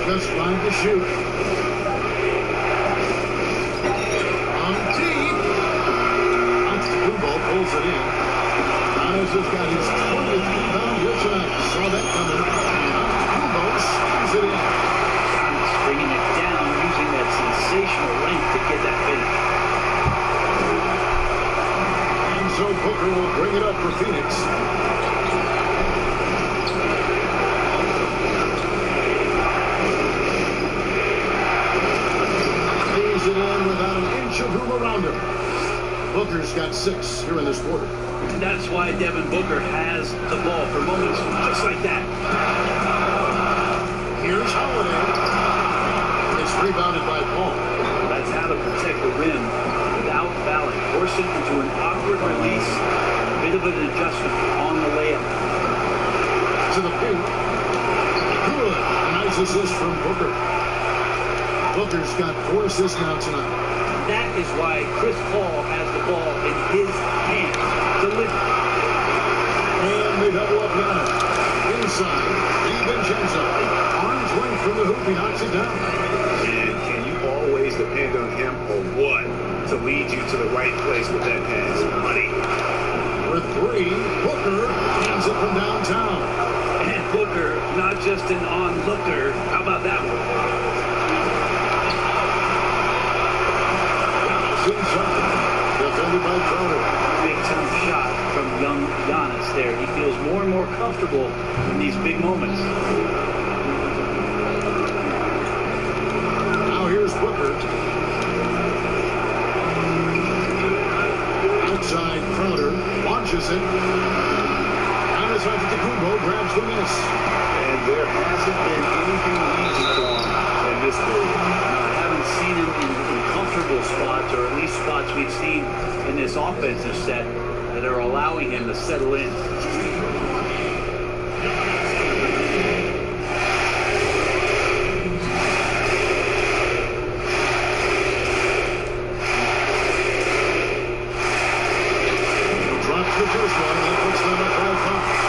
Just trying to shoot. On deep. Antetokounmpo pulls it in. Giannis has got his 20th rebound here tonight. Saw that coming. Antetokounmpo slams it in. Giannis bringing it down, using that sensational length to get that finish. And so Booker will bring it up for Phoenix. It in without an inch of room around him. Booker's got 6 here in this quarter. And that's why Devin Booker has the ball for moments just like that. Here's Holiday. It's rebounded by Paul. That's how to protect the rim without fouling. Force it into an awkward release. A bit of an adjustment on the layup. To the paint. Good. Nice assist from Booker. Booker's got 4 assists now tonight. That is why Chris Paul has the ball in his hands. Delivered. And they double up Giannis. Inside, DiVincenzo. Arms length from the hoop, he knocks it down. And can you always depend on him or what to lead you to the right place with that pass? Money. For 3, Booker hands it from downtown. And Booker, not just an onlooker. How about that one? Inside, defended by Crowder. Big time shot from young Giannis there. He feels more and more comfortable in these big moments. Now here's Booker. Outside Crowder launches it. Giannis Antetokounmpo grabs the miss. And there hasn't been anything easy for him in this period. I haven't seen him in comfortable spots, or at least spots we've seen in this offensive set that are allowing him to settle in. Drops the first one, and that puts them up by 5.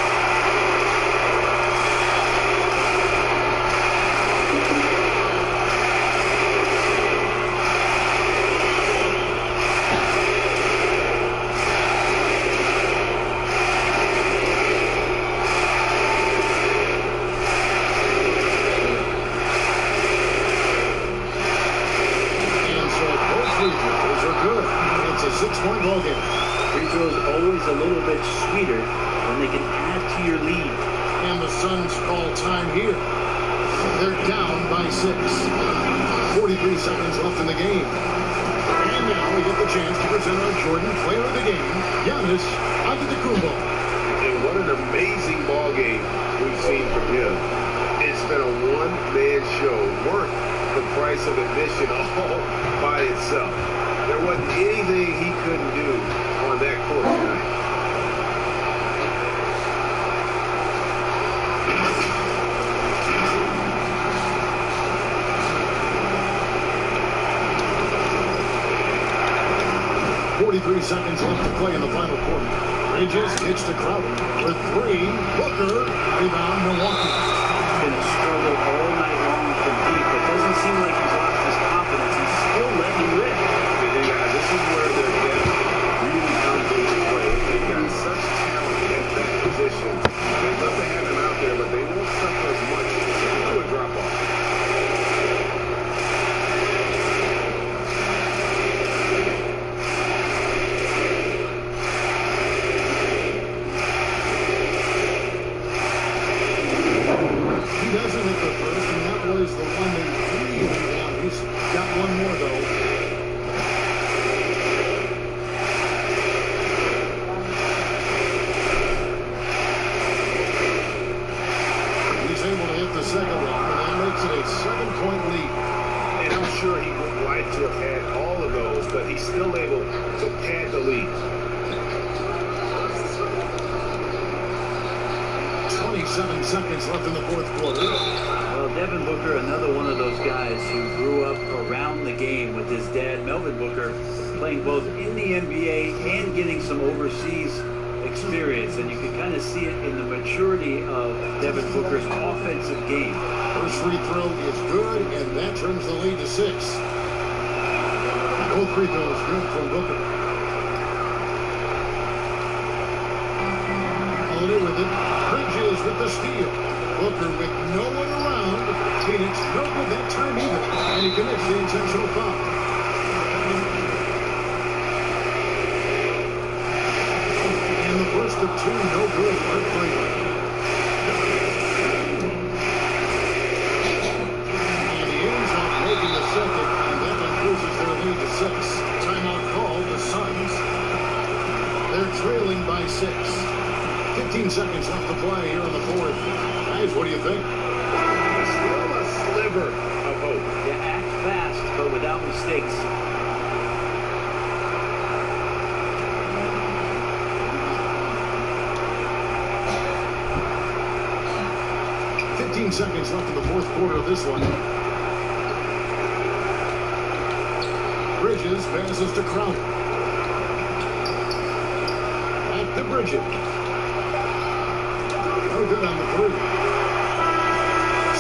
A 6-point ball game. Free throws always a little bit sweeter when they can add to your lead. And the Suns call time here. They're down by 6. 43 seconds left in the game. And now we get the chance to present our Jordan player of the game, Giannis Antetokounmpo. And what an amazing ball game we've seen from him. It's been a one-man show worth the price of admission all by itself. There wasn't anything he couldn't do on that court tonight. Seconds left to play in the final quarter. Bridges gets to Crowder for 3. Booker, rebound Milwaukee. It's been a struggle all night long from deep, but doesn't seem like he's lost his confidence. He's still letting him rip. Yeah, this is where their depth really comes into play. They've got such talent at that position. They'd love to have him out there, but they won't suffer as much to a drop-off. Doesn't hit the first, and that was the one they really want. He's got one more, though. He's able to hit the second one, and that makes it a 7-point lead. And I'm sure he would like to have had all of those, but he's still able to pad the lead. 26 7 seconds left in the fourth quarter. Well, Devin Booker, another one of those guys who grew up around the game with his dad, Melvin Booker, playing both in the NBA and getting some overseas experience. And you can kind of see it in the maturity of Devin Booker's offensive game. First free throw is good, and that turns the lead to 6. Both free throws good from Booker. Holiday with it. Bridges with the steal. Booker with no one around. Phoenix no good that time either. And he commits the intentional foul. And the first of 2 no good for Cleveland. And he ends up making the second, and that increases their lead to 6. Timeout called the Suns. They're trailing by 6. 15 seconds left to play here in the fourth. Guys, what do you think? Still a sliver of hope. You act fast, but without mistakes. Seconds left in the fourth quarter of this one. Bridges passes to Crowder. Back to Bridges. No good on the 3.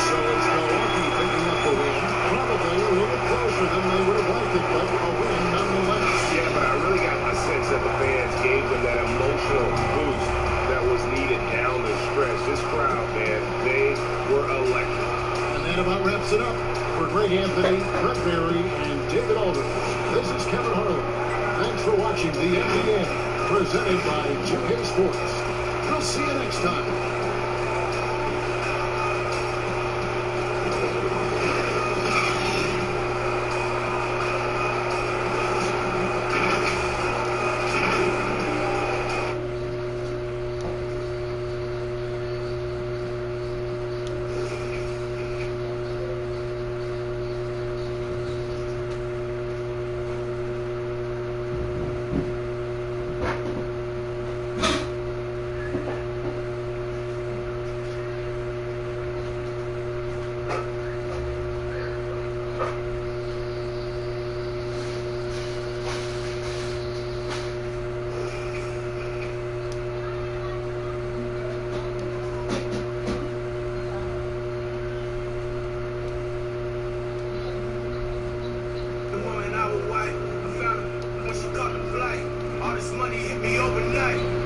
So it's Milwaukee picking up the win. Probably a little closer than they would have liked it, but a win nonetheless. Yeah, but I really got my sense that the fans gave them that emotional boost that was needed down the stretch. This crowd, man, they were electric. And that about wraps it up. For Greg Anthony, Brett Berry, and David Aldridge, this is Kevin Harlan. Thanks for watching the NBA, presented by 2K Sports. We'll see you next time. All this money hit me overnight.